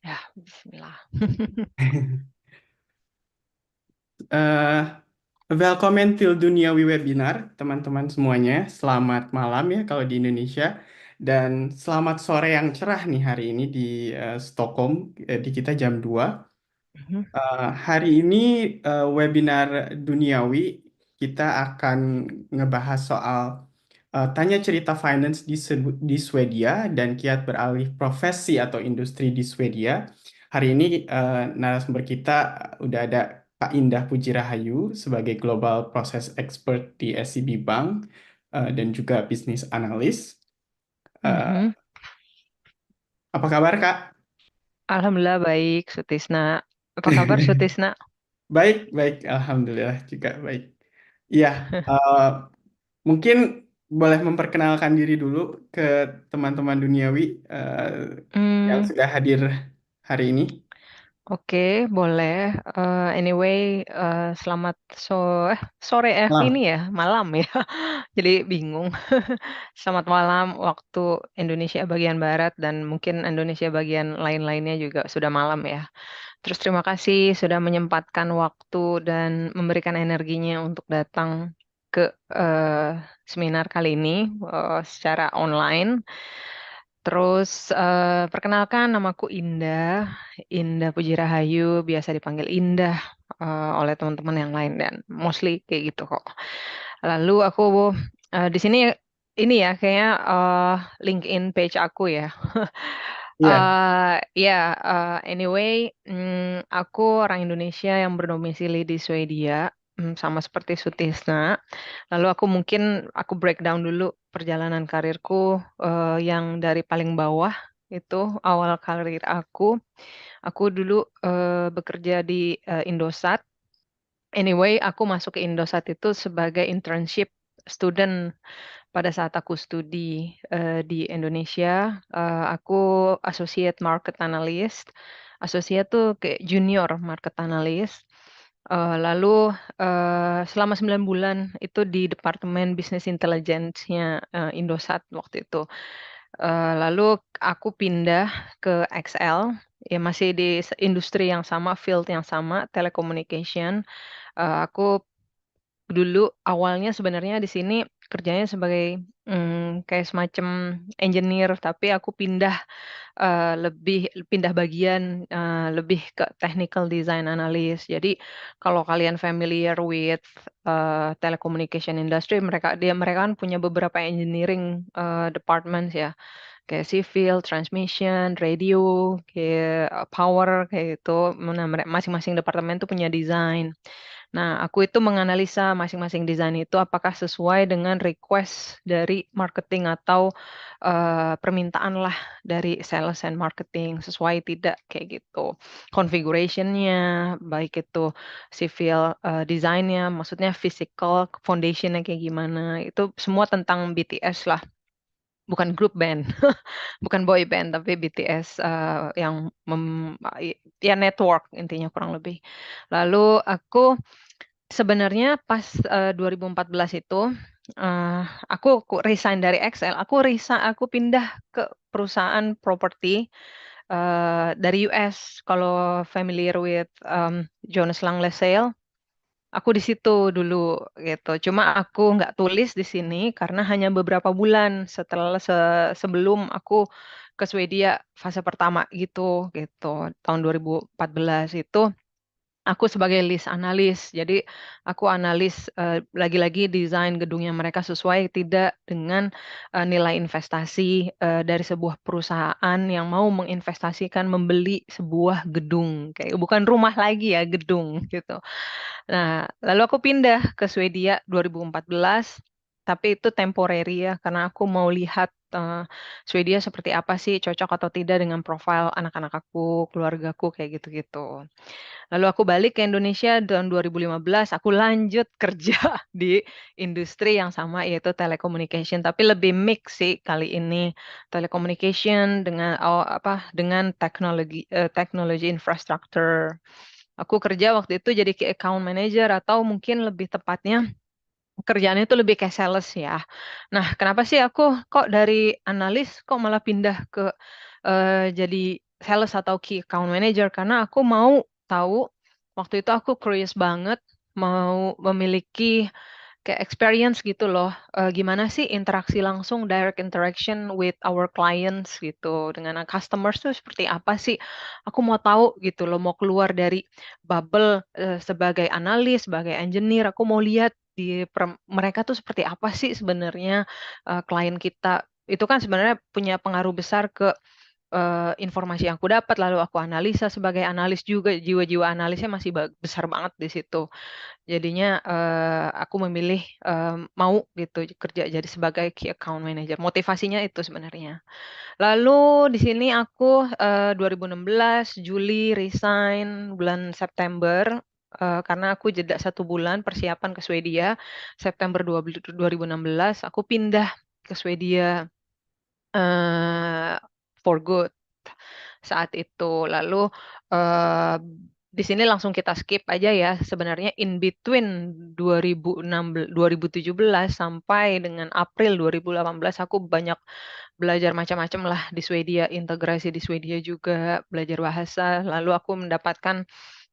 Ya, bismillah. Eh, Welcome till Duniawi Webinar, teman-teman semuanya. Selamat malam ya kalau di Indonesia. Dan selamat sore yang cerah nih hari ini di Stockholm, di kita jam 2. Mhm, Hari ini webinar Duniawi, kita akan ngebahas soal tanya cerita finance di Swedia dan kiat beralih profesi atau industri di Swedia. Hari ini narasumber kita udah ada Kak Indah Pujirahayu sebagai Global Process Expert di SCB Bank dan juga bisnis analis. Eh, mhm. Apa kabar Kak? Alhamdulillah baik, Sutisna. Apa kabar Sutisna? Baik, baik. Alhamdulillah juga baik. Iya, eh, mungkin boleh memperkenalkan diri dulu ke teman-teman duniawi yang Hmm, sudah hadir hari ini. oke, boleh. Anyway, selamat sore ini Malam. ya, malam ya. Jadi bingung. Selamat malam waktu Indonesia bagian barat dan mungkin Indonesia bagian lain-lainnya juga sudah malam ya. Terus terima kasih sudah menyempatkan waktu dan memberikan energinya untuk datang ke seminar kali ini secara online. Terus perkenalkan namaku Indah, Indah Pujirahayu, biasa dipanggil Indah oleh teman-teman yang lain dan mostly kayak gitu kok. Lalu aku di sini ini ya kayaknya LinkedIn page aku ya. Iya, Ya, anyway, aku orang Indonesia yang berdomisili di Swedia, sama seperti Sutisna. Lalu aku breakdown dulu perjalanan karirku yang dari paling bawah itu awal karir aku. Aku dulu bekerja di Indosat. Anyway, aku masuk ke Indosat itu sebagai internship student pada saat aku studi di Indonesia. Aku associate market analyst. Associate tuh kayak junior market analyst. Lalu selama 9 bulan itu di Departemen Business Intelligence-nya Indosat waktu itu. Lalu aku pindah ke XL, ya masih di industri yang sama, field yang sama, telecommunication. Aku dulu awalnya sebenarnya di sini kerjanya sebagai kayak semacam engineer, tapi aku pindah bagian lebih ke technical design analyst. Jadi kalau kalian familiar with telecommunication industry, mereka kan punya beberapa engineering departments ya, kayak civil, transmission, radio, kayak power kayak gitu. Nah, masing-masing departemen tuh punya desain. Nah, aku itu menganalisa masing-masing desain itu apakah sesuai dengan request dari marketing atau permintaan lah dari sales and marketing, sesuai tidak kayak gitu. Configuration-nya, baik itu civil design-nya, maksudnya physical foundation-nya kayak gimana, itu semua tentang BTS lah. Bukan grup band, bukan boy band, tapi BTS yang ya network intinya kurang lebih. Lalu aku sebenarnya pas 2014 itu aku resign dari XL, aku pindah ke perusahaan properti dari US. Kalau familiar with Jonas Lang LaSalle, aku di situ dulu gitu. Cuma aku nggak tulis di sini karena hanya beberapa bulan sebelum aku ke Swedia fase pertama gitu gitu tahun 2014 itu. Aku sebagai list analis, jadi aku analis lagi-lagi desain gedungnya mereka sesuai tidak dengan nilai investasi dari sebuah perusahaan yang mau menginvestasikan membeli sebuah gedung, kayak bukan rumah lagi ya, gedung gitu. Nah, lalu aku pindah ke Swedia 2014, tapi itu temporary ya, karena aku mau lihat Swedia seperti apa sih, cocok atau tidak dengan profil anak-anak aku, keluargaku, kayak gitu-gitu. Lalu aku balik ke Indonesia tahun 2015, aku lanjut kerja di industri yang sama yaitu telecommunication, tapi lebih mix sih kali ini. Telecommunication dengan teknologi infrastructure. Aku kerja waktu itu jadi kayak account manager atau mungkin lebih tepatnya kerjaannya itu lebih kayak sales ya. Nah, kenapa sih aku kok dari analis kok malah pindah ke jadi sales atau key account manager karena aku mau tahu waktu itu aku curious banget mau memiliki kayak experience gitu loh. Gimana sih interaksi langsung, direct interaction with our clients gitu, dengan customers tuh seperti apa sih? Aku mau tahu gitu loh, mau keluar dari bubble, sebagai analis, sebagai engineer, aku mau lihat mereka tuh seperti apa sih sebenarnya, klien kita. Itu kan sebenarnya punya pengaruh besar ke informasi yang aku dapat, lalu aku analisa sebagai analis juga, jiwa-jiwa analisnya masih besar banget di situ. Jadinya, aku memilih, mau gitu kerja jadi sebagai key account manager, motivasinya itu sebenarnya. Lalu di sini aku, 2016 Juli resign bulan September, karena aku jeda 1 bulan persiapan ke Swedia, September 2016 aku pindah ke Swedia, eee, for good. Saat itu. Lalu, eee, di sini langsung kita skip aja ya, sebenarnya in between 2017 sampai dengan April 2018 aku banyak belajar macam-macam lah di Swedia, integrasi di Swedia juga, belajar bahasa, lalu aku mendapatkan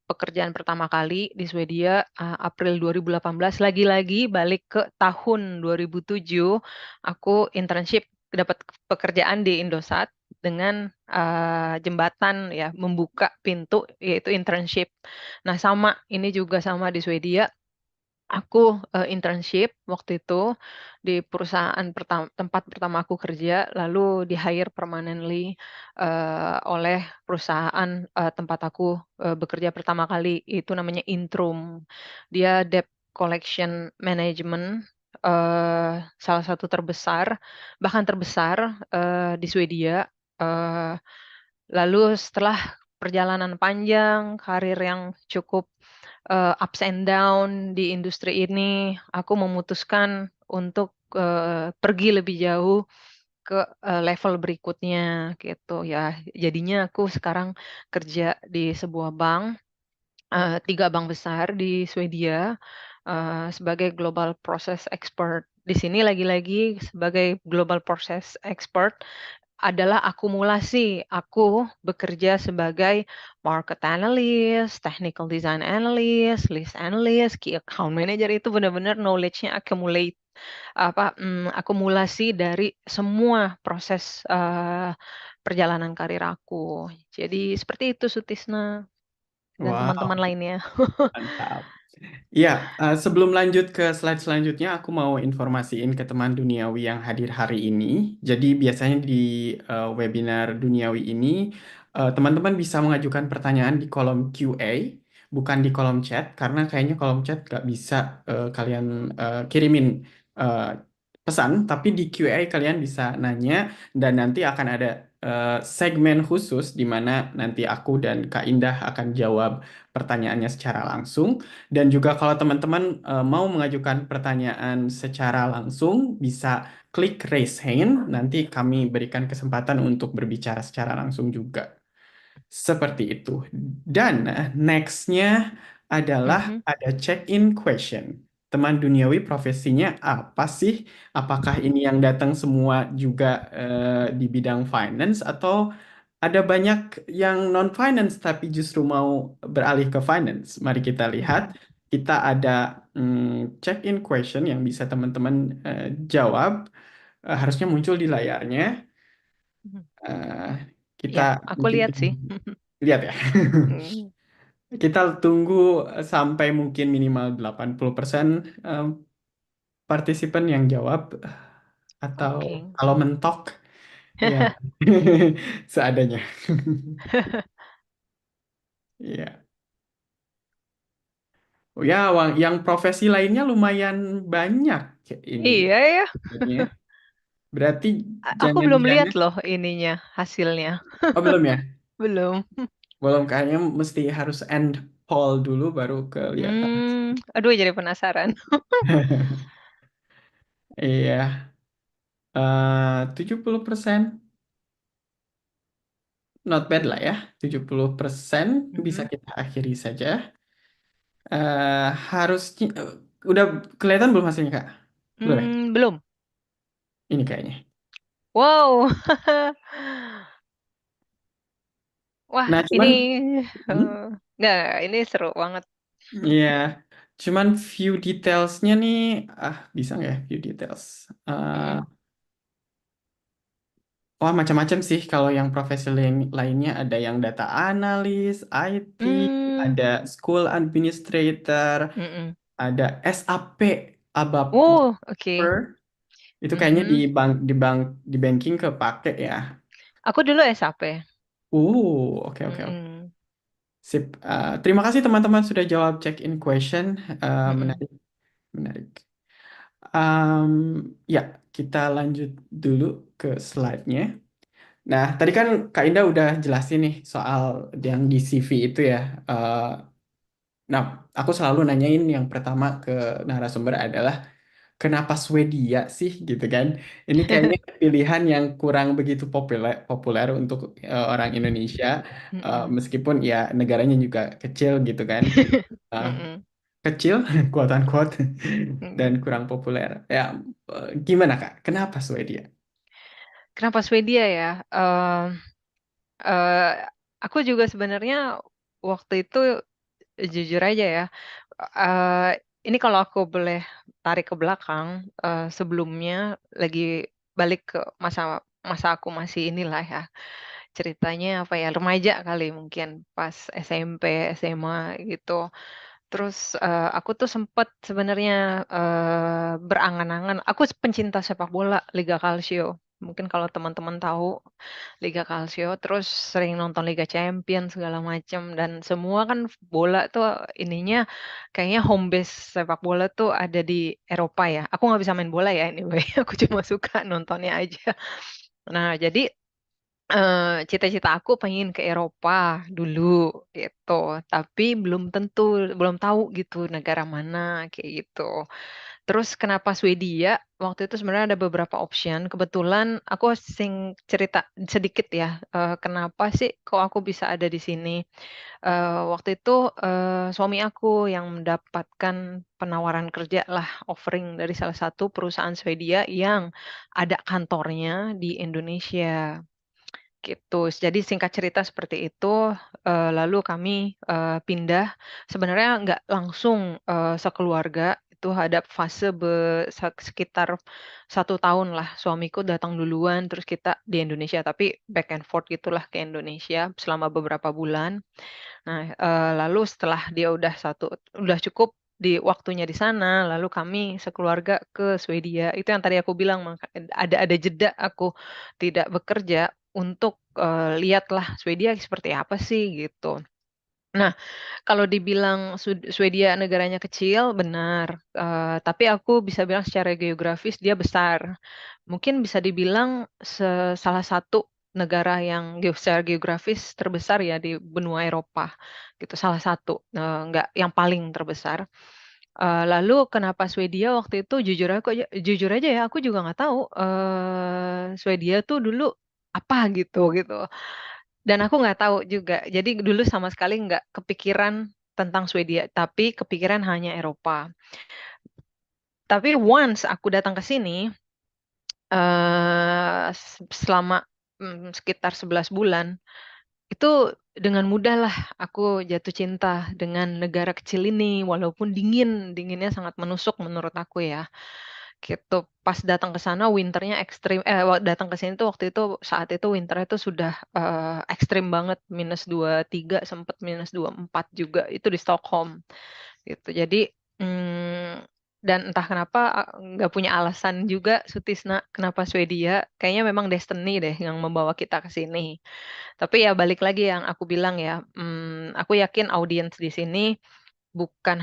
pekerjaan pertama kali di Swedia, April 2018, lagi-lagi balik ke tahun 2007, aku internship dapat pekerjaan di Indosat dengan, jembatan ya, membuka pintu yaitu internship. Nah sama, ini juga sama di Swedia, aku, internship waktu itu di perusahaan tempat pertama aku kerja, lalu di-hire permanently, oleh perusahaan, tempat aku, bekerja pertama kali, itu namanya Intrum. Dia debt collection management, salah satu terbesar, bahkan terbesar, di Swedia, eee lalu setelah perjalanan panjang, karir yang cukup, ups and down di industri ini, aku memutuskan untuk, pergi lebih jauh ke, level berikutnya gitu ya. Jadinya aku sekarang kerja di sebuah bank, 3 bank besar di Swedia, sebagai global process expert. Di sini lagi-lagi sebagai global process expert adalah akumulasi. Aku bekerja sebagai market analyst, technical design analyst, list analyst, key account manager itu benar-benar knowledge-nya akumulasi dari semua proses, perjalanan karir aku. Jadi seperti itu Sutisna dan Wow, teman-teman lainnya. mantap. Iya, sebelum lanjut ke slide selanjutnya, aku mau informasiin ke teman duniawi yang hadir hari ini. Jadi biasanya di webinar duniawi ini, teman-teman bisa mengajukan pertanyaan di kolom QA, bukan di kolom chat, karena kayaknya kolom chat nggak bisa kalian kirimin eh, pesan, tapi di QA kalian bisa nanya, dan nanti akan ada segmen khusus di mana nanti aku dan Kak Indah akan jawab pertanyaannya secara langsung. Dan juga kalau teman-teman mau mengajukan pertanyaan secara langsung, bisa klik raise hand, nanti kami berikan kesempatan untuk berbicara secara langsung juga. Seperti itu. Dan next-nya adalah Mhm, ada check-in question. Teman duniawi profesinya apa sih? Apakah ini yang datang semua juga di bidang finance atau ada banyak yang non-finance tapi justru mau beralih ke finance? Mari kita lihat. mhm, Kita ada check-in question yang bisa teman-teman jawab. Harusnya muncul di layarnya. mhm. Eh, kita Iya, aku mungkin lihat sih. lihat ya. Mhm, Kita tunggu sampai mungkin minimal 80% eh, partisipan yang jawab, atau oke. kalau mentok ya seadanya. Iya. Oh ya, yang profesi lainnya lumayan banyak ini. Iya ya, Ya. Berarti aku belum lihat jangan-jangan, loh ininya, hasilnya. oh belum ya? Belum. Belum, kayaknya mesti harus end poll dulu baru kelihatan. Aduh jadi penasaran. Iya, 70%. Not bad lah ya, 70% bisa Mhm. kita akhiri saja. Harusnya udah kelihatan belum hasilnya Kak? Belum ya? Belum. Ini kayaknya. Wow. Wah, Nah, ini cuman, eh, hmm, nggak, ini seru banget. iya, cuman few detailsnya nih, bisa nggak ya few details? Mm-mm. Wah, macam-macam sih. Kalau yang profesi lainnya ada yang data analis, IT, Hmm, ada school administrator, mm-mm. ada SAP, ABAP Oh, developer. oke. Itu kayaknya Mhm. di banking kepake ya. Aku dulu SAP. Oke oke oke. Mm-mm. Sip. Terima kasih teman-teman sudah jawab check-in question. Mm-mm. Menarik, menarik. Em, ya, kita lanjut dulu ke slide-nya. Nah, tadi kan Kak Indah udah jelasin nih soal yang di CV itu ya. Eh, nah, aku selalu nanyain yang pertama ke narasumber adalah kenapa Swedia sih gitu kan? Ini kayaknya pilihan yang kurang begitu populer populer untuk orang Indonesia, Mm-mm. meskipun ya negaranya juga kecil gitu kan. Eh, Mm-mm. Kecil, quote unquote, dan Mm-mm. kurang populer. Ya, gimana Kak? Kenapa Swedia? Kenapa Swedia ya? Eh, aku juga sebenarnya waktu itu jujur aja ya. eh, ini kalau aku boleh tarik ke belakang, sebelumnya lagi balik ke masa masa aku masih inilah ya. Ceritanya apa ya? Remaja kali mungkin pas SMP, SMA gitu. Terus aku tuh sempet sebenarnya berangan-angan. Aku pencinta sepak bola Liga Calcio. Mungkin kalau teman-teman tahu Liga Calcio, terus sering nonton Liga Champions segala macam dan semua kan bola tuh ininya kayaknya home base sepak bola tuh ada di Eropa ya. Aku nggak bisa main bola ya anyway. Aku cuma suka nontonnya aja. Nah, jadi cita-cita aku pengen ke Eropa dulu gitu, tapi belum tahu gitu negara mana kayak gitu. Terus kenapa Swedia? Waktu itu sebenarnya ada beberapa option. Kebetulan aku cerita sedikit ya, kenapa sih kok aku bisa ada di sini. Waktu itu suami aku yang mendapatkan penawaran kerja lah, offering dari salah satu perusahaan Swedia yang ada kantornya di Indonesia gitu. Jadi singkat cerita seperti itu, lalu kami pindah. Sebenarnya nggak langsung sekeluarga, itu ada fase sekitar 1 tahun lah. Suamiku datang duluan, terus kita di Indonesia, tapi back and forth gitulah ke Indonesia selama beberapa bulan. Nah, lalu setelah dia udah cukup di waktunya di sana, lalu kami sekeluarga ke Swedia. Itu yang tadi aku bilang, ada jeda aku tidak bekerja untuk lihatlah Swedia seperti apa sih gitu. Nah, kalau dibilang Swedia negaranya kecil, benar. Tapi aku bisa bilang secara geografis dia besar. Mungkin bisa dibilang salah satu negara yang secara geografis terbesar ya di benua Eropa, gitu. Salah satu, nggak yang paling terbesar. Lalu kenapa Swedia waktu itu jujur aja ya, aku juga nggak tahu Swedia tuh dulu apa gitu gitu. Dan aku nggak tahu juga. Jadi dulu sama sekali nggak kepikiran tentang Swedia, tapi kepikiran hanya Eropa. Tapi once aku datang ke sini, selama sekitar 11 bulan, itu dengan mudah lah aku jatuh cinta dengan negara kecil ini, walaupun dinginnya sangat menusuk menurut aku ya. Gitu. Pas datang ke sana winternya ekstrim. Datang ke sini tuh waktu itu saat itu winternya tuh sudah ekstrim banget, -23 sempat -24 juga itu di Stockholm gitu. Jadi dan entah kenapa nggak punya alasan juga Sutisna kenapa Swedia. Kayaknya memang destiny deh yang membawa kita ke sini. Tapi ya balik lagi yang aku bilang ya, aku yakin audiens di sini bukan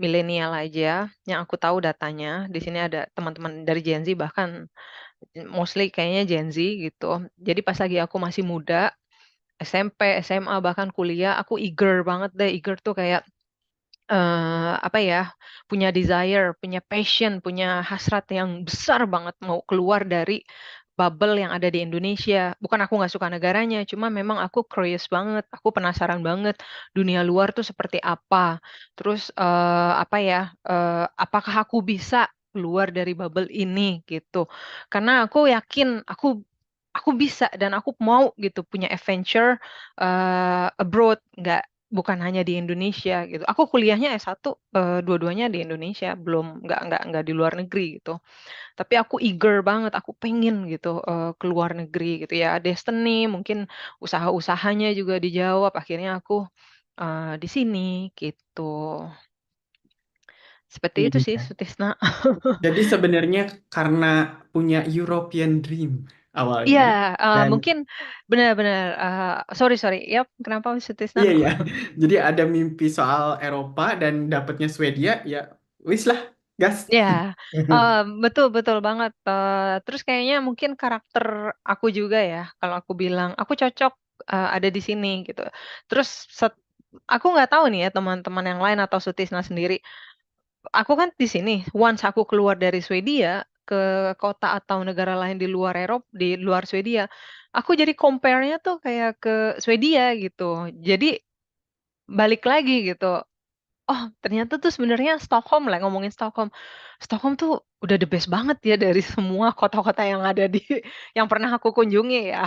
milenial aja. Yang aku tahu datanya di sini ada teman-teman dari Gen Z, bahkan mostly kayaknya Gen Z gitu. Jadi pas lagi aku masih muda, SMP, SMA bahkan kuliah, aku eager banget deh. Eager tuh kayak apa ya, punya desire, punya passion, punya hasrat yang besar banget mau keluar dari bubble yang ada di Indonesia. Bukan aku nggak suka negaranya, cuma memang aku curious banget, aku penasaran banget dunia luar tuh seperti apa. Terus apa ya, apakah aku bisa keluar dari bubble ini gitu. Karena aku yakin aku bisa dan aku mau gitu punya adventure abroad, bukan hanya di Indonesia gitu. Aku kuliahnya S1 dua-duanya di Indonesia, belum nggak di luar negeri gitu. Tapi aku eager banget, aku pengen gitu ke luar negeri gitu ya. Destiny mungkin usaha-usahanya juga dijawab, akhirnya aku di sini gitu. Seperti itu sih, Iya. Sutisna. Jadi sebenarnya karena punya European Dream Iya, awalnya dan mungkin benar-benar. Sorry sorry. Ya, kenapa Sutisna? iya iya. Jadi ada mimpi soal Eropa dan dapatnya Swedia ya wis lah gas. Ya, betul betul banget. Terus kayaknya mungkin karakter aku juga ya. Kalau aku bilang aku cocok ada di sini gitu. Terus aku nggak tahu nih ya teman-teman yang lain atau Sutisna sendiri. Aku kan di sini. Once aku keluar dari Swedia ke kota atau negara lain di luar Eropa, di luar Swedia, aku jadi compare-nya tuh kayak ke Swedia gitu. Jadi balik lagi gitu. Oh, ternyata tuh sebenarnya Stockholm lah, ngomongin Stockholm. Stockholm tuh udah the best banget ya dari semua kota-kota yang ada yang pernah aku kunjungi ya,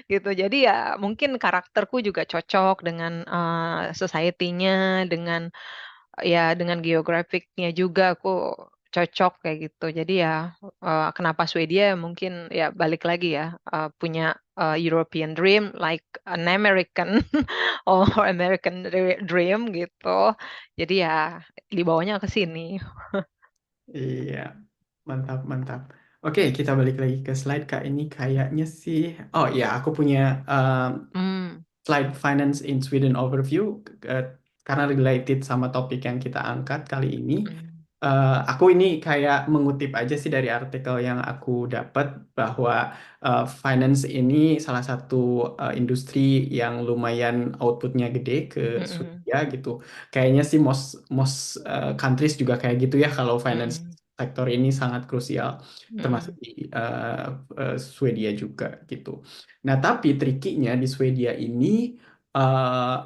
gitu. Jadi ya mungkin karakterku juga cocok dengan society-nya, dengan dengan geografiknya juga aku cocok kayak gitu. Jadi ya kenapa Swedia mungkin ya balik lagi ya punya European dream like an American or American dream gitu. Jadi ya dibawanya ke sini. Iya, mantap mantap. Oke, kita balik lagi ke slide Kak. Ini kayaknya sih oh iya aku punya Hmm. slide Finance in Sweden Overview eh, karena related sama topik yang kita angkat kali ini. Hmm. Aku ini kayak mengutip aja sih dari artikel yang aku dapat bahwa finance ini salah satu industri yang lumayan outputnya gede ke Mm-mm. Swedia gitu. Kayaknya sih most most countries juga kayak gitu ya kalau finance Mm-mm. sektor ini sangat krusial termasuk Mm-mm. di Swedia juga gitu. Nah, tapi trikinya di Swedia ini eh,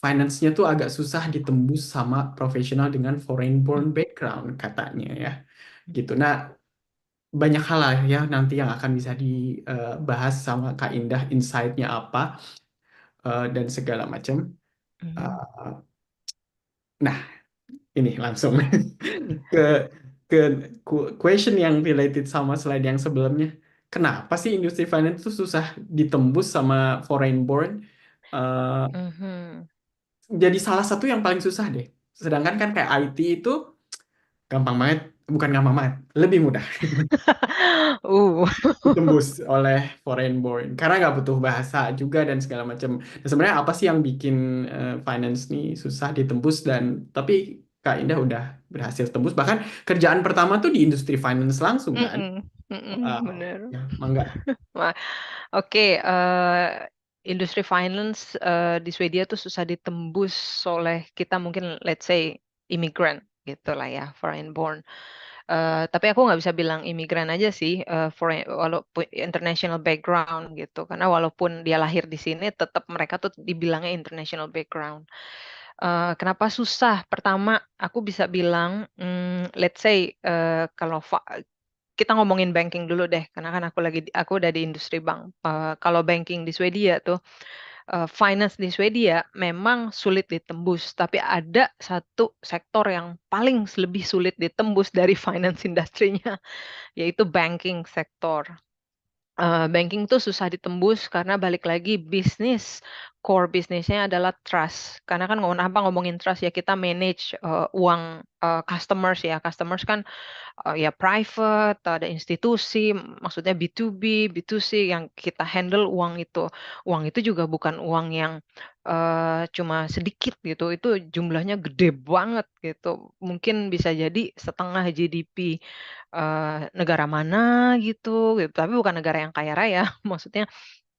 finance-nya tuh agak susah ditembus sama profesional dengan foreign born background katanya ya. Gitu. Nah, banyak hal lah ya nanti yang akan bisa dibahas sama Kak Indah insight-nya apa dan segala macam. Mm-mm. Eh, nah, ini langsung ke ke question yang related sama slide yang sebelumnya. Kenapa sih industri finance itu susah ditembus sama foreign born? Eh, Mhm. jadi salah satu yang paling susah deh. Sedangkan kan kayak IT itu gampang banget, bukan gampang banget, lebih mudah Uh. ditembus oleh foreign born karena nggak butuh bahasa juga dan segala macam. Nah, sebenarnya apa sih yang bikin finance nih susah ditembus dan tapi Kak Indah udah berhasil tembus bahkan kerjaan pertama tuh di industri finance langsung kan? Mm-mm. Mm-mm. Wow, Bener. ya mangga. Oke, industri finance di Swedia tuh susah ditembus oleh kita mungkin let's say immigrant gitu lah ya, foreign born. Tapi aku nggak bisa bilang imigran aja sih, walaupun international background gitu. Karena walaupun dia lahir di sini, tetap mereka tuh dibilangnya international background. Kenapa susah? Pertama, aku bisa bilang, let's say kalau kita ngomongin banking dulu deh, karena kan aku udah di industri bank. Kalau banking di Swedia tuh, finance di Swedia memang sulit ditembus, tapi ada satu sektor yang paling lebih sulit ditembus dari finance industrinya, yaitu banking sektor. Banking tuh susah ditembus karena balik lagi core bisnisnya adalah trust. Karena kan ngomongin trust ya kita manage uang customers ya. Customers kan ya private, ada institusi, maksudnya B2B, B2C yang kita handle uang itu. Uang itu juga bukan uang yang cuma sedikit gitu, itu jumlahnya gede banget gitu. Mungkin bisa jadi setengah GDP negara mana gitu. Tapi bukan negara yang kaya raya, maksudnya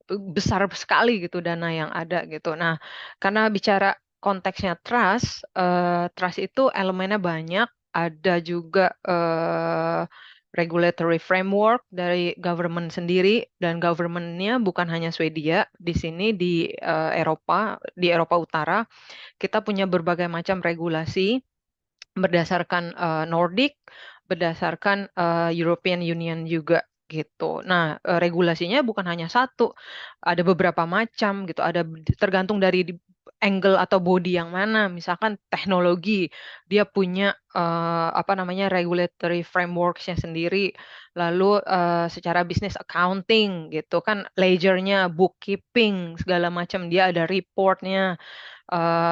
besar sekali gitu dana yang ada gitu. Nah, karena bicara konteksnya trust itu elemennya banyak, ada juga regulatory framework dari government sendiri dan governmentnya bukan hanya Swedia, di sini di Eropa Utara kita punya berbagai macam regulasi berdasarkan Nordic, berdasarkan European Union juga. gitu. Nah, regulasinya bukan hanya satu, ada beberapa macam gitu. Ada tergantung dari angle atau body yang mana. Misalkan teknologi, dia punya apa namanya regulatory frameworks-nya sendiri. Lalu secara bisnis accounting gitu kan, ledgernya, bookkeeping segala macam dia ada reportnya.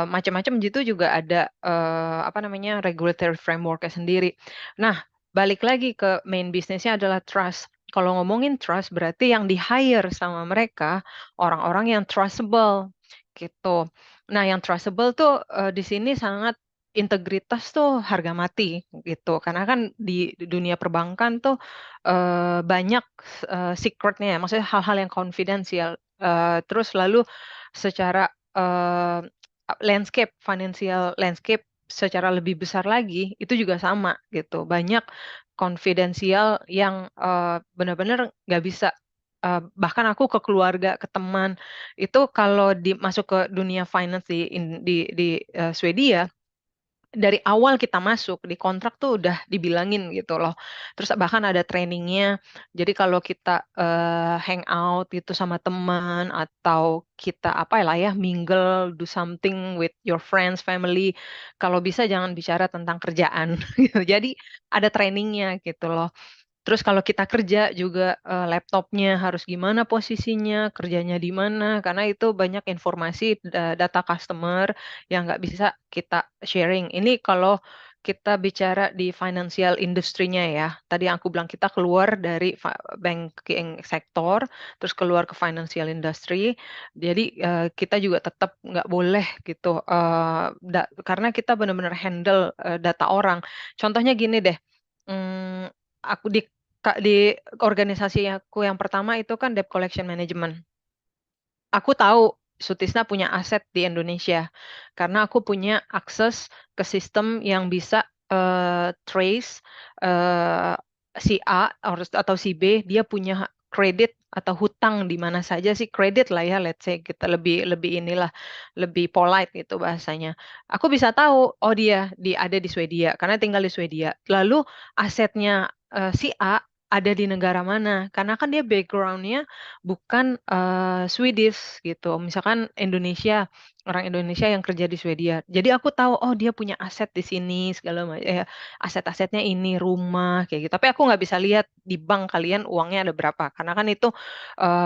Macam-macam gitu juga ada apa namanya regulatory framework-nya sendiri. Nah, balik lagi ke main bisnisnya adalah trust. Kalau ngomongin trust berarti yang di-hire sama mereka orang-orang yang trustable gitu. Nah, yang trustable tuh di sini sangat integritas tuh harga mati gitu. Karena kan di dunia perbankan tuh banyak secretnya, maksudnya hal-hal yang konfidensial. Terus lalu secara landscape, financial landscape secara lebih besar lagi, itu juga sama gitu. Banyak konfidensial yang benar-benar nggak bisa, bahkan aku ke keluarga, ke teman, itu kalau masuk ke dunia finance di Swedia, dari awal kita masuk di kontrak tuh udah dibilangin gitu loh. Terus bahkan ada trainingnya. Jadi kalau kita hangout gitu sama teman atau kita apa lah ya mingle, do something with your friends, family, kalau bisa jangan bicara tentang kerjaan. Gitu. Jadi ada trainingnya gitu loh. Terus kalau kita kerja juga laptopnya harus gimana posisinya, kerjanya di mana, karena itu banyak informasi data customer yang nggak bisa kita sharing. Ini kalau kita bicara di financial industry-nya ya. Tadi yang aku bilang kita keluar dari banking sektor, terus keluar ke financial industry. Jadi kita juga tetap nggak boleh gitu, karena kita benar-benar handle data orang. Contohnya gini deh. Hmm, aku di organisasi aku yang pertama itu kan debt collection management. Aku tahu Sutisna punya aset di Indonesia karena aku punya akses ke sistem yang bisa trace eh, si A atau si B dia punya kredit atau hutang di mana saja sih, kredit lah ya, let's say kita lebih lebih inilah lebih polite gitu bahasanya. Aku bisa tahu oh dia ada di Swedia karena tinggal di Swedia. Lalu asetnya si A ada di negara mana? Karena kan dia backgroundnya bukan Swedish gitu. Misalkan Indonesia, orang Indonesia yang kerja di Swedia. Jadi aku tahu, oh dia punya aset di sini segala macam. Aset-asetnya ini rumah kayak gitu. Tapi aku nggak bisa lihat di bank kalian uangnya ada berapa. Karena kan itu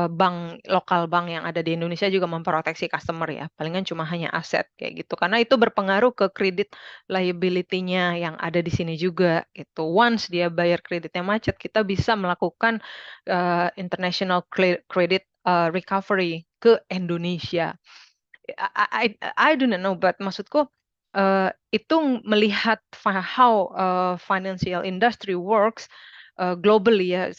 bank lokal bank yang ada di Indonesia juga memproteksi customer ya. Palingan cuma hanya aset kayak gitu. Karena itu berpengaruh ke kredit liability-nya yang ada di sini juga. Itu once dia bayar kreditnya macet, kita bisa melakukan international credit recovery ke Indonesia. I do not know, but maksudku itu melihat how financial industry works globally ya,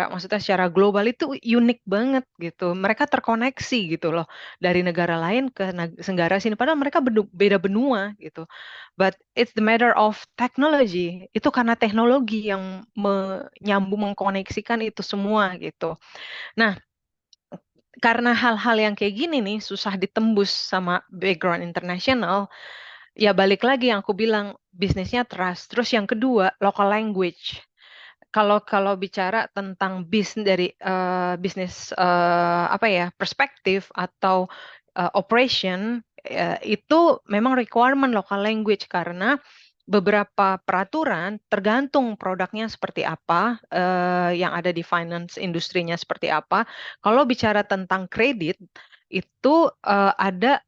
maksudnya secara global itu unik banget gitu. Mereka terkoneksi gitu loh dari negara lain ke negara sini, padahal mereka beda benua gitu. But it's the matter of technology. Itu karena teknologi yang menyambung mengkoneksikan itu semua gitu. Nah, karena hal-hal yang kayak gini nih susah ditembus sama background internasional, ya balik lagi yang aku bilang bisnisnya trust. Terus yang kedua local language. Kalau kalau bicara tentang dari bisnis apa ya perspektif atau operation itu memang requirement local language karena beberapa peraturan tergantung produknya seperti apa, yang ada di finance industrinya seperti apa. Kalau bicara tentang kredit, itu ada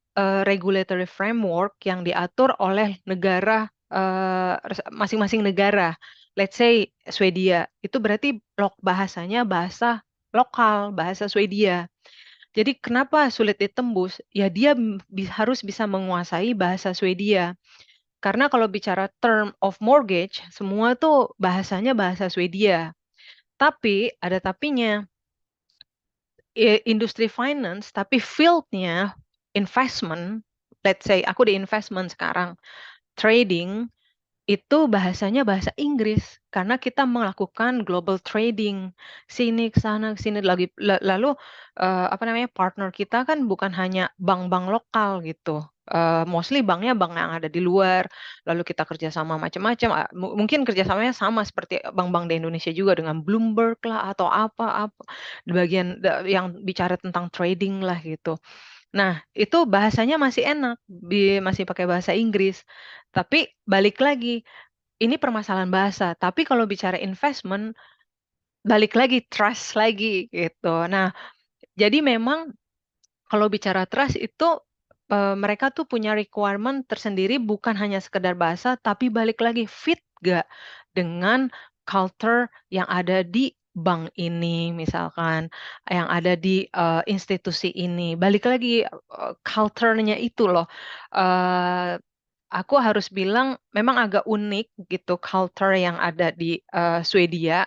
regulatory framework yang diatur oleh negara, masing-masing negara. Let's say Swedia, itu berarti bahasanya bahasa lokal, bahasa Swedia. Jadi kenapa sulit ditembus? Ya dia harus bisa menguasai bahasa Swedia. Karena kalau bicara term of mortgage, semua tuh bahasanya bahasa Swedia. Tapi ada tapinya, industri finance, tapi fieldnya investment, let's say aku di investment sekarang, trading, itu bahasanya bahasa Inggris. Karena kita melakukan global trading, sini ke sana, ke sini lalu apa namanya partner kita kan bukan hanya bank-bank lokal gitu. mostly banknya bank yang ada di luar, lalu kita kerjasama macam-macam. Mungkin kerjasamanya sama seperti bank-bank di Indonesia juga dengan Bloomberg lah atau apa-apa di bagian yang bicara tentang trading lah gitu. Nah, itu bahasanya masih enak, masih pakai bahasa Inggris. Tapi balik lagi, ini permasalahan bahasa. Tapi kalau bicara investment, balik lagi trust lagi gitu. Nah, jadi memang kalau bicara trust itu mereka tuh punya requirement tersendiri bukan hanya sekedar bahasa, tapi balik lagi fit gak dengan culture yang ada di bank ini misalkan, yang ada di institusi ini. Balik lagi culture-nya itu loh. Eh, aku harus bilang memang agak unik gitu culture yang ada di Swedia,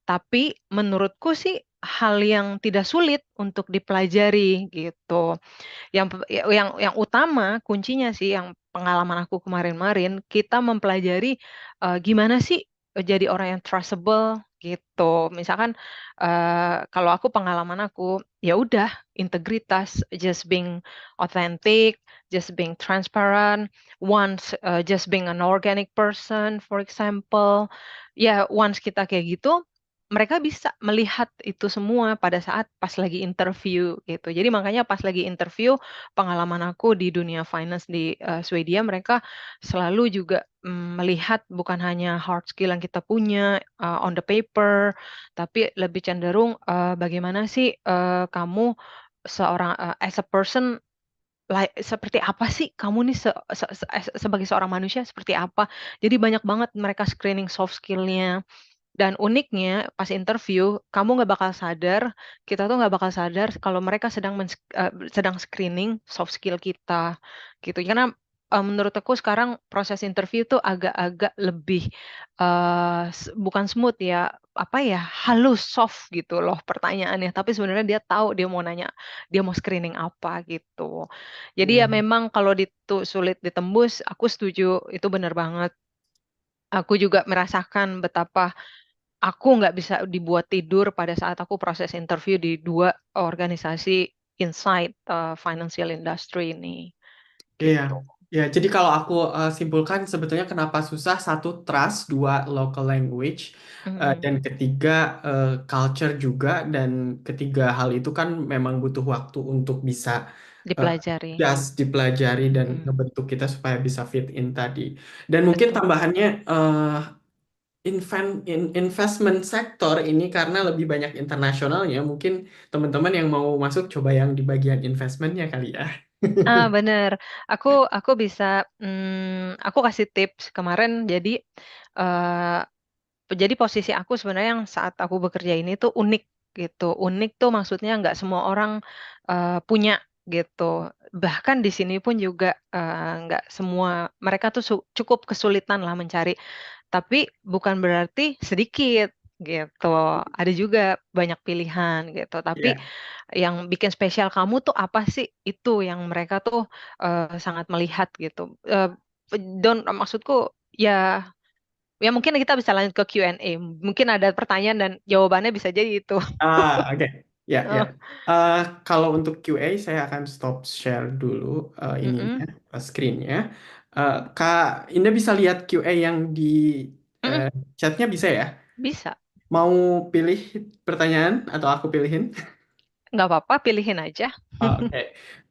tapi menurutku sih hal yang tidak sulit untuk dipelajari gitu. Yang utama kuncinya sih yang pengalaman aku kemarin-marin kita mempelajari gimana sih jadi orang yang trustable gitu. Misalkan kalau aku pengalaman aku ya udah integritas, just being authentic, just being transparent, once just being an organic person for example. Ya once kita kayak gitu mereka bisa melihat itu semua pada saat pas lagi interview gitu. Jadi makanya pas lagi interview pengalaman aku di dunia finance di Swedia, mereka selalu juga melihat bukan hanya hard skill yang kita punya on the paper, tapi lebih cenderung bagaimana sih kamu seorang as a person seperti apa sih kamu nih sebagai seorang manusia seperti apa. Jadi banyak banget mereka screening soft skill-nya. Dan uniknya pas interview, kamu nggak bakal sadar, kita tuh nggak bakal sadar kalau mereka sedang screening soft skill kita, gitu. Karena menurut aku sekarang proses interview tuh agak-agak lebih bukan smooth ya, apa ya, halus, soft gitu loh pertanyaannya. Tapi sebenarnya dia tahu dia mau nanya, dia mau screening apa gitu. Jadi ya Iya. memang kalau itu sulit ditembus, aku setuju itu benar banget. Aku juga merasakan betapa aku nggak bisa dibuat tidur pada saat aku proses interview di dua organisasi inside financial industry ini, Iya, gitu. ya. Jadi kalau aku simpulkan sebetulnya kenapa susah, satu trust, dua local language, Mm-mm. dan ketiga culture juga, dan ketiga hal itu kan memang butuh waktu untuk bisa uh, Dipelajari. just dipelajari dan Mm, ngebentuk kita supaya bisa fit in tadi. Dan mungkin betul. tambahannya investment sektor ini karena lebih banyak internasionalnya, mungkin teman-teman yang mau masuk coba yang di bagian investmentnya kali ya. Ah, bener. Aku bisa, aku kasih tips kemarin. Jadi posisi aku sebenarnya yang saat aku bekerja ini tuh unik gitu. Unik tuh maksudnya nggak semua orang punya gitu. Bahkan di sini pun juga nggak semua mereka tuh cukup kesulitan lah mencari. Tapi bukan berarti sedikit gitu. Ada juga banyak pilihan gitu. Tapi Ya. yang bikin spesial kamu tuh apa sih? Itu yang mereka tuh sangat melihat gitu. Eh, maksudku ya. Ya mungkin kita bisa lanjut ke Q&A. Mungkin ada pertanyaan dan jawabannya bisa jadi itu. Oke. Ya, ya. Oh, Eh, Kalau untuk QA, saya akan stop share dulu ininya, mm-mm, screen-nya. Kak Indah bisa lihat QA yang di mm-mm. eh, chatnya bisa ya? Bisa. Mau pilih pertanyaan atau aku pilihin? Nggak apa-apa, pilihin aja. Oke.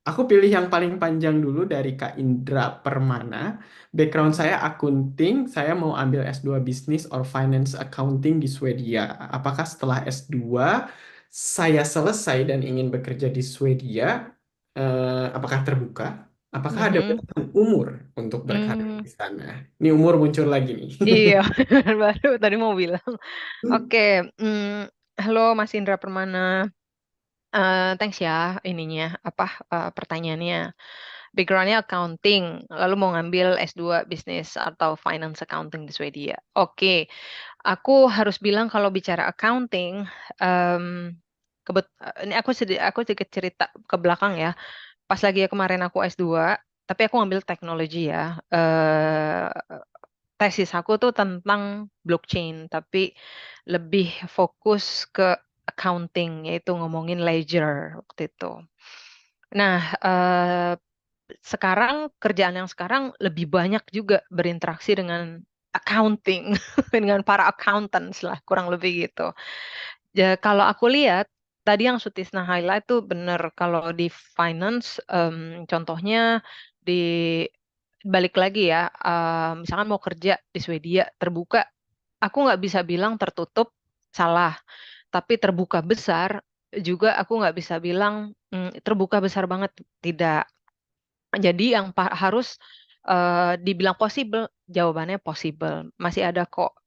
Aku pilih yang paling panjang dulu dari Kak Indra Permana. Background Mm-mm. saya akunting, saya mau ambil S2 Business or Finance Accounting di Swedia. Apakah setelah S2 saya selesai dan ingin bekerja di Swedia, apakah terbuka? Apakah ada Mhm. batasan umur untuk berkarir Hmm, di sana? Ini umur muncul lagi nih. iya, baru tadi mau bilang. Oke, halo Mas Indra Permana. Thanks ya ininya apa pertanyaannya. Backgroundnya accounting, lalu mau ngambil S2 bisnis atau finance accounting di Swedia. Oke, aku harus bilang kalau bicara accounting, em, ini aku sedikit cerita ke belakang ya. Pas lagi ya kemarin aku S2, tapi aku ngambil teknologi ya. Tesis aku tuh tentang blockchain, tapi lebih fokus ke accounting, yaitu ngomongin ledger waktu itu. Nah, sekarang kerjaan yang sekarang lebih banyak juga berinteraksi dengan accounting, dengan para accountants lah, kurang lebih gitu. Ya, kalau aku lihat tadi yang Sutisna highlight tuh bener kalau di finance, contohnya di balik lagi ya, misalkan mau kerja di Swedia terbuka, aku nggak bisa bilang tertutup, salah. Tapi terbuka besar juga aku nggak bisa bilang terbuka besar banget, tidak. Jadi yang harus dibilang possible, jawabannya possible. Masih ada kok.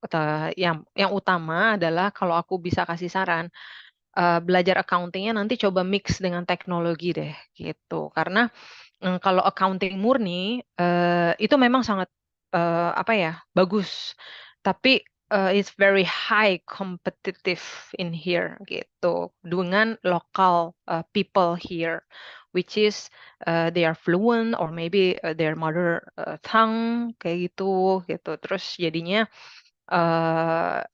Yang utama adalah kalau aku bisa kasih saran, belajar accountingnya nanti coba mix dengan teknologi deh, gitu. Karena kalau accounting murni itu memang sangat apa ya, bagus. Tapi it's very high competitive in here gitu dengan local people here, which is they are fluent or maybe their mother tongue kayak gitu gitu. Terus jadinya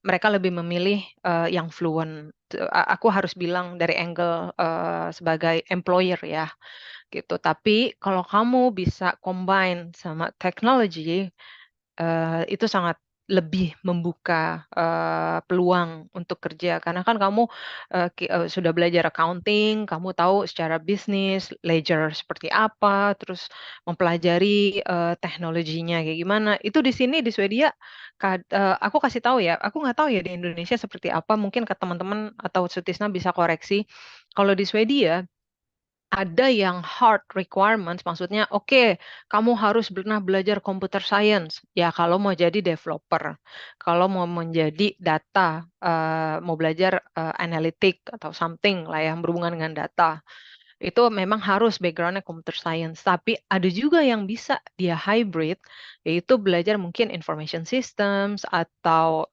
mereka lebih memilih yang fluent. Aku harus bilang dari angle sebagai employer ya gitu. Tapi kalau kamu bisa combine sama teknologi, itu sangat lebih membuka peluang untuk kerja. Karena kan kamu sudah belajar accounting, kamu tahu secara bisnis, ledger seperti apa, terus mempelajari teknologinya kayak gimana. Itu di sini di Swedia, aku kasih tahu ya, aku nggak tahu ya di Indonesia seperti apa. Mungkin ke teman-teman atau Sutisna bisa koreksi. Kalau di Swedia ada yang hard requirements, maksudnya oke, kamu harus pernah belajar computer science. Ya kalau mau jadi developer, kalau mau menjadi data, mau belajar analitik atau something lah yang berhubungan dengan data. Itu memang harus backgroundnya computer science. Tapi ada juga yang bisa dia hybrid, yaitu belajar mungkin information systems atau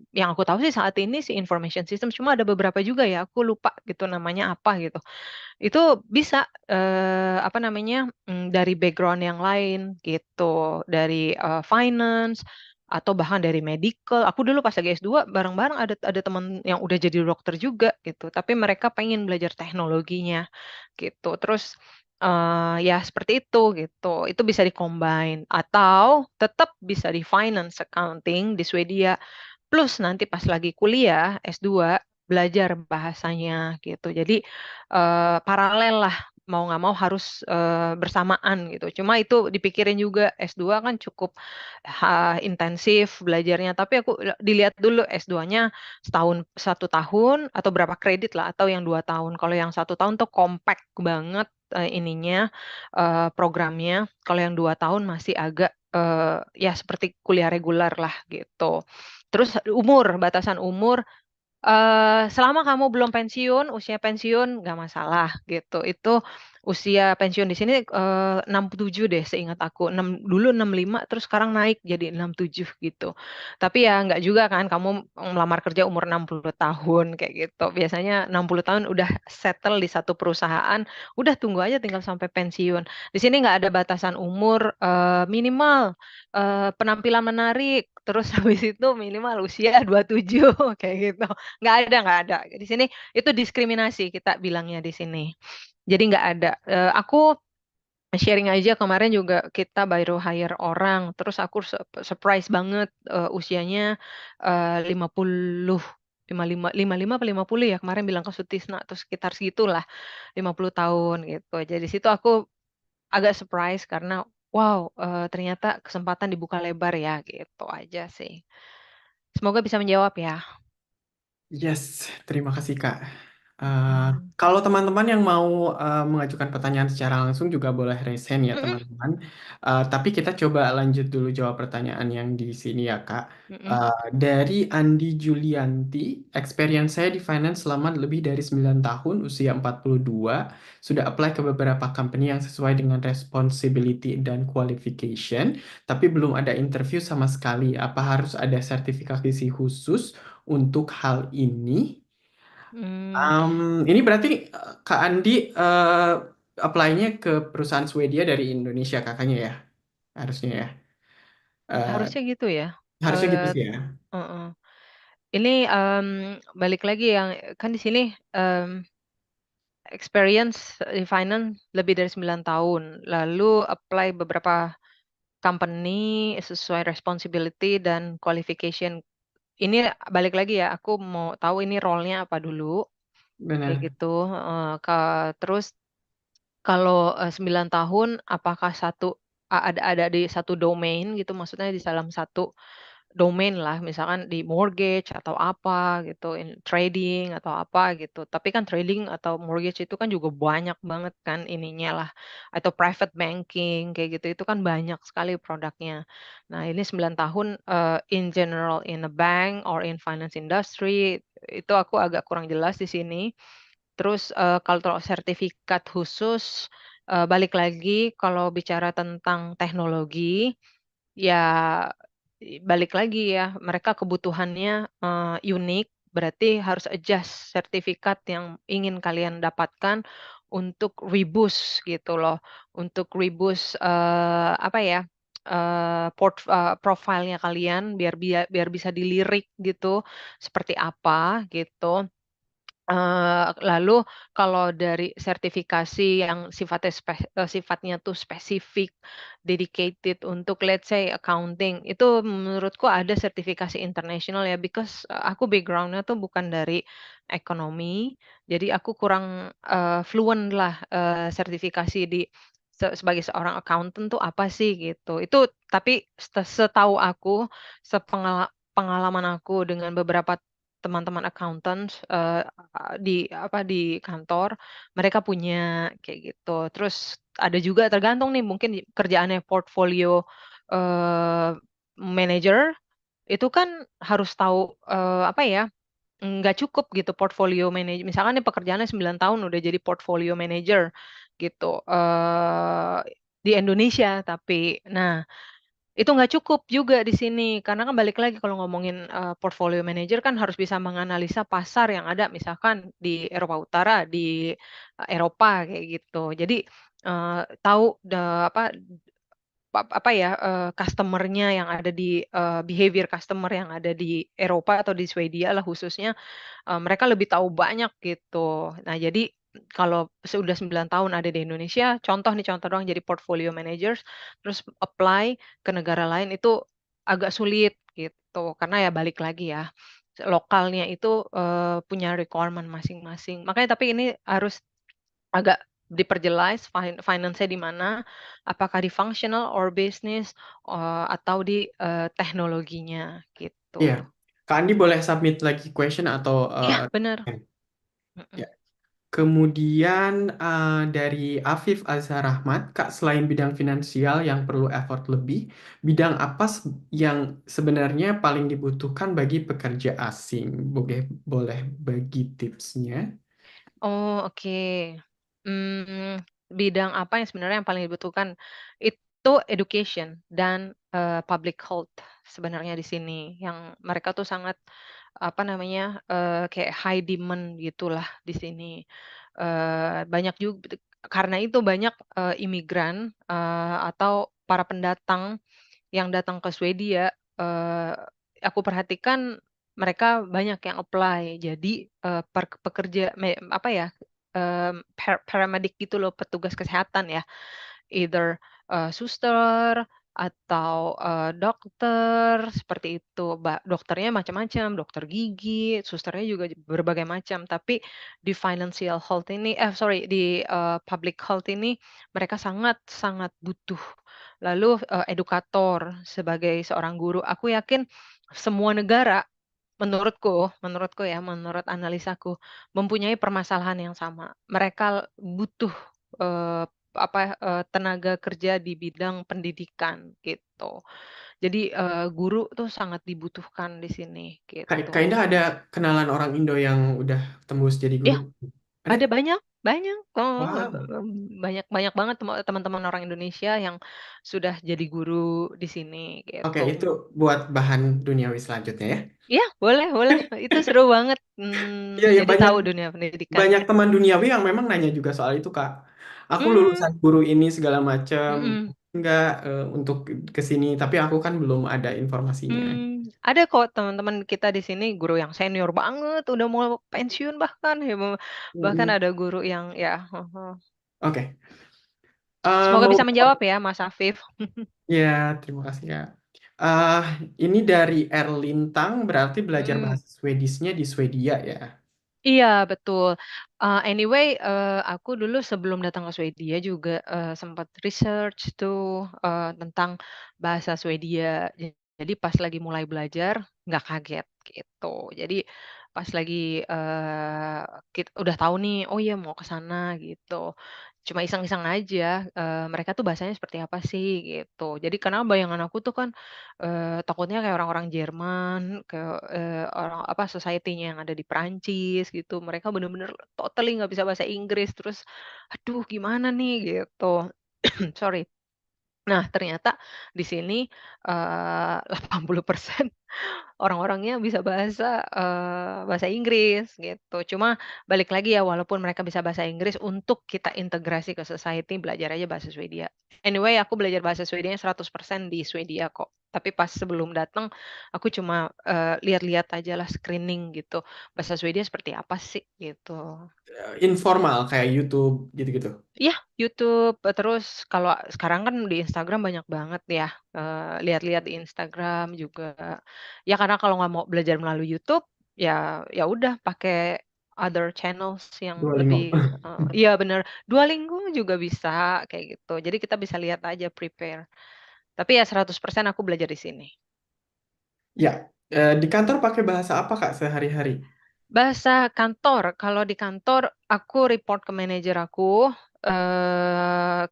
yang aku tahu sih saat ini sih information systems, cuma ada beberapa juga ya, aku lupa gitu namanya apa gitu. Itu bisa apa namanya dari background yang lain gitu, dari finance atau bahkan dari medical. Aku dulu pas lagi S2 bareng-bareng ada teman yang udah jadi dokter juga gitu, tapi mereka pengen belajar teknologinya gitu. Terus ya seperti itu gitu. Itu bisa di-combine atau tetap bisa di finance accounting di Swedia. Plus nanti pas lagi kuliah S2 belajar bahasanya gitu. Jadi paralel lah, mau nggak mau harus bersamaan gitu. Cuma itu dipikirin juga S2 kan cukup intensif belajarnya. Tapi aku dilihat dulu S2-nya setahun, 1 tahun atau berapa kredit lah, atau yang 2 tahun. Kalau yang 1 tahun tuh compact banget ininya programnya. Kalau yang 2 tahun masih agak ya seperti kuliah reguler lah gitu. Terus batasan umur, selama kamu belum pensiun, usia pensiun nggak masalah gitu. Itu usia pensiun di sini 67 deh seingat aku. Dulu 65 terus sekarang naik jadi 67 gitu. Tapi ya nggak juga kan kamu melamar kerja umur 60 tahun kayak gitu. Biasanya 60 tahun udah settle di satu perusahaan, udah tunggu aja tinggal sampai pensiun. Di sini nggak ada batasan umur minimal penampilan menarik, terus habis itu minimal usia 27 kayak gitu. Nggak ada. Di sini itu diskriminasi kita bilangnya di sini. Jadi nggak ada. Aku sharing aja kemarin juga kita baru hire orang, terus aku surprise banget usianya 50, 55 apa 50 ya kemarin bilang ke Sutisna, terus sekitar segitulah 50 tahun gitu. Jadi situ aku agak surprise karena wow ternyata kesempatan dibuka lebar ya gitu aja sih. Semoga bisa menjawab ya. Yes, terima kasih Kak. Eh, Mm-mm. kalau teman-teman yang mau mengajukan pertanyaan secara langsung juga boleh raise hand ya Mm-mm. teman-teman. Tapi kita coba lanjut dulu jawab pertanyaan yang di sini ya Kak. Mm-mm. Dari Andi Julianti, experience saya di finance selama lebih dari 9 tahun, usia 42, sudah apply ke beberapa company yang sesuai dengan responsibility dan qualification, tapi belum ada interview sama sekali. Apa harus ada sertifikasi khusus untuk hal ini? Mm. Em, ini berarti Kak Andi apply-nya ke perusahaan Swedia dari Indonesia kakaknya ya, harusnya ya. Eh, Harusnya gitu ya. harusnya gitu Eh, sih ya. uh-uh. Ini balik lagi yang kan di sini experience di finance lebih dari 9 tahun. Lalu apply beberapa company sesuai responsibility dan qualification. Ini balik lagi ya, aku mau tahu ini role-nya apa dulu, kayak Benar. gitu. Terus kalau 9 tahun apakah ada di satu domain gitu, maksudnya di dalam satu domain lah, misalkan di mortgage atau apa gitu, trading atau apa gitu. Tapi kan trading atau mortgage itu kan juga banyak banget kan ininya lah, atau private banking kayak gitu, itu kan banyak sekali produknya. Nah ini 9 tahun, in general in a bank or in finance industry, itu aku agak kurang jelas di sini. Terus, kalau sertifikat khusus, balik lagi kalau bicara tentang teknologi, ya balik lagi ya, mereka kebutuhannya, unik, berarti harus adjust sertifikat yang ingin kalian dapatkan untuk rebus gitu loh, untuk rebus, apa ya, profilnya kalian biar bisa dilirik gitu, seperti apa gitu. Lalu kalau dari sertifikasi yang sifatnya tuh spesifik, dedicated untuk let's say accounting, itu menurutku ada sertifikasi internasional ya, because, aku background-nya tuh bukan dari ekonomi, jadi aku kurang, fluent lah, sertifikasi sebagai seorang accountant tuh apa sih gitu. Itu tapi setahu aku, pengalaman aku dengan beberapa teman-teman accountants, di kantor, mereka punya kayak gitu. Terus ada juga tergantung nih mungkin kerjaannya portfolio, eee, manager, itu kan harus tahu, apa ya, nggak cukup gitu portfolio misalkan nih pekerjaannya 9 tahun udah jadi portfolio manager gitu, di Indonesia tapi. Nah itu nggak cukup juga di sini, karena kan balik lagi kalau ngomongin, portfolio manager kan harus bisa menganalisa pasar yang ada misalkan di Eropa Utara, di, Eropa kayak gitu. Jadi, tahu apa ya, customer-nya yang ada behavior customer yang ada di Eropa atau di Swedia lah khususnya, mereka lebih tahu banyak gitu. Nah jadi kalau sudah 9 tahun ada di Indonesia, contoh doang jadi portfolio managers, terus apply ke negara lain itu agak sulit gitu. Karena ya balik lagi ya, lokalnya itu, punya requirement masing-masing. Makanya tapi ini harus agak diperjelas finance-nya di mana, apakah di functional or business, atau di, teknologinya Iya. gitu. Kak Andi boleh submit lagi question atau Iya bener, ya. mhm. Kemudian dari Afif Azhar Rahmat, Kak, selain bidang finansial yang perlu effort lebih, bidang apa yang sebenarnya paling dibutuhkan bagi pekerja asing? Boleh bagi tipsnya? Oh, oke. Bidang apa yang sebenarnya yang paling dibutuhkan? Itu education dan, public health sebenarnya di sini, yang mereka tuh sangat, apa namanya, kayak high demand gitulah di sini. Banyak juga karena itu banyak, imigran, atau para pendatang yang datang ke Swedia, aku perhatikan mereka banyak yang apply. Jadi, pekerja apa ya, paramedic gitu loh, petugas kesehatan ya. Either, suster atau, dokter, seperti itu. Dokternya macam-macam, dokter gigi, susternya juga berbagai macam. Tapi di financial health ini sorry, di, public health ini mereka sangat sangat butuh. Lalu, edukator sebagai seorang guru, aku yakin semua negara menurutku ya, menurut analisaku, mempunyai permasalahan yang sama. Mereka butuh, tenaga kerja di bidang pendidikan, gitu. Jadi, guru tuh sangat dibutuhkan di sini, Kak gitu. Indah ada kenalan orang Indo yang udah tembus jadi guru? Iya, Ada? ada banyak banyak, Wow. banyak banyak banget teman-teman orang Indonesia yang sudah jadi guru di sini, Oke, gitu. itu buat bahan duniawi selanjutnya ya. Iya, boleh boleh, itu seru banget, Iya, ya jadi banyak tahu dunia pendidikan. banyak teman duniawi yang memang nanya juga soal itu, Kak. Aku Mmm, lulusan guru ini segala macam, mhm. enggak untuk ke sini, tapi aku kan belum ada informasinya. Ada kok teman-teman kita di sini guru yang senior banget, udah mau pensiun bahkan ya, bahkan Mm-mm. ada guru yang ya. Oke. Semoga Mau bisa menjawab ya, Mas Afif. ya, terima kasih ya. Eh, ini dari Erlintang berarti belajar Mm. bahasa Swedishnya di Swedia ya. Iya, betul. Anyway, aku dulu sebelum datang ke Swedia juga sempat research tuh tentang bahasa Swedia. Jadi pas lagi mulai belajar, nggak kaget gitu. Jadi pas lagi kita udah tahu nih, oh iya mau ke sana gitu. Cuma iseng-iseng aja, mereka tuh bahasanya seperti apa sih gitu. Jadi karena bayangan aku tuh kan takutnya kayak orang-orang Jerman, kayak, orang apa, society-nya yang ada di Perancis gitu, mereka bener-bener totally nggak bisa bahasa Inggris, terus aduh gimana nih gitu. Sorry. Nah ternyata di sini, 80% orang-orangnya bisa bahasa Inggris gitu. Cuma balik lagi ya walaupun mereka bisa bahasa Inggris untuk kita integrasi ke society belajar aja bahasa Swedia. Anyway aku belajar bahasa Swedianya 100% di Swedia kok. Tapi pas sebelum datang aku cuma, lihat-lihat ajalah screening gitu. Bahasa Swedia seperti apa sih gitu. Informal kayak YouTube gitu-gitu. Iya, YouTube, terus kalau sekarang kan di Instagram banyak banget ya, lihat-lihat di Instagram juga. Ya karena kalau nggak mau belajar melalui YouTube, ya udah pakai other channels yang lebih Duolingo. iya bener, Duolingo juga bisa kayak gitu. Jadi kita bisa lihat aja prepare. Tapi ya 100% aku belajar di sini. Ya, di kantor pakai bahasa apa Kak sehari-hari? Bahasa kantor, kalau di kantor aku report ke manajer aku,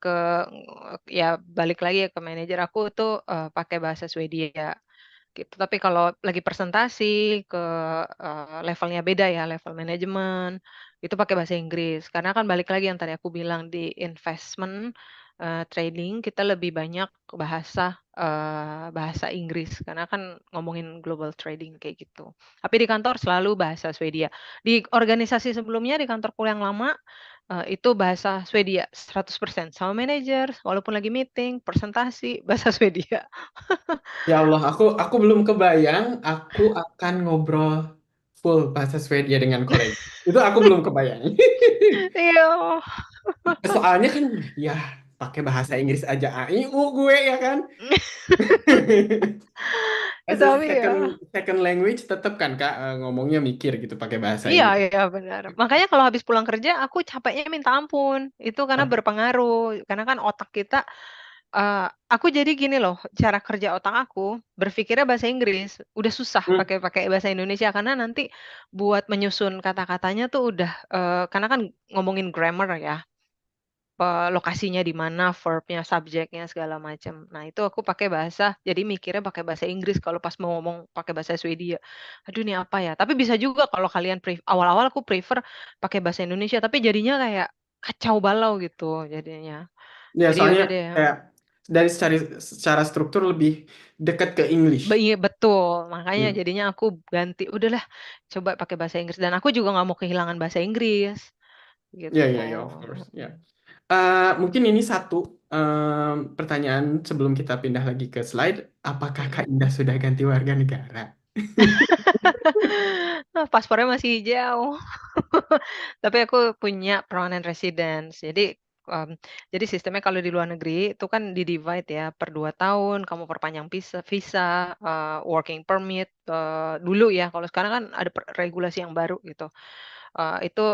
ke ya balik lagi ya ke manajer aku tuh, pakai bahasa Swedia gitu. Tapi kalau lagi presentasi ke, levelnya beda ya, level manajemen, itu pakai bahasa Inggris. Karena kan balik lagi yang tadi aku bilang di investment, trading kita lebih banyak bahasa Inggris karena kan ngomongin global trading kayak gitu. Tapi di kantor selalu bahasa Swedia. Di organisasi sebelumnya, di kantorku yang lama, itu bahasa Swedia 100% sama manajer, walaupun lagi meeting, presentasi, bahasa Swedia. Ya Allah, aku belum kebayang aku akan ngobrol full bahasa Swedia dengan kolega. Itu aku belum kebayang. Iya. Soalnya kan ya pakai bahasa Inggris aja AIU gue ya kan. As a Tapi second ya second language tetap kan Kak ngomongnya mikir gitu pakai bahasa iya Inggris. iya benar. Makanya kalau habis pulang kerja aku capeknya minta ampun. Itu karena Ah, berpengaruh, karena kan otak kita aku jadi gini loh, cara kerja otak aku, berpikirnya bahasa Inggris, udah susah hmm, pakai pakai bahasa Indonesia karena nanti buat menyusun kata-katanya tuh udah, karena kan ngomongin grammar ya, lokasinya di mana, verb-nya, subjek-nya, segala macam. Nah, itu aku pakai bahasa jadi mikirnya pakai bahasa Inggris kalau pas mau ngomong pakai bahasa Swedia. Aduh ini apa ya? Tapi bisa juga kalau kalian awal-awal aku prefer pakai bahasa Indonesia, tapi jadinya kayak kacau balau gitu jadinya. ya Jadi ya soalnya udah deh. kayak dari secara struktur lebih dekat ke English. Iya betul, makanya Hmm. jadinya aku ganti, udahlah coba pakai bahasa Inggris dan aku juga nggak mau kehilangan bahasa Inggris, Ya gitu. ya ya of course ya. Mungkin ini satu pertanyaan sebelum kita pindah lagi ke slide. Apakah Kak Mhm. Indah sudah ganti warga negara? Paspornya masih jauh. Tapi aku punya permanent residence. Mmm, jadi sistemnya kalau di luar negeri itu kan di-divide ya, per 2 tahun kamu perpanjang visa visa, working permit, dulu ya, kalau sekarang kan ada regulasi yang baru gitu. Itu,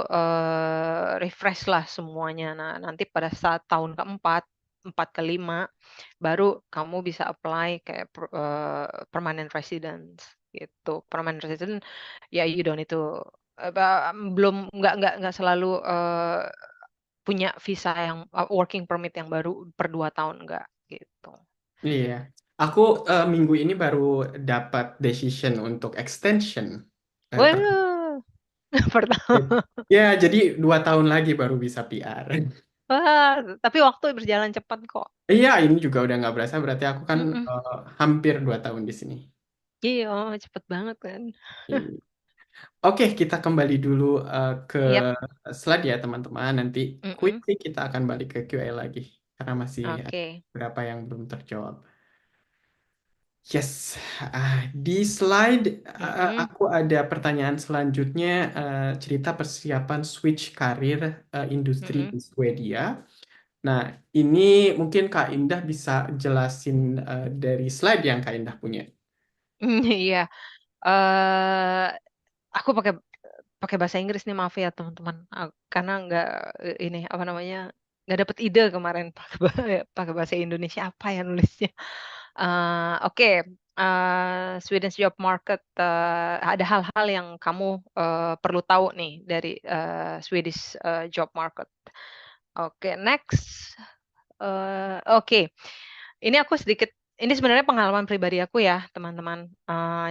refresh-lah semuanya. Nah, nanti pada saat tahun keempat, 4 ke 5, baru kamu bisa apply kayak permanent residence gitu. Permanent resident ya you don't need to belum nggak selalu, punya visa yang working permit yang baru per 2 tahun, enggak, gitu. Iya, aku minggu ini baru dapat decision untuk extension. Waduh, pertama Ya, jadi 2 tahun lagi baru bisa PR. wah, tapi waktu berjalan cepat kok. Iya, ini juga udah nggak berasa. Berarti aku kan Mhm. hampir 2 tahun di sini. Iya, cepet banget kan. Iya. Oke, kita kembali dulu ke Yap, slide ya teman-teman. Nanti mhm, quickly kita akan balik ke QA lagi. Karena masih ada oke. beberapa yang belum terjawab. Yes, di slide Mm-mm, aku ada pertanyaan selanjutnya, cerita persiapan switch karir industri mm-mm. di Swedia. Nah, ini mungkin Kak Indah bisa jelasin dari slide yang Kak Indah punya. Iya, eh aku pakai pakai bahasa Inggris nih, maaf ya teman-teman. Karena nggak ini apa namanya, nggak dapet ide kemarin pakai bahasa Indonesia apa ya nulisnya. Oke, Sweden's job market, ada hal-hal yang kamu perlu tahu nih dari Swedish job market. Oke, next. Oke, ini aku sedikit. Ini sebenarnya pengalaman pribadi aku ya, teman-teman.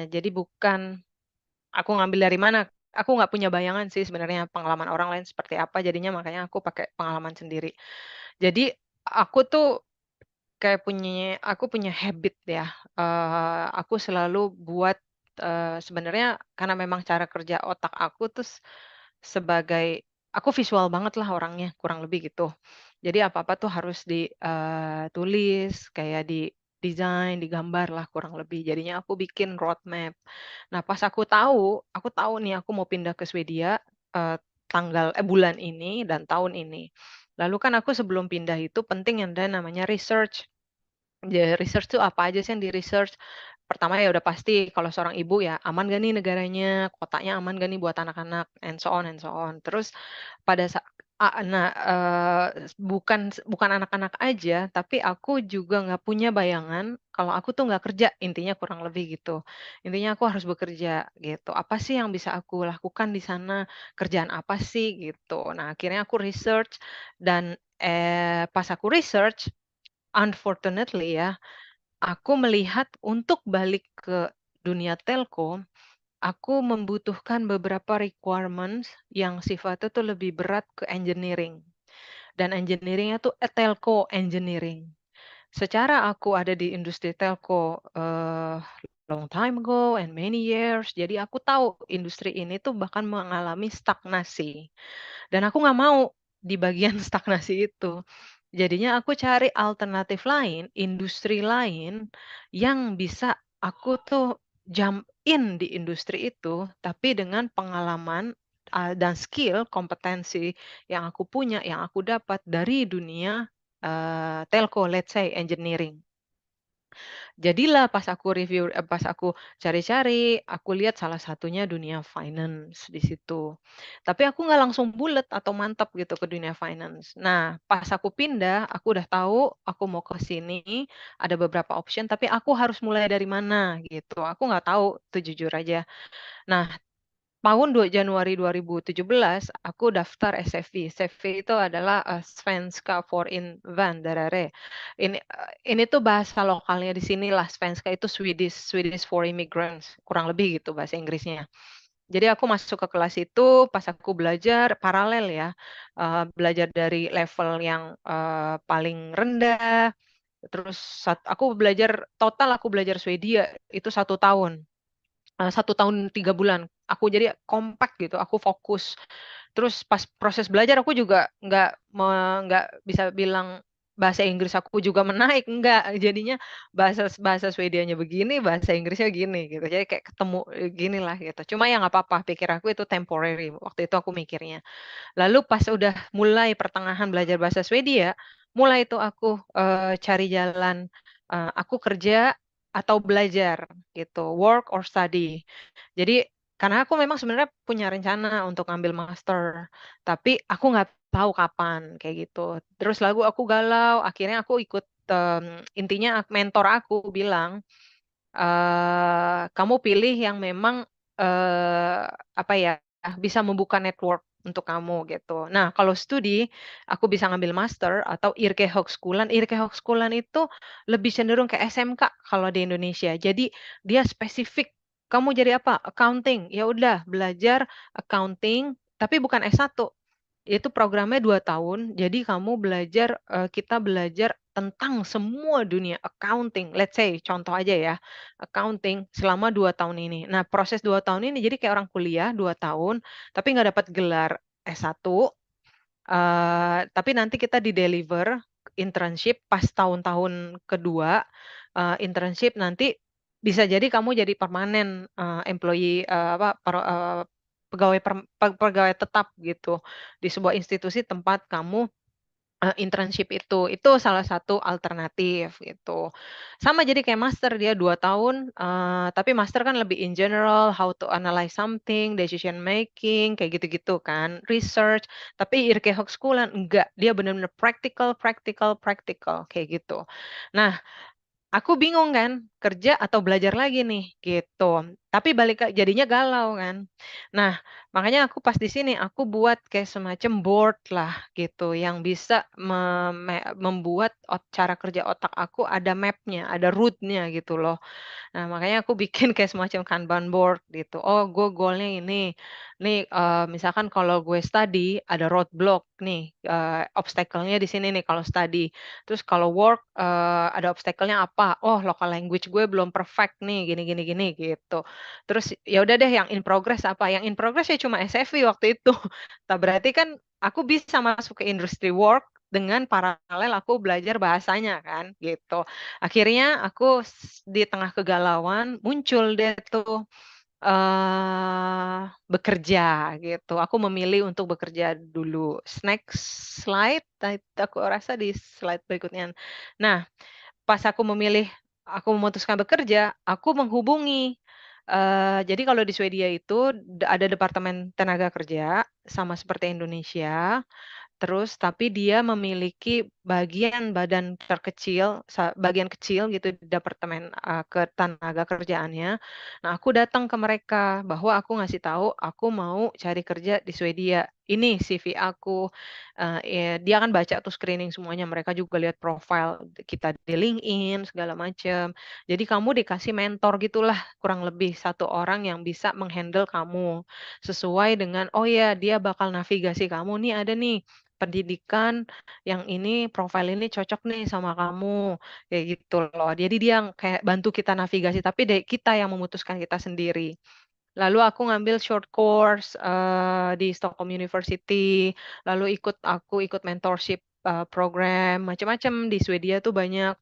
Jadi bukan aku ngambil dari mana. Aku nggak punya bayangan sih sebenarnya pengalaman orang lain seperti apa. Jadinya makanya aku pakai pengalaman sendiri. Jadi aku tuh kayak aku punya habit ya. Aku selalu buat sebenarnya karena memang cara kerja otak aku tuh sebagai aku visual banget lah orangnya, kurang lebih gitu. Jadi apa-apa tuh harus ditulis, kayak di desain, digambar lah kurang lebih. Jadinya aku bikin roadmap. Nah, pas aku tahu nih aku mau pindah ke Swedia eh, bulan ini dan tahun ini. Lalu kan aku sebelum pindah itu penting yang ada namanya research. Ya, research tuh apa aja sih yang di-research? Pertama ya udah pasti kalau seorang ibu ya aman gak nih negaranya, kotanya aman gak nih buat anak-anak, and so on and so on. Terus pada saat nah, bukan anak-anak aja, tapi aku juga nggak punya bayangan kalau aku tuh nggak kerja, intinya kurang lebih gitu. Intinya aku harus bekerja gitu. Apa sih yang bisa aku lakukan di sana? Kerjaan apa sih gitu. Nah, akhirnya aku research dan pas aku research, unfortunately ya, aku melihat untuk balik ke dunia telco, aku membutuhkan beberapa requirements yang sifatnya tuh lebih berat ke engineering. Dan engineeringnya tuh telco engineering. Secara aku ada di industri telco long time ago and many years, jadi aku tahu industri ini tuh bahkan mengalami stagnasi. Dan aku nggak mau di bagian stagnasi itu. Jadinya aku cari alternatif lain, industri lain yang bisa aku tuh jump in di industri itu, tapi dengan pengalaman dan skill, kompetensi yang aku punya, yang aku dapat dari dunia telco, let's say engineering. Jadilah pas aku cari-cari, aku lihat salah satunya dunia finance di situ. Tapi aku nggak langsung bulet atau mantap gitu ke dunia finance. Nah, pas aku pindah, aku udah tahu aku mau ke sini, ada beberapa option, tapi aku harus mulai dari mana gitu. Aku nggak tahu, tuh jujur aja. Nah, tahun Januari 2017 aku daftar SFV. SFV itu adalah Svenska for Invandrare. Ini tuh bahasa lokalnya di sini lah. Svenska itu Swedish for Immigrants, kurang lebih gitu bahasa Inggrisnya. Jadi aku masuk ke kelas itu pas aku belajar paralel ya, belajar dari level yang paling rendah. Terus aku belajar total aku belajar Swedia itu 1 tahun. 1 tahun 3 bulan. Aku jadi kompak gitu, aku fokus. Terus pas proses belajar aku juga nggak bisa bilang bahasa Inggris aku juga menaik, enggak. Jadinya bahasa bahasa Swedianya begini, bahasa Inggrisnya gini gitu. Jadi kayak ketemu gini lah gitu. Cuma ya nggak apa-apa, pikir aku itu temporary. Waktu itu aku mikirnya. Lalu pas udah mulai pertengahan belajar bahasa Swedia, mulai itu aku cari jalan, aku kerja atau belajar gitu, work or study. Jadi karena aku memang sebenarnya punya rencana untuk ngambil master, tapi aku nggak tahu kapan kayak gitu. Terus lagu aku galau, akhirnya aku ikut intinya mentor aku bilang, kamu pilih yang memang apa ya bisa membuka network untuk kamu gitu. Nah, kalau studi, aku bisa ngambil master atau Yrkeshögskolan. Yrkeshögskolan itu lebih cenderung ke SMK kalau di Indonesia. Jadi dia spesifik. Kamu jadi apa? Accounting. Ya udah, belajar accounting, tapi bukan S1. Itu programnya 2 tahun, jadi kita belajar tentang semua dunia accounting. Let's say, contoh aja ya, accounting selama 2 tahun ini. Nah, proses 2 tahun ini jadi kayak orang kuliah 2 tahun, tapi nggak dapat gelar S1, tapi nanti kita di-deliver internship pas tahun-tahun kedua, internship nanti bisa jadi kamu jadi permanen employee pegawai tetap gitu di sebuah institusi tempat kamu internship itu salah satu alternatif gitu. Sama jadi kayak master dia 2 tahun, tapi master kan lebih in general, how to analyze something, decision making, kayak gitu-gitu kan, research. Tapi Irkehoekschoolen enggak, dia benar-benar practical practical practical, kayak gitu. Nah, aku bingung kan, kerja atau belajar lagi nih, gitu. Tapi jadinya galau kan. Nah, makanya aku pas di sini, aku buat kayak semacam board lah gitu, yang bisa membuat cara kerja otak aku ada map-nya, ada route-nya gitu loh. Nah, makanya aku bikin kayak semacam Kanban board gitu. Oh, gue goalnya ini. Nih, misalkan kalau gue study, ada roadblock nih, obstacle-nya di sini nih kalau study. Terus kalau work, ada obstacle-nya apa? Oh, local language gue belum perfect nih, gini gini gini, gitu. Terus ya udah deh yang in progress apa? Yang in progress ya cuma SFV waktu itu. Nah, berarti kan aku bisa masuk ke industri work dengan paralel aku belajar bahasanya kan, gitu. Akhirnya aku di tengah kegalauan muncul deh tuh, bekerja gitu. Aku memilih untuk bekerja dulu. Next slide, aku rasa di slide berikutnya. Nah, pas aku memutuskan bekerja, aku menghubungi, jadi kalau di Swedia itu ada departemen tenaga kerja, sama seperti Indonesia. Terus tapi dia memiliki badan terkecil, bagian kecil gitu di departemen, ketenaga kerjaannya. Nah, aku datang ke mereka bahwa aku ngasih tahu aku mau cari kerja di Swedia. Ini CV aku, dia kan baca tuh screening semuanya, mereka juga lihat profile kita di LinkedIn segala macam. Jadi kamu dikasih mentor gitulah, kurang lebih satu orang yang bisa menghandle kamu, sesuai dengan, oh ya dia bakal navigasi kamu, nih ada nih pendidikan yang ini, profil ini cocok nih sama kamu, kayak gitu loh. Jadi dia yang kayak bantu kita navigasi, tapi kita yang memutuskan kita sendiri. Lalu aku ngambil short course, di Stockholm University, lalu aku ikut mentorship, program, macam-macam di Swedia tuh banyak.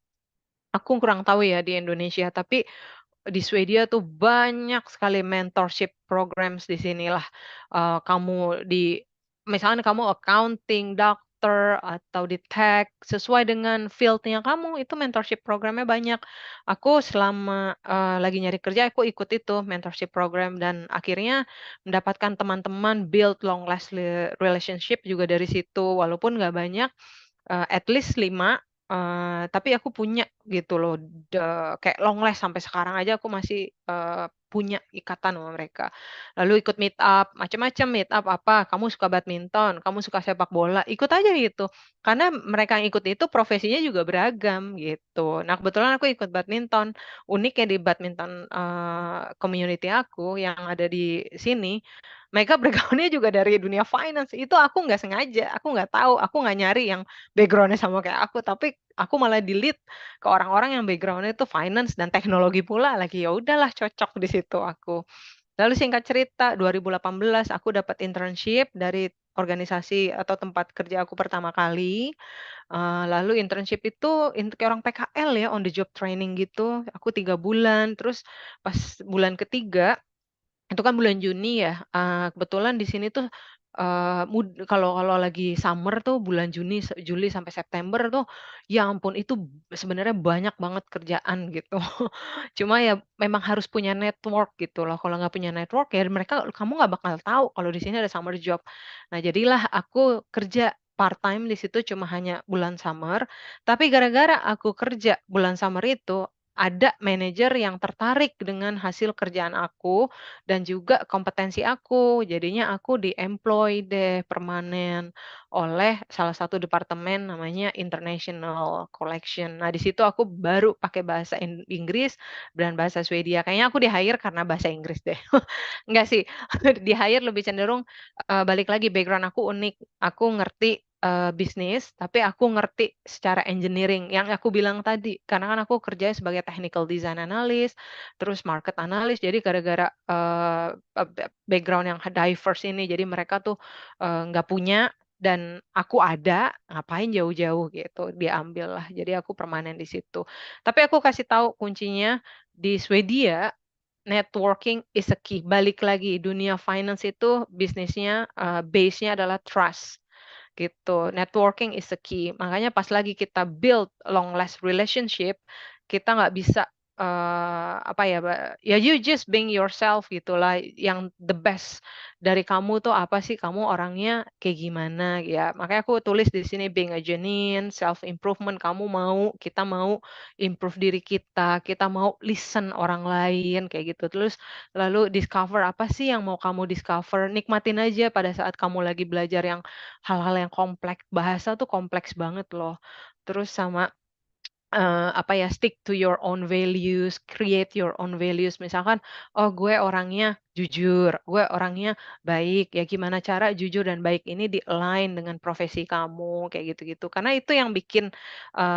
Aku kurang tahu ya di Indonesia, tapi di Swedia tuh banyak sekali mentorship programs di sinilah, misalnya kamu accounting, dokter, atau di tech, sesuai dengan field-nya kamu, itu mentorship programnya banyak. Aku selama, lagi nyari kerja, aku ikut itu mentorship program dan akhirnya mendapatkan teman-teman, build long last relationship juga dari situ, walaupun nggak banyak. At least 5, tapi aku punya gitu loh, kayak long last sampai sekarang aja aku masih, punya ikatan sama mereka. Lalu ikut meet up, macam-macam, meet up apa, kamu suka badminton, kamu suka sepak bola, ikut aja gitu. Karena mereka yang ikut itu profesinya juga beragam gitu. Nah, kebetulan aku ikut badminton. Uniknya di badminton, community aku yang ada di sini, mereka bergaulnya juga dari dunia finance, itu aku nggak sengaja, aku nggak tahu, aku nggak nyari yang background-nya sama kayak aku, tapi aku malah di-lead ke orang-orang yang background-nya itu finance dan teknologi pula lagi, ya udahlah cocok di situ aku. Lalu singkat cerita 2018 aku dapat internship dari organisasi atau tempat kerja aku pertama kali, lalu internship itu kayak orang PKL ya, on the job training gitu, aku 3 bulan, terus pas bulan ketiga itu kan bulan Juni ya, kebetulan di sini tuh, kalau kalau lagi summer tuh bulan Juli sampai September tuh, ya ampun itu sebenarnya banyak banget kerjaan gitu. Cuma ya memang harus punya network gitu loh, kalau nggak punya network ya kamu nggak bakal tahu kalau di sini ada summer job. Nah jadilah aku kerja part-time di situ cuma hanya bulan summer, tapi gara-gara aku kerja bulan summer itu, ada manajer yang tertarik dengan hasil kerjaan aku, dan juga kompetensi aku. Jadinya aku di-employ deh permanen oleh salah satu departemen namanya International Collection. Nah, di situ aku baru pakai bahasa Inggris dan bahasa Swedia. Kayaknya aku di-hire karena bahasa Inggris deh. Enggak sih, di-hire lebih cenderung, balik lagi background aku unik. Aku ngerti, bisnis, tapi aku ngerti secara engineering yang aku bilang tadi. Karena kan aku kerja sebagai technical design analyst, terus market analyst. Jadi gara-gara, background yang diverse ini, jadi mereka tuh, nggak punya. dan aku ada, ngapain jauh-jauh gitu, dia ambil lah. Jadi aku permanen di situ. Tapi aku kasih tahu kuncinya di Swedia, networking is a key. Balik lagi, dunia finance itu bisnisnya, base-nya adalah trust gitu. Networking is the key. Makanya pas lagi kita build long last relationship, kita nggak bisa apa ya, ya you just being yourself gitulah. Yang the best dari kamu tuh apa sih? Kamu orangnya kayak gimana ya? Makanya aku tulis di sini being a genuine, self improvement. Kita mau improve diri kita mau listen orang lain kayak gitu. Terus lalu discover apa sih yang mau kamu discover? Nikmatin aja pada saat kamu lagi belajar yang hal-hal yang kompleks, bahasa tuh kompleks banget loh. Terus sama, apa ya, stick to your own values, create your own values. Misalkan, oh gue orangnya jujur, gue orangnya baik, ya gimana cara jujur dan baik ini di-align dengan profesi kamu, kayak gitu-gitu. Karena itu yang bikin,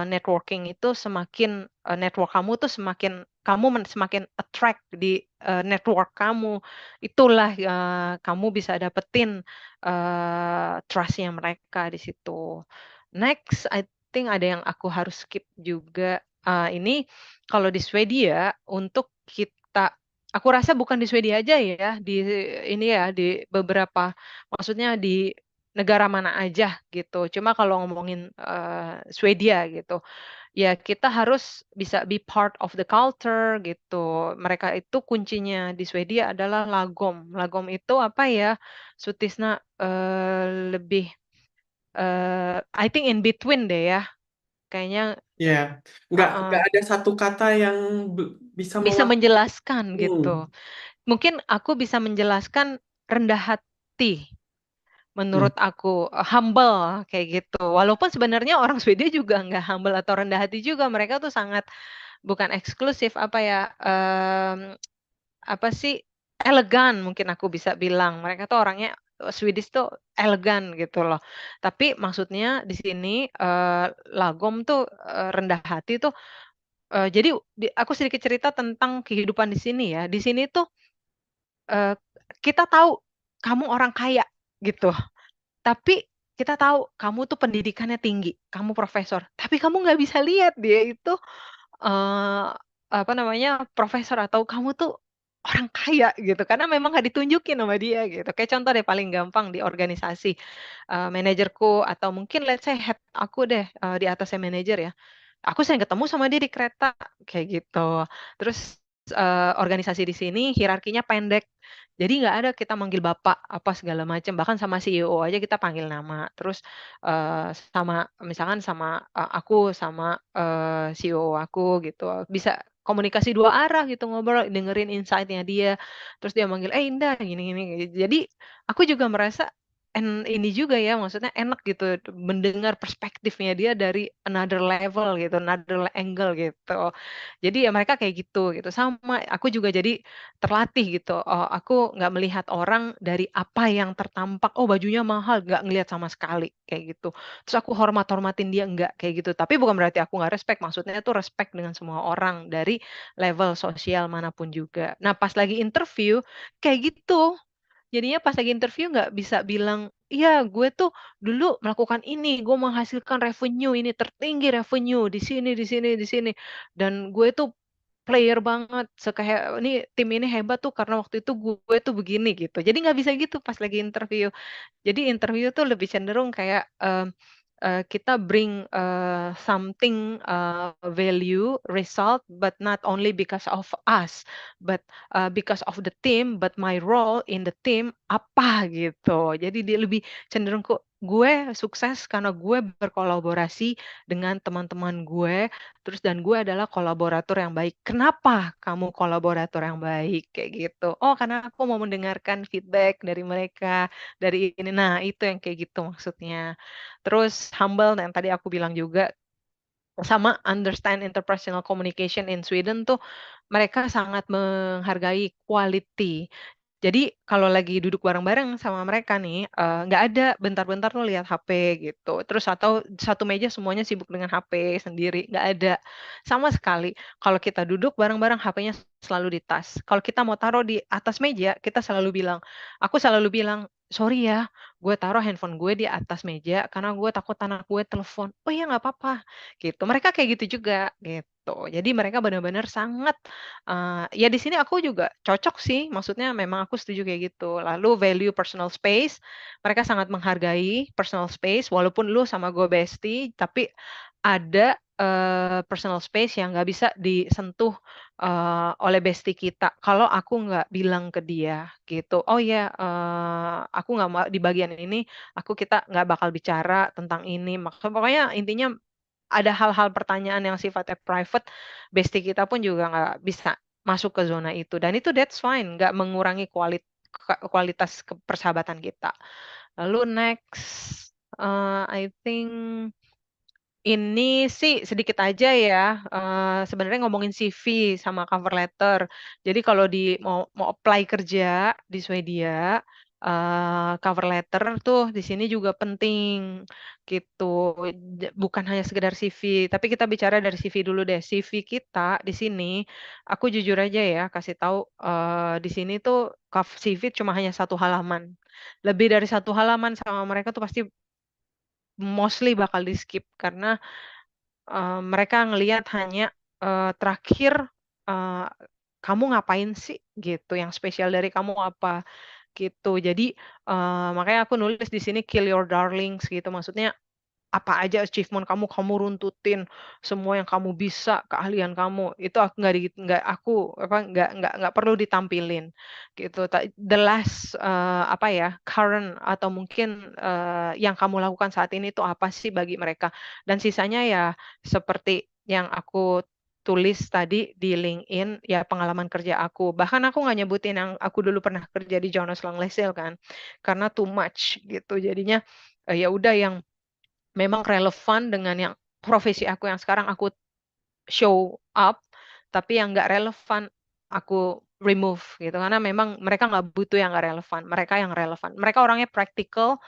networking itu semakin network kamu tuh semakin attract di, network kamu. Itulah, kamu bisa dapetin, trust-nya mereka di situ. Next, I think ada yang aku harus skip juga, ini kalau di Swedia untuk aku rasa bukan di Swedia aja ya, ini ya, di beberapa maksudnya di negara mana aja gitu. Cuma kalau ngomongin, Swedia gitu, ya kita harus bisa be part of the culture gitu. Mereka itu kuncinya di Swedia adalah lagom. Lagom itu apa ya, Sutisna, lebih, I think in between deh ya, kayaknya Ya, nggak heeh, ada satu kata yang bisa bisa mewakili. menjelaskan gitu. Hmm. Mungkin aku bisa menjelaskan rendah hati Hmm. menurut aku, humble kayak gitu. Walaupun sebenarnya orang Swedia juga nggak humble atau rendah hati juga, mereka tuh sangat bukan eksklusif, apa ya, apa sih, elegan mungkin aku bisa bilang. Mereka tuh orangnya, Swedish tuh elegan gitu loh. Tapi maksudnya di sini, lagom tuh, rendah hati tuh, jadi aku sedikit cerita tentang kehidupan di sini ya. Di sini tuh, eee, kita tahu kamu orang kaya gitu, tapi kita tahu kamu tuh pendidikannya tinggi, kamu profesor, tapi kamu nggak bisa lihat dia itu Eee, apa namanya, profesor atau kamu tuh orang kaya gitu, karena memang nggak ditunjukin sama dia gitu. Kayak contoh deh paling gampang di organisasi, manajerku atau mungkin let's say head aku deh, di atasnya manajer ya. Aku sering ketemu sama dia di kereta, kayak gitu. Terus, organisasi di sini hierarkinya pendek, jadi nggak ada kita manggil bapak, apa segala macam, bahkan sama CEO aja kita panggil nama. Terus, sama misalkan sama, aku sama, CEO aku gitu, bisa komunikasi 2 arah gitu, ngobrol, dengerin insight-nya dia. Terus dia manggil, "Eh, Indah, gini gini." Jadi aku juga merasa ini juga ya, maksudnya enak gitu mendengar perspektifnya dia dari another level gitu, another angle gitu. Jadi ya mereka kayak gitu, sama aku juga jadi terlatih gitu, aku nggak melihat orang dari apa yang tertampak, "Oh bajunya mahal," nggak ngelihat sama sekali, kayak gitu. Terus aku hormatin dia, enggak, kayak gitu. Tapi bukan berarti aku nggak respect, maksudnya itu respect dengan semua orang dari level sosial manapun juga. Nah pas lagi interview, kayak gitu. Jadinya pas lagi interview nggak bisa bilang, "Iya, gue tuh dulu melakukan ini, gue menghasilkan revenue ini, tertinggi revenue di sini di sini di sini, dan gue tuh player banget, ini tim ini hebat tuh karena waktu itu gue tuh begini," gitu. Jadi nggak bisa gitu pas lagi interview. Jadi interview tuh lebih cenderung kayak, kita bring, something, value, result, but not only because of us, but, because of the team, but my role in the team apa gitu. Jadi dia lebih cenderung ke gue sukses karena gue berkolaborasi dengan teman-teman gue, terus dan gue adalah kolaborator yang baik. "Kenapa kamu kolaborator yang baik?" Kayak gitu. "Oh, karena aku mau mendengarkan feedback dari mereka." Dari ini, nah itu yang kayak gitu maksudnya. Terus humble yang tadi aku bilang juga, sama understand interpersonal communication in Sweden tuh mereka sangat menghargai quality. Jadi kalau lagi duduk bareng-bareng sama mereka nih, nggak ada bentar-bentar tuh lihat HP gitu, terus atau satu meja semuanya sibuk dengan HP sendiri, nggak ada. Sama sekali. Kalau kita duduk bareng-bareng HP-nya selalu di tas. Kalau kita mau taruh di atas meja, aku selalu bilang, sorry ya, gue taruh handphone gue di atas meja karena gue takut anak gue telepon. Oh iya nggak apa-apa, gitu. Mereka kayak gitu juga, gitu. Jadi mereka benar-benar sangat, ya di sini aku juga cocok sih, maksudnya memang aku setuju kayak gitu. Lalu value personal space, mereka sangat menghargai personal space, walaupun lu sama gue bestie, tapi ada personal space yang nggak bisa disentuh oleh bestie kita, kalau aku nggak bilang ke dia gitu, "Oh ya, aku nggak mau di bagian ini, kita nggak bakal bicara tentang ini." Pokoknya intinya ada hal-hal pertanyaan yang sifatnya private, bestie kita pun juga nggak bisa masuk ke zona itu, dan itu that's fine, nggak mengurangi kualitas persahabatan kita. Lalu next, I think ini sih sedikit aja ya, sebenarnya ngomongin CV sama cover letter. Jadi kalau mau mau apply kerja di Swedia, cover letter tuh di sini juga penting, gitu. Bukan hanya sekedar CV, tapi kita bicara dari CV dulu deh. CV kita di sini, aku jujur aja ya kasih tahu, di sini tuh CV cuma hanya satu halaman. Lebih dari satu halaman sama mereka tuh pasti mostly bakal di-skip karena mereka ngelihat hanya, terakhir, eee, "Kamu ngapain sih?" Gitu, "Yang spesial dari kamu apa?" Gitu. Jadi, makanya aku nulis di sini kill your darlings gitu, maksudnya apa aja achievement kamu, kamu runtutin semua yang kamu bisa, keahlian kamu, itu aku nggak aku apa, nggak perlu ditampilin, gitu. The last, apa ya, current atau mungkin, yang kamu lakukan saat ini itu apa sih bagi mereka, dan sisanya ya seperti yang aku tulis tadi di LinkedIn, ya pengalaman kerja aku. Bahkan aku nggak nyebutin yang aku dulu pernah kerja di Jonas Lang LaSalle kan, karena too much gitu. Jadinya, ya udah yang memang relevan dengan yang profesi aku yang sekarang aku show up, tapi yang nggak relevan aku remove gitu, karena memang mereka nggak butuh yang nggak relevan, mereka yang relevan. Mereka orangnya practical,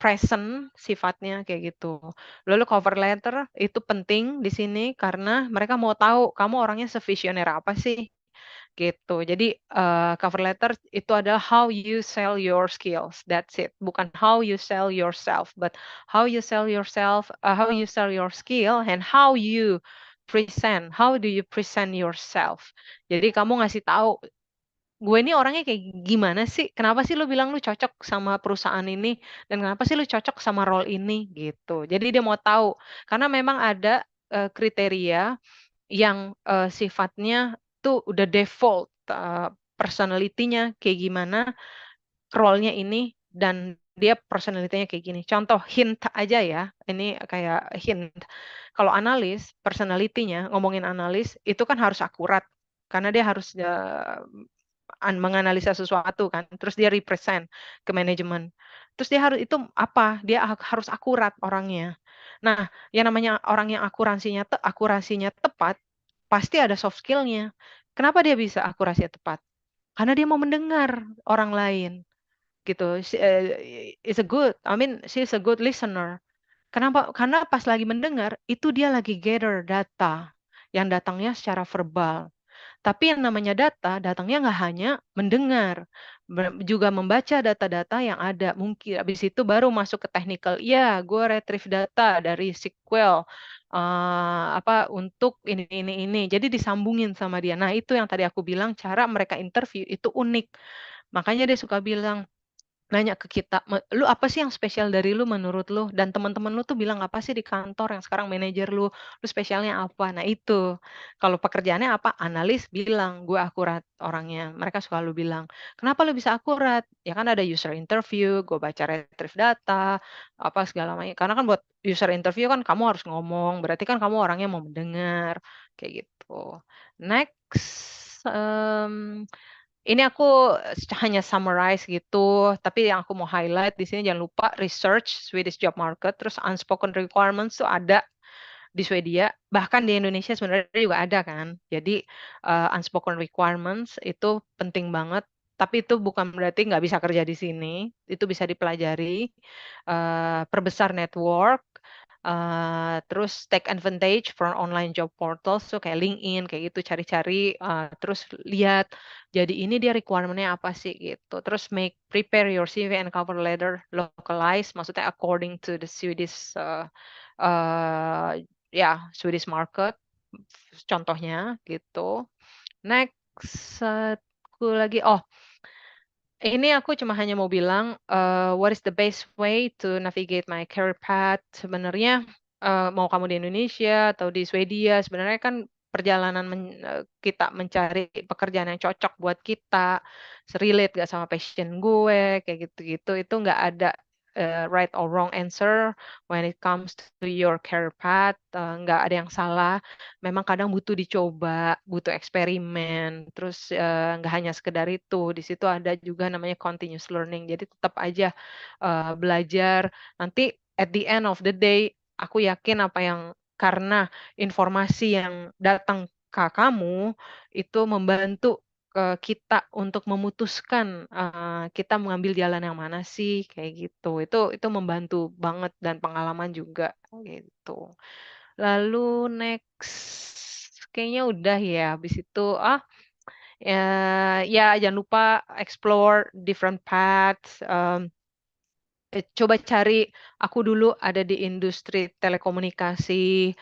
present sifatnya kayak gitu. Lalu cover letter itu penting di sini karena mereka mau tahu kamu orangnya sevisioner apa sih. Gitu. Jadi, cover letter itu adalah how you sell your skills, that's it. Bukan how you sell yourself, but how you sell yourself, how you sell your skill and how do you present yourself. Jadi kamu ngasih tahu, "Gue ini orangnya kayak gimana sih? Kenapa sih lu bilang lu cocok sama perusahaan ini? Dan kenapa sih lu cocok sama role ini?" Gitu. Jadi dia mau tahu, karena memang ada, kriteria yang, sifatnya tuh udah default, personality-nya kayak gimana, role-nya ini, dan dia personality-nya kayak gini. Contoh hint aja ya, ini kayak hint. Kalau analis, personality-nya, ngomongin analis, itu kan harus akurat, karena dia harus, menganalisa sesuatu kan, terus dia represent ke manajemen. Terus dia harus itu apa, dia harus akurat orangnya. Nah, yang namanya orang yang akurasinya tepat, pasti ada soft skill-nya. Kenapa dia bisa akurasinya tepat? Karena dia mau mendengar orang lain, gitu. I mean, she's a good listener. Kenapa? Karena pas lagi mendengar, itu dia lagi gather data, yang datangnya secara verbal. Tapi yang namanya data, datangnya nggak hanya mendengar, juga membaca data-data yang ada. Mungkin habis itu baru masuk ke technical, "Iya, gue retrieve data dari SQL, untuk ini." Jadi disambungin sama dia. Nah, itu yang tadi aku bilang cara mereka interview itu unik. Makanya dia suka bilang, nanya ke kita, "Lu apa sih yang spesial dari lu menurut lu? Dan teman-teman lu tuh bilang apa sih di kantor yang sekarang manajer lu? Lu spesialnya apa?" Nah itu, kalau pekerjaannya apa, analis bilang, "Gue akurat orangnya." Mereka selalu bilang, "Kenapa lu bisa akurat?" Ya kan ada user interview, gue baca retrieve data, apa segala macam. Karena kan buat user interview kan kamu harus ngomong, berarti kan kamu orangnya mau mendengar, kayak gitu. Next, ini aku hanya summarize gitu, tapi yang aku mau highlight di sini jangan lupa research Swedish job market, terus unspoken requirements tuh ada di Swedia, bahkan di Indonesia sebenarnya juga ada kan. Jadi, unspoken requirements itu penting banget, tapi itu bukan berarti nggak bisa kerja di sini, itu bisa dipelajari, perbesar network, Terus take advantage from online job portals, so kayak LinkedIn kayak gitu, cari-cari, terus lihat, jadi ini dia requirement-nya apa sih gitu. Terus prepare your CV and cover letter localized, maksudnya according to the Swedish, Swedish market, contohnya gitu. Next, satu lagi, ini aku cuma hanya mau bilang, what is the best way to navigate my career path. Sebenarnya, mau kamu di Indonesia atau di Swedia, sebenarnya kan perjalanan kita mencari pekerjaan yang cocok buat kita, relate nggak sama passion gue, kayak gitu-gitu, itu nggak ada, right or wrong answer when it comes to your career path, nggak ada yang salah. Memang kadang butuh dicoba, butuh eksperimen, terus, nggak hanya sekedar itu, di situ ada juga namanya continuous learning. Jadi tetap aja, belajar, nanti at the end of the day, aku yakin karena informasi yang datang ke kamu, itu membantu kita untuk memutuskan, kita mengambil jalan yang mana sih, kayak gitu. Itu membantu banget dan pengalaman juga, gitu. Lalu next, kayaknya udah ya, habis itu, ya jangan lupa explore different paths, coba cari, aku dulu ada di industri telekomunikasi,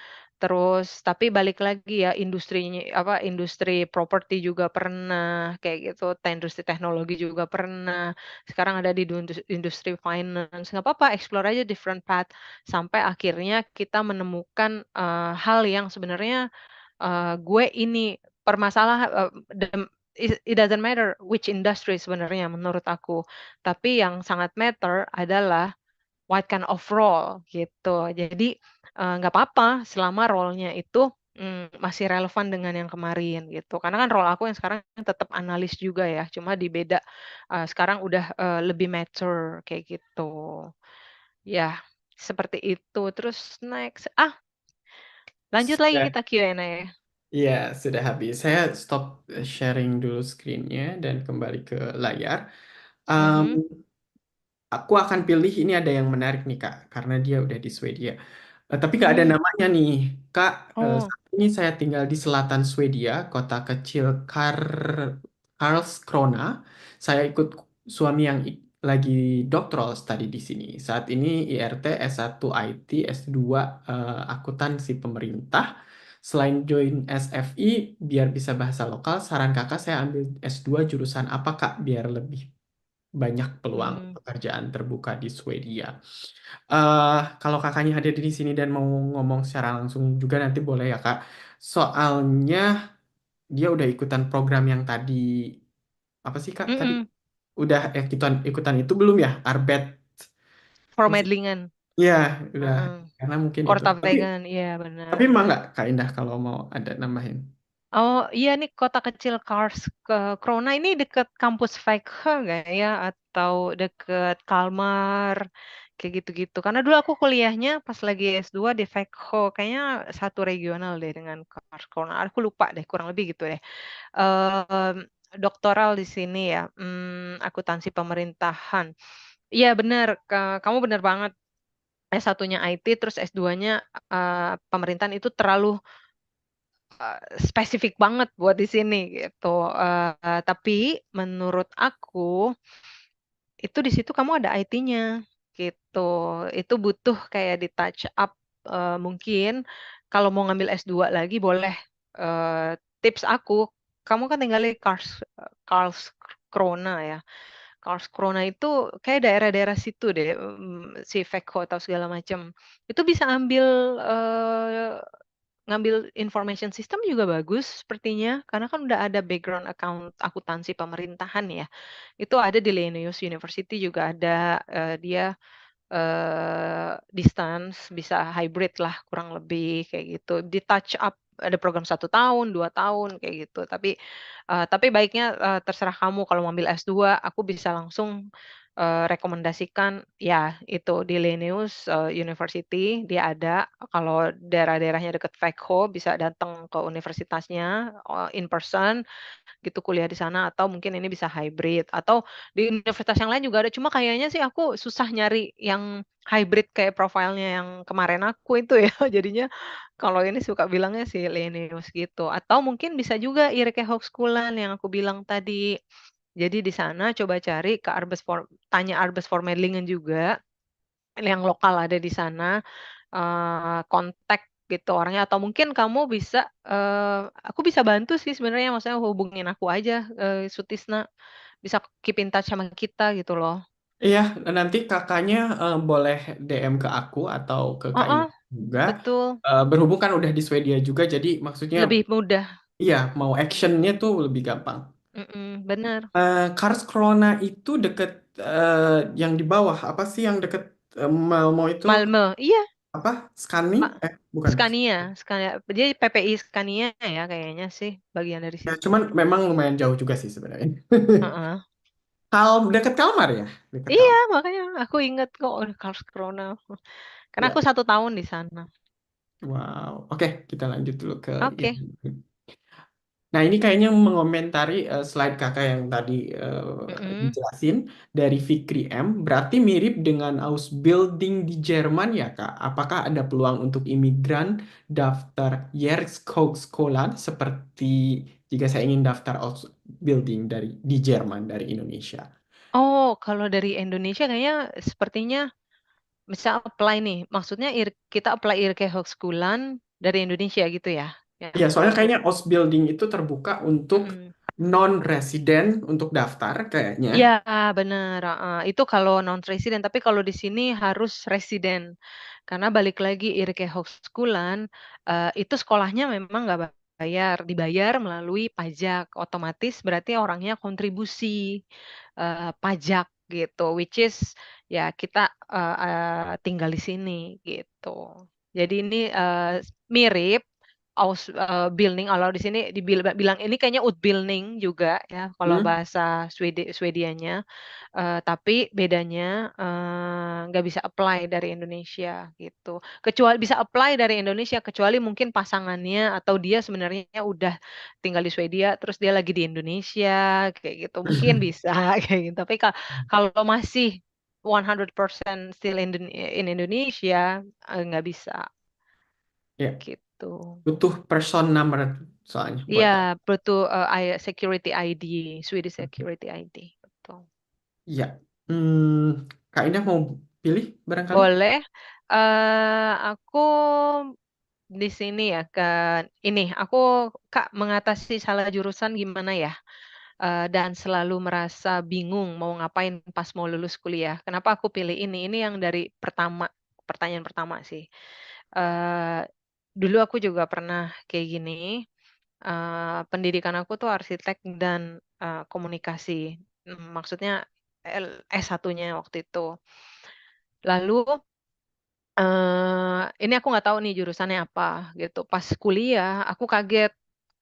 terus tapi balik lagi ya industri properti juga pernah, kayak gitu, industri teknologi juga pernah, sekarang ada di industri finance, nggak apa-apa explore aja different path, sampai akhirnya kita menemukan, hal yang sebenarnya, gue ini it doesn't matter which industry sebenarnya menurut aku. Tapi yang sangat matter adalah what kind of role gitu. Jadi, nggak apa-apa selama role-nya itu, masih relevan dengan yang kemarin gitu. Karena kan role aku yang sekarang tetap analis juga ya, cuma sekarang udah, lebih mature kayak gitu. Ya, seperti itu. Terus next, lanjut lagi Sudah, kita Q&A. iya, sudah habis. Saya stop sharing dulu screen-nya dan kembali ke layar. Em, Mhm. aku akan pilih ini ada yang menarik nih Kak, karena dia udah di Swedia. Tapi nggak ada Mhm. namanya nih, Kak. Oh, Saat ini saya tinggal di selatan Swedia, kota kecil Karlskrona. Saya ikut suami yang lagi doctoral study di sini. Saat ini IRT S1 IT, S2 akuntansi pemerintah. Selain join SFI, biar bisa bahasa lokal, saran kakak saya ambil S2 jurusan apa Kak, biar lebih banyak peluang mmm, pekerjaan terbuka di Swedia. eh Kalau kakaknya hadir di sini dan mau ngomong secara langsung juga nanti boleh ya Kak. Soalnya dia udah ikutan program yang tadi apa sih Kak tadi? mhm, Udah ikutan ikutan itu belum ya? Arbet. Apa sih? Formedlingan, Iya, udah. heeh, Karena mungkin itu. Kortavegan, iya Tapi benar. emang nggak Kak Indah kalau mau ada nambahin. Oh, iya nih kota kecil Krona ini deket kampus Veikhe nggak ya? Atau deket Kalmar, kayak gitu-gitu. Karena dulu aku kuliahnya pas lagi S2 di Veikhe, kayaknya satu regional deh dengan Karlskrona, aku lupa deh, kurang lebih gitu deh. Doktoral di sini ya, akuntansi pemerintahan. Iya bener, kamu bener banget, S1-nya IT terus S2-nya, pemerintahan itu terlalu spesifik banget buat di sini gitu, tapi menurut aku, itu di situ kamu ada IT-nya, gitu. Itu butuh kayak di-touch up, mungkin kalau mau ngambil S2 lagi boleh, tips aku, kamu kan tinggalnya Karlskrona ya, Karlskrona itu kayak daerah-daerah situ deh, si Veikko atau segala macam. Itu bisa ngambil information system juga bagus sepertinya, karena kan udah ada background akuntansi pemerintahan ya. Itu ada di Linnaeus University juga ada, dia, distance, bisa hybrid lah kurang lebih kayak gitu. Di-touch up, ada program 1 tahun, 2 tahun kayak gitu. Tapi baiknya, terserah kamu kalau mau ambil S2, aku bisa langsung, rekomendasikan ya itu di Linnaeus University dia ada. Kalau daerah-daerahnya deket Veghel bisa datang ke universitasnya in person gitu kuliah di sana atau mungkin ini bisa hybrid atau di universitas yang lain juga ada cuma kayaknya sih aku susah nyari yang hybrid kayak profilnya yang kemarin aku itu ya jadinya kalau ini suka bilangnya si Linnaeus gitu atau mungkin bisa juga Irke Hochschoolen yang aku bilang tadi. Jadi di sana coba cari ke tanya Arbes Formedlingen juga yang lokal ada di sana, kontak gitu orangnya atau mungkin kamu bisa, aku bisa bantu sih sebenarnya maksudnya hubungin aku aja, Sutisna, bisa keep in touch sama kita gitu loh. Iya, nanti kakaknya boleh DM ke aku atau ke Kak Ina Heeh, juga. betul, Berhubung kan udah di Swedia juga, jadi maksudnya lebih mudah, iya mau actionnya tuh lebih gampang. bener. Karlskrona itu deket yang di bawah apa sih yang deket Malmo itu Malmö, iya, apa? Skani? ma Bukan. Scania, dia PPI Scania ya kayaknya sih bagian dari Ya, situ. cuman memang lumayan jauh juga sih sebenarnya. Heeh. Deket Kalmar ya, deket Iya, Kalmar. makanya aku inget kok, Karlskrona. Karena Ya, aku 1 tahun di sana. wow. Oke, kita lanjut dulu ke Oke, ini. Nah, ini kayaknya mengomentari slide kakak yang tadi mhm. dijelasin dari Fikri M. Berarti mirip dengan Ausbildung di Jerman ya, Kak? Apakah ada peluang untuk imigran daftar Järnskogsskolan seperti jika saya ingin daftar Ausbildung di Jerman dari Indonesia? Oh, kalau dari Indonesia kayaknya sepertinya bisa apply nih, maksudnya kita apply Irke Hochschoolen dari Indonesia gitu ya, Iya, yang soalnya untuk kayaknya Ausbildung itu terbuka untuk mhm. non-resident untuk daftar kayaknya. Iya, bener, heeh, itu kalau non-resident, tapi kalau di sini harus resident. Karena balik lagi Irke Hochschoolen, itu sekolahnya memang nggak bayar, dibayar melalui pajak, otomatis berarti orangnya kontribusi, pajak gitu, which is ya kita, tinggal di sini gitu. Jadi ini, mirip Bildning kalau di sini bilang ini kayaknya Utbildning juga ya kalau Hmm? bahasa Swedianya, tapi bedanya, nggak bisa apply dari Indonesia gitu. Kecuali bisa apply dari Indonesia kecuali mungkin pasangannya atau dia sebenarnya udah tinggal di Swedia terus dia lagi di Indonesia kayak gitu, mungkin bisa kayak gitu. Tapi kalau masih 100% still in Indonesia, nggak bisa Ya, gitu. butuh person number soalnya buat Iya, daftar. butuh, security ID, Swedish security ID, betul. Iya. Kak Indah mau pilih barangkali? Boleh, aku di sini ya, ini, aku, Kak, mengatasi salah jurusan gimana ya, dan selalu merasa bingung mau ngapain pas mau lulus kuliah. Kenapa aku pilih ini? Ini yang dari pertanyaan pertama sih. Eee, Dulu aku juga pernah kayak gini. Pendidikan aku tuh arsitek dan, komunikasi, maksudnya S1-nya waktu itu. Lalu, ini aku nggak tahu nih jurusannya apa gitu, pas kuliah aku kaget,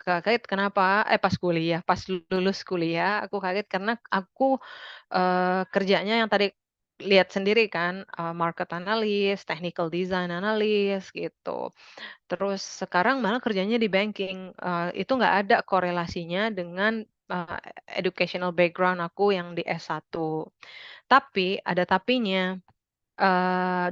kaget kenapa pas kuliah, pas lulus kuliah aku kaget karena aku, kerjanya yang tadi lihat sendiri kan, market analyst, technical design analyst gitu. Terus sekarang malah kerjanya di banking, itu nggak ada korelasinya dengan, educational background aku yang di S1. Tapi, ada tapinya,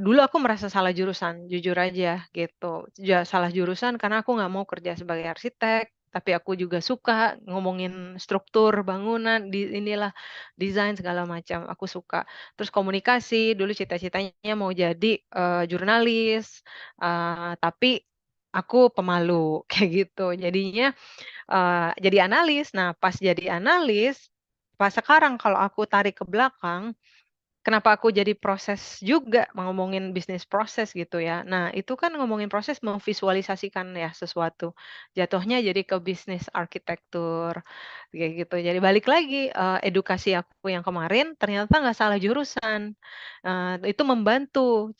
dulu aku merasa salah jurusan, jujur aja gitu. Salah jurusan karena aku nggak mau kerja sebagai arsitek, tapi aku juga suka ngomongin struktur bangunan, inilah, desain segala macam, aku suka. Terus komunikasi, dulu cita-citanya mau jadi, jurnalis, tapi aku pemalu, kayak gitu. Jadinya, jadi analis. Nah, pas jadi analis, pas sekarang kalau aku tarik ke belakang kenapa aku jadi proses juga, ngomongin bisnis proses gitu ya. Nah, itu kan ngomongin proses memvisualisasikan ya sesuatu. Jatuhnya jadi ke bisnis arsitektur, kayak gitu. Jadi balik lagi, edukasi aku yang kemarin ternyata nggak salah jurusan. Itu membantu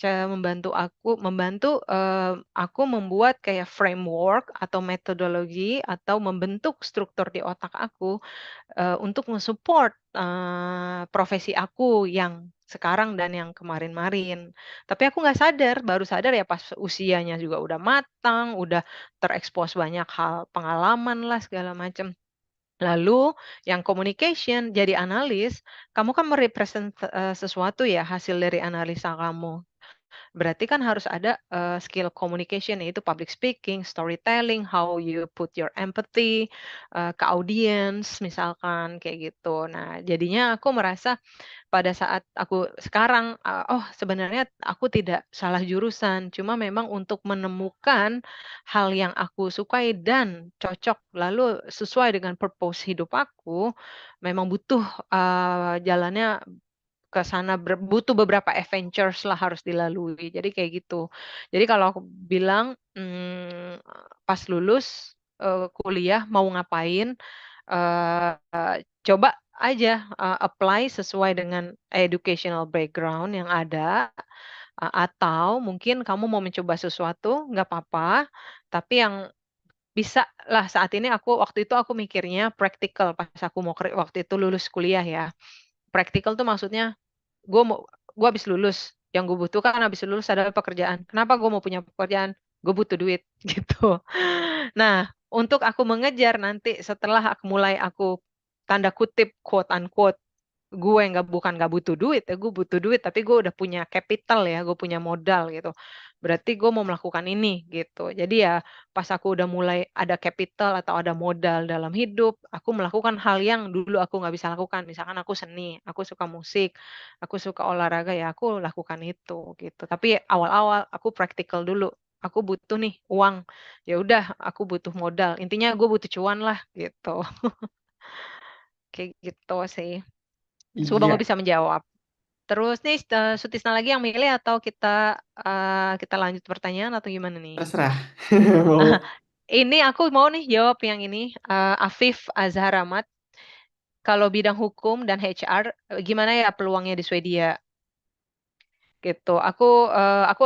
aku membuat kayak framework atau metodologi atau membentuk struktur di otak aku untuk nge-support profesi aku yang sekarang dan yang kemarin-marin. Tapi aku nggak sadar, baru sadar ya pas usianya juga udah matang, udah terekspos banyak hal, pengalaman lah segala macam. Lalu yang communication, jadi analis, kamu kan merepresent sesuatu ya hasil dari analisa kamu. Berarti kan harus ada skill communication yaitu public speaking, storytelling, how you put your empathy ke audience misalkan kayak gitu. Nah, jadinya aku merasa pada saat aku sekarang, oh sebenarnya aku tidak salah jurusan, cuma memang untuk menemukan hal yang aku sukai dan cocok, lalu sesuai dengan purpose hidup aku, memang butuh, jalannya ke sana butuh beberapa adventures lah harus dilalui, jadi kayak gitu. Jadi kalau aku bilang, pas lulus, kuliah mau ngapain, coba aja, apply sesuai dengan educational background yang ada, atau mungkin kamu mau mencoba sesuatu, nggak apa-apa, tapi yang bisa lah saat ini waktu itu aku mikirnya praktikal pas aku mau waktu itu lulus kuliah ya. Praktikal tuh maksudnya gue habis lulus, yang gue butuhkan habis lulus adalah pekerjaan. Kenapa gue mau punya pekerjaan? Gue butuh duit, gitu. Nah, untuk aku mengejar nanti setelah aku tanda kutip, quote unquote, gue bukan nggak butuh duit ya, gue butuh duit, tapi gue udah punya capital ya, gue punya modal gitu. Berarti gue mau melakukan ini gitu. Jadi ya pas aku udah mulai ada capital atau ada modal dalam hidup, aku melakukan hal yang dulu aku nggak bisa lakukan. Misalkan aku seni, aku suka musik, aku suka olahraga ya aku lakukan itu gitu. Tapi awal-awal aku praktikal dulu. Aku butuh nih uang. Ya udah, aku butuh modal. Intinya gue butuh cuan lah gitu. Kayak gitu sih. Semoga Iya, bisa menjawab. Terus nih, Sutisna lagi yang milih atau kita lanjut pertanyaan atau gimana nih? terserah. Mau Ini aku mau nih jawab yang ini, Afif Azhar Ahmad. Kalau bidang hukum dan HR, gimana ya peluangnya di Swedia? Gitu. Aku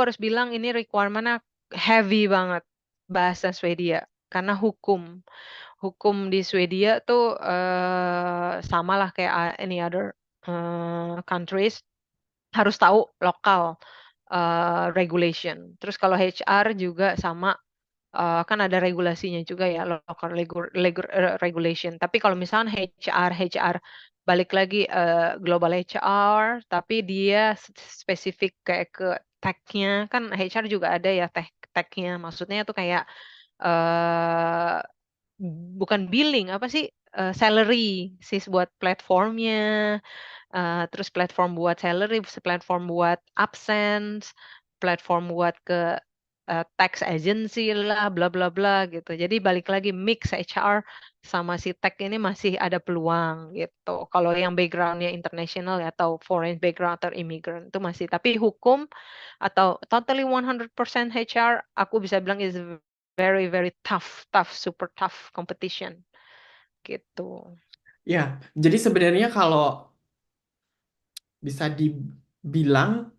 harus bilang ini requirement-nya heavy banget bahasa Swedia karena hukum. Hukum di Swedia tuh sama lah kayak any other countries harus tahu lokal regulation. Terus kalau HR juga sama, kan ada regulasinya juga ya, local regulation. Tapi kalau misalnya HR balik lagi global HR, tapi dia spesifik kayak ke tech-nya, kan HR juga ada ya tech-nya. Maksudnya tuh kayak eh bukan billing, apa sih? Salary, sis buat platformnya, terus platform buat salary, platform buat absence, platform buat ke tax agency lah, bla bla bla gitu. Jadi balik lagi mix HR sama si tech ini masih ada peluang gitu. Kalau yang backgroundnya international ya, atau foreign background atau immigrant itu masih. Tapi hukum atau totally 100% HR, aku bisa bilang is very very tough, tough, super tough competition gitu. ya. Jadi sebenarnya kalau bisa dibilang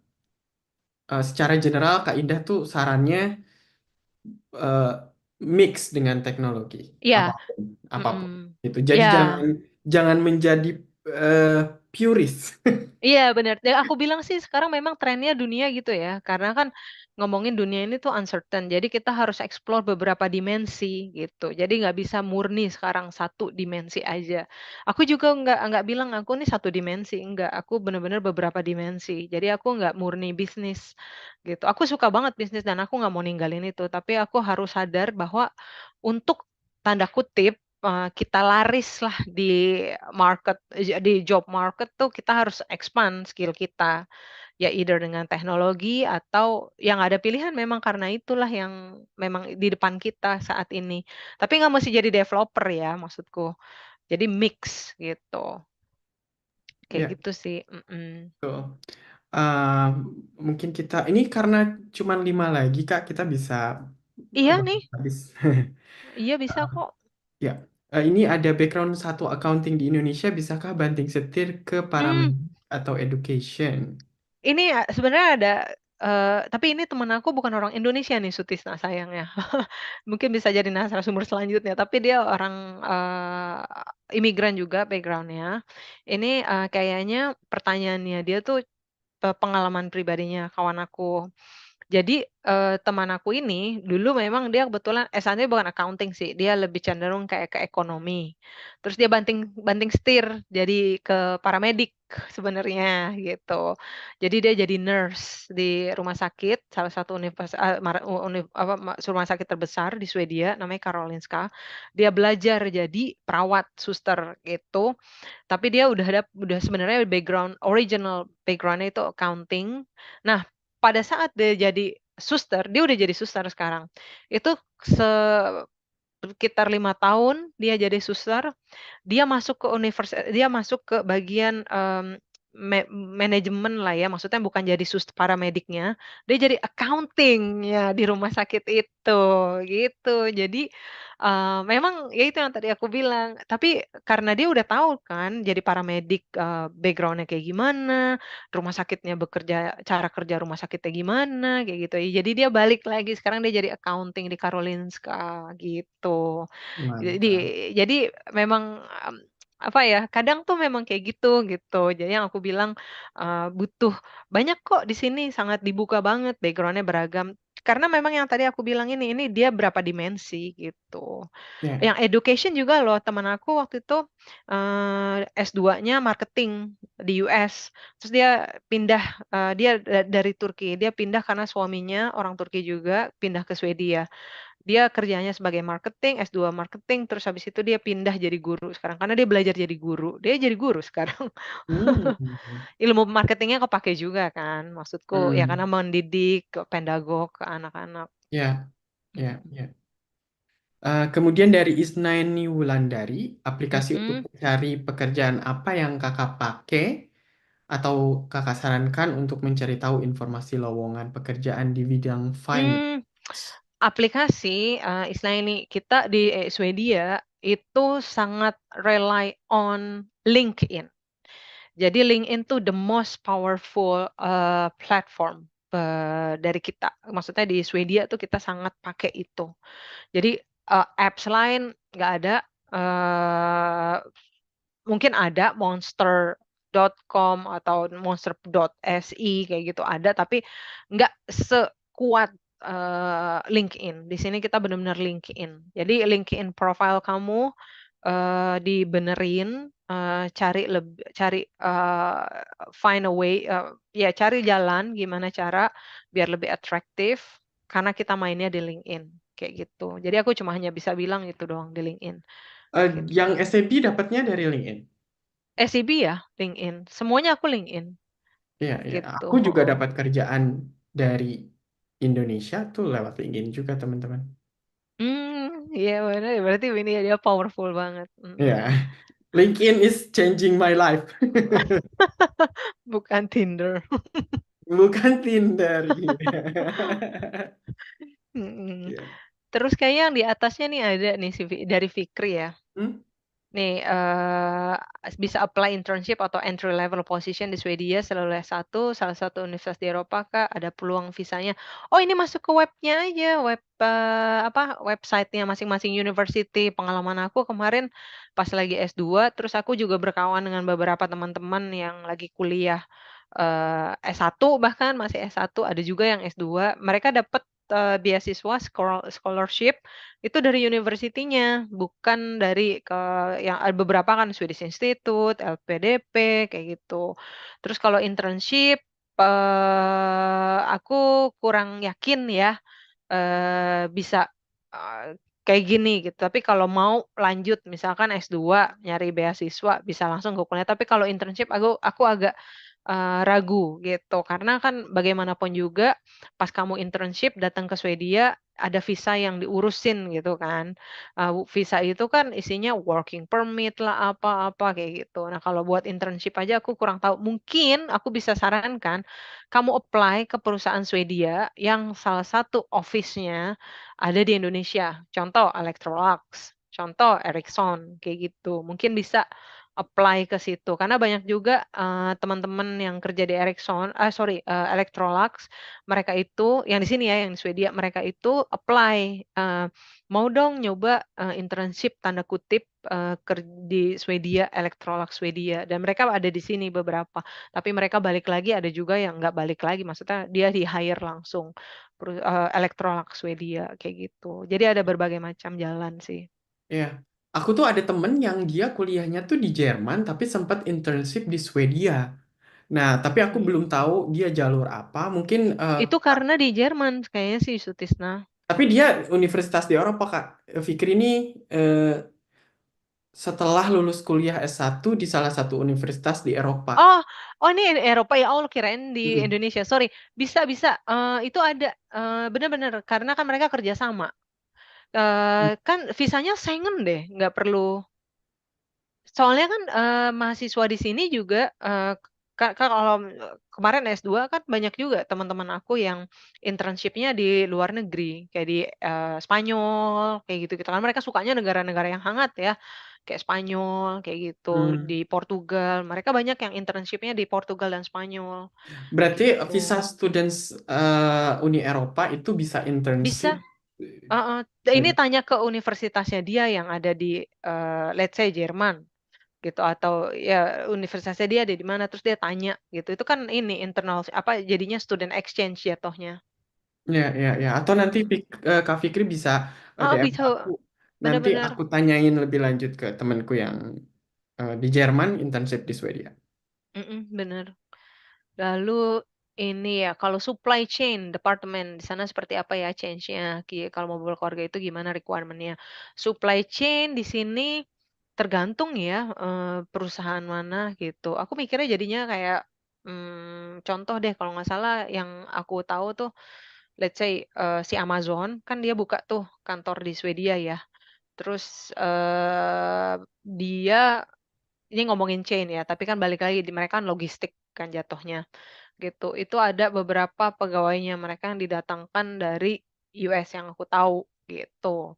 secara general Kak Indah tuh sarannya eh, mix dengan teknologi Iya, apapun, apapun mm-mm. itu. Jadi jangan Ya. jangan menjadi eh, purist. Iya benar. Ya, aku bilang sih sekarang memang trennya dunia gitu ya. Karena kan ngomongin dunia ini tuh uncertain. Jadi kita harus explore beberapa dimensi gitu. Jadi nggak bisa murni sekarang satu dimensi aja. Aku juga nggak bilang aku nih satu dimensi. Nggak. Aku benar-benar beberapa dimensi. Jadi aku nggak murni bisnis gitu. Aku suka banget bisnis dan aku nggak mau ninggalin itu. Tapi aku harus sadar bahwa untuk tanda kutip kita laris lah di market, di job market tuh kita harus expand skill kita ya either dengan teknologi atau yang ada pilihan memang karena itulah yang memang di depan kita saat ini. Tapi nggak mesti jadi developer ya maksudku. Jadi mix gitu. Kayak Ya, gitu sih. Mm-mm. betul. Eh, mungkin kita ini karena cuma 5 lagi Kak, kita bisa Iya nih, bahas habis. iya bisa kok. Ya, ini ada background satu accounting di Indonesia, bisakah banting setir ke Hmm, paramedic atau education? ini sebenarnya ada. tapi ini temen aku bukan orang Indonesia nih Sutisna sayangnya. Mungkin bisa jadi narasumber selanjutnya, tapi dia orang, imigran juga background-nya. Ini, kayaknya pertanyaannya dia tuh, pengalaman pribadinya kawan aku. Jadi, teman aku ini dulu memang dia kebetulan S1-nya bukan accounting sih, dia lebih cenderung kayak ke ekonomi. Terus dia banting banting setir jadi ke paramedik sebenarnya gitu. Jadi dia jadi nurse di rumah sakit, salah satu univers eee, mara u univ apa, rumah sakit terbesar di Swedia namanya Karolinska. Dia belajar jadi perawat, suster gitu. Tapi dia udah sebenarnya original background-nya itu accounting. Nah, pada saat dia jadi suster, dia udah jadi suster sekarang. Itu sekitar 5 tahun dia jadi suster, dia masuk ke bagian, manajemen lah ya, maksudnya bukan jadi paramediknya, dia jadi accounting-nya di rumah sakit itu, gitu. Jadi, memang ya itu yang tadi aku bilang, tapi karena dia udah tahu kan jadi paramedik, background-nya kayak gimana, rumah sakitnya cara kerja rumah sakitnya gimana, kayak gitu. Jadi dia balik lagi, sekarang dia jadi accounting di Karolinska, gitu. Jadi Mantap. jadi memang, apa ya, kadang tuh memang kayak gitu, gitu. Jadi yang aku bilang, butuh banyak kok di sini sangat dibuka banget, background-nya beragam. Karena memang yang tadi aku bilang ini dia berapa dimensi gitu. Ya. Yang education juga loh, teman aku waktu itu, S2-nya marketing di US. Terus dia pindah, dia dari Turki, dia pindah karena suaminya orang Turki juga, pindah ke Swedia. Dia kerjanya sebagai marketing, S2 marketing, terus habis itu dia pindah jadi guru sekarang, karena dia belajar jadi guru. Dia jadi guru sekarang. Hmm. Ilmu marketingnya kepakai juga kan, maksudku ya karena Hmm. mendidik, pedagog ke anak-anak. Ya, ya, Mhm. ya. Kemudian dari Isnaini Wulandari, aplikasi untuk Mhm. mencari pekerjaan apa yang kakak pakai atau kakak sarankan untuk mencari tahu informasi lowongan pekerjaan di bidang Mmm, finance? aplikasi, istilah ini kita di, Swedia itu sangat rely on LinkedIn. Jadi LinkedIn tuh the most powerful, platform, dari kita. Maksudnya di Swedia tuh kita sangat pakai itu. Jadi, apps lain nggak ada, eee, mungkin ada Monster.com atau Monster.si kayak gitu ada, tapi nggak sekuat, LinkedIn. Di sini kita benar-benar LinkedIn. Jadi LinkedIn profile kamu, dibenerin, find a way, ya cari jalan gimana cara biar lebih atraktif, karena kita mainnya di LinkedIn, kayak gitu. Jadi aku cuma hanya bisa bilang itu doang di LinkedIn, Yang gitu. SAP dapatnya dari LinkedIn. SEB ya LinkedIn, semuanya aku LinkedIn, Iya, iya. gitu, Aku juga heeh. dapat kerjaan dari Indonesia tuh lewat LinkedIn juga, teman-teman. Iya bener, berarti ini ya dia powerful banget, Iya. LinkedIn is changing my life. bukan Tinder. Bukan Tinder. Iya. Mhm. Iya. Terus kayaknya yang di atasnya nih ada nih dari Fikri ya. Hmm? Nih, bisa apply internship atau entry level position di Swedia selalu S1, salah satu universitas di Eropa, Kak, ada peluang visanya. Oh, ini masuk ke webnya aja, website-nya masing-masing university. Pengalaman aku kemarin pas lagi S2, terus aku juga berkawan dengan beberapa teman-teman yang lagi kuliah, S1 bahkan masih S1, ada juga yang S2. Mereka dapat, beasiswa scholarship itu dari university-nya, bukan dari yang ada beberapa kan Swedish Institute, LPDP, kayak gitu. Terus kalau internship, aku kurang yakin ya, bisa, kayak gini gitu. Tapi kalau mau lanjut misalkan S2 nyari beasiswa bisa langsung ke kuliah, tapi kalau internship aku agak, ragu gitu. Karena kan bagaimanapun juga pas kamu internship datang ke Swedia ada visa yang diurusin gitu kan. Visa itu kan isinya working permit lah, apa-apa kayak gitu. Nah, kalau buat internship aja aku kurang tahu. Mungkin aku bisa sarankan kamu apply ke perusahaan Swedia yang salah satu office-nya ada di Indonesia. Contoh Electrolux, contoh Ericsson, kayak gitu. Mungkin bisa apply ke situ. Karena banyak juga, teman-teman yang kerja di Electrolux, mereka itu yang di sini ya, yang di Swedia, mereka itu apply, "Mau dong nyoba, internship," tanda kutip, di Swedia, Electrolux Swedia, dan mereka ada di sini beberapa. Tapi mereka balik lagi, ada juga yang nggak balik lagi, maksudnya dia di-hire langsung, Electrolux Swedia, kayak gitu. Jadi ada berbagai macam jalan sih. Iya. Aku tuh ada temen yang dia kuliahnya tuh di Jerman tapi sempat internship di Swedia. Nah, tapi aku belum Mhm. tahu dia jalur apa. Mungkin Itu karena di Jerman kayaknya sih, Sutisna. tapi dia universitas di Eropa, Kak. Fikri ini eh, setelah lulus kuliah S1 di salah satu universitas di Eropa. Oh oh ini Eropa ya? Oh kirain di Mm-mm. Indonesia, sorry. Bisa bisa, itu ada, bener bener, karena kan mereka kerja sama. Kan visanya Schengen deh, nggak perlu soalnya kan, mahasiswa di sini juga, kalau kemarin S2 kan banyak juga teman-teman aku yang internship-nya di luar negeri, kayak di, Spanyol, kayak gitu-gitu kan. Mereka sukanya negara-negara yang hangat ya, kayak Spanyol, kayak gitu, Hmm. di Portugal. Mereka banyak yang internship-nya di Portugal dan Spanyol, Berarti visa gitu. students Uni Eropa itu bisa internship. Bisa, heeh, ini eh, tanya ke universitasnya dia yang ada di, let's say Jerman. Gitu, atau ya universitasnya dia ada di mana, terus dia tanya gitu. Itu kan ini internal apa, jadinya student exchange jatuhnya. Ya, ya, ya. Atau nanti Mhm. Kak Fikri bisa Oh DM ke aku. bisa, Nanti bener-bener, aku tanyain lebih lanjut ke temanku yang di Jerman internship di Swedia. bener. Lalu ini ya, kalau supply chain department di sana seperti apa ya change-nya? Kalau mobil keluarga itu gimana requirement-nya? Supply chain di sini tergantung ya, perusahaan mana gitu. Aku mikirnya jadinya kayak, contoh deh kalau nggak salah yang aku tahu tuh, let's say, si Amazon kan dia buka tuh kantor di Swedia ya. Terus, dia ini ngomongin chain ya, tapi kan balik lagi di mereka kan logistik kan jatuhnya. Gitu. Itu ada beberapa pegawainya mereka yang didatangkan dari US yang aku tahu, gitu.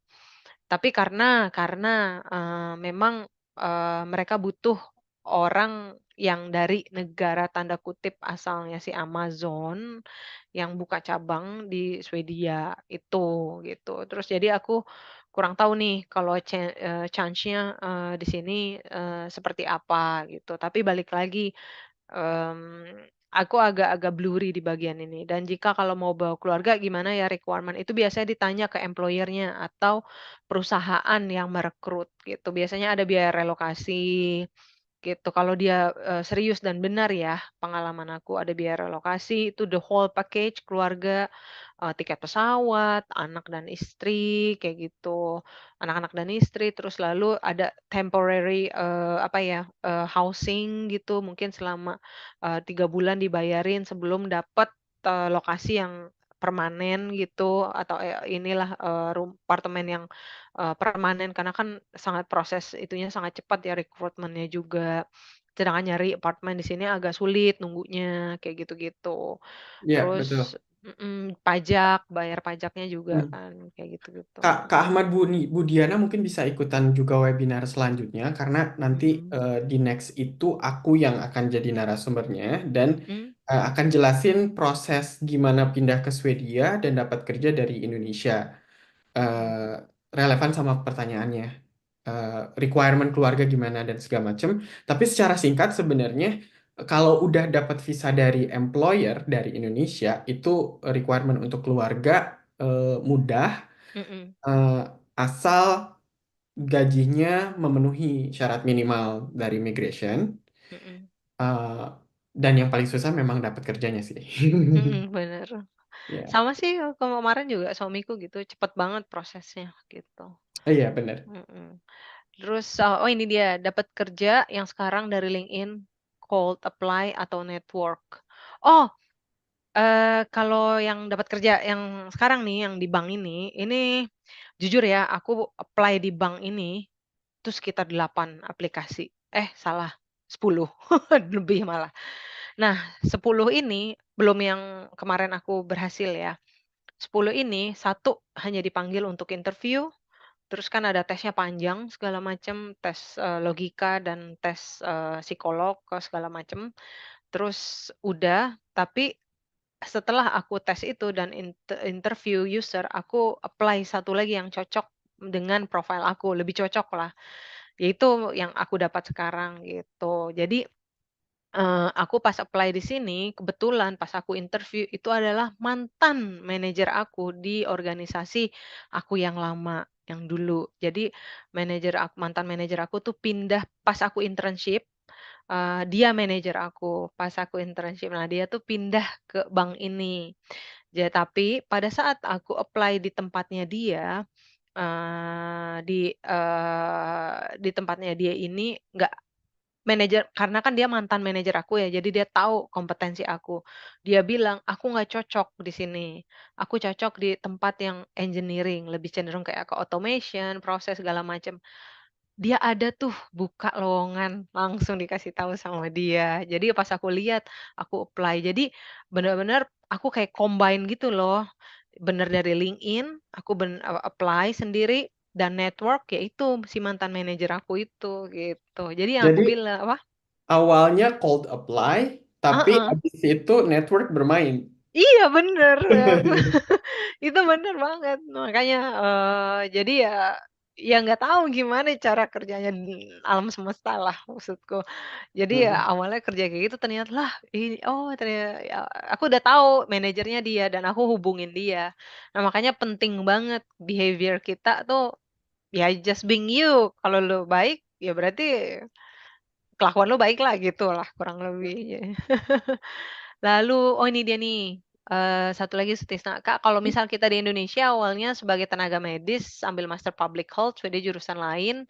Tapi memang, mereka butuh orang yang dari negara tanda kutip asalnya si Amazon, yang buka cabang di Swedia, itu, gitu. Terus jadi aku kurang tahu nih kalau chance-nya, di sini, seperti apa, gitu. Tapi balik lagi, aku agak-agak blurry di bagian ini dan jika kalau mau bawa keluarga gimana ya requirement itu biasanya ditanya ke employer-nya atau perusahaan yang merekrut gitu. Biasanya ada biaya relokasi gitu. Kalau dia, serius dan benar ya, pengalaman aku ada biaya relokasi itu the whole package keluarga, tiket pesawat, anak dan istri, kayak gitu. Anak-anak dan istri, terus lalu ada temporary, apa ya, housing gitu mungkin selama, 3 bulan dibayarin sebelum dapat, lokasi yang permanen gitu atau, inilah, apartemen yang permanen karena kan sangat proses itunya sangat cepat ya rekrutmennya juga. Sedangkan nyari apartemen di sini agak sulit nunggunya, kayak gitu-gitu. Ya, Terus betul. pajak, bayar pajaknya juga Hmm. kan, kayak Kak, gitu-gitu. Kak Ahmad Budiana mungkin bisa ikutan juga webinar selanjutnya karena nanti Mhm. di next itu aku yang akan jadi narasumbernya dan Mmm, akan jelasin proses gimana pindah ke Swedia dan dapat kerja dari Indonesia. mhm, eh, Relevan sama pertanyaannya. Requirement keluarga gimana dan segala macam. Tapi secara singkat sebenarnya kalau udah dapat visa dari employer dari Indonesia itu requirement untuk keluarga mudah mhm, eh, asal gajinya memenuhi syarat minimal dari immigration. mhm, eh, dan yang paling susah memang dapat kerjanya sih. bener. Ya, Sama sih kemarin juga suamiku gitu, cepet banget prosesnya, gitu. iya benar. Mhm. Terus, oh ini dia, dapat kerja yang sekarang dari LinkedIn, cold apply atau network. Oh, kalau yang dapat kerja yang sekarang nih, yang di bank ini jujur ya, aku apply di bank ini, itu sekitar 8 aplikasi. Salah, 10, lebih malah. Nah, 10 ini, belum yang kemarin aku berhasil ya. 10 ini, satu hanya dipanggil untuk interview, terus kan ada tesnya panjang segala macam, tes, logika dan tes, psikolog, segala macam. Terus udah, tapi setelah aku tes itu dan interview user, aku apply satu lagi yang cocok dengan profile aku, lebih cocok lah, yaitu yang aku dapat sekarang gitu. Jadi, aku pas apply di sini, kebetulan pas aku interview itu adalah mantan manajer aku di organisasi aku yang lama, yang dulu. Jadi mantan manajer aku tuh pindah pas aku internship, dia manajer aku pas aku internship. Nah, dia tuh pindah ke bank ini. Tapi pada saat aku apply di tempatnya dia, di tempatnya dia ini nggak manajer, karena kan dia mantan manajer aku ya, jadi dia tahu kompetensi aku. Dia bilang, "Aku nggak cocok di sini. Aku cocok di tempat yang engineering, lebih cenderung kayak ke automation, proses segala macam." Dia ada tuh buka lowongan, langsung dikasih tahu sama dia. Jadi pas aku lihat, aku apply. Jadi benar-benar aku kayak combine gitu loh. Bener dari LinkedIn, aku apply sendiri dan network, yaitu si mantan manajer aku itu, gitu. Jadi yang aku Jadi bilang apa awalnya cold apply, tapi heeh. habis itu network bermain. Iya bener, itu bener banget. Makanya, jadi ya nggak tahu gimana cara kerjanya alam semesta lah maksudku. Jadi ya Heeh. awalnya kerja kayak gitu ternyata, lah ini oh ya aku udah tahu manajernya dia dan aku hubungin dia. Nah makanya penting banget behavior kita tuh ya just being you, kalau lu baik ya berarti kelakuan lu baik lah gitu lah kurang lebih. Lalu, oh ini dia nih, satu lagi Sutisna, Kak, kalau misal kita di Indonesia awalnya sebagai tenaga medis ambil master public health, dia jurusan lain,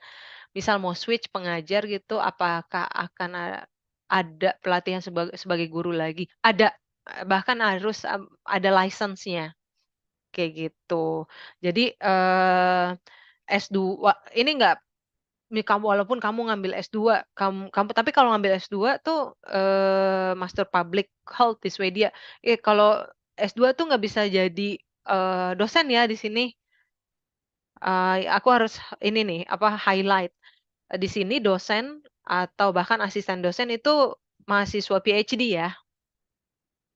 misal mau switch pengajar gitu, apakah akan ada pelatihan sebagai guru lagi? Ada, bahkan harus, ada license-nya, kayak gitu. Jadi, S2 ini enggak kamu walaupun kamu ngambil S2, kamu kamu tapi kalau ngambil S2 tuh, master public health di Swedia, kalau S2 tuh nggak bisa jadi, dosen ya di sini, aku harus ini nih, apa, highlight, di sini dosen atau bahkan asisten dosen itu mahasiswa PhD ya.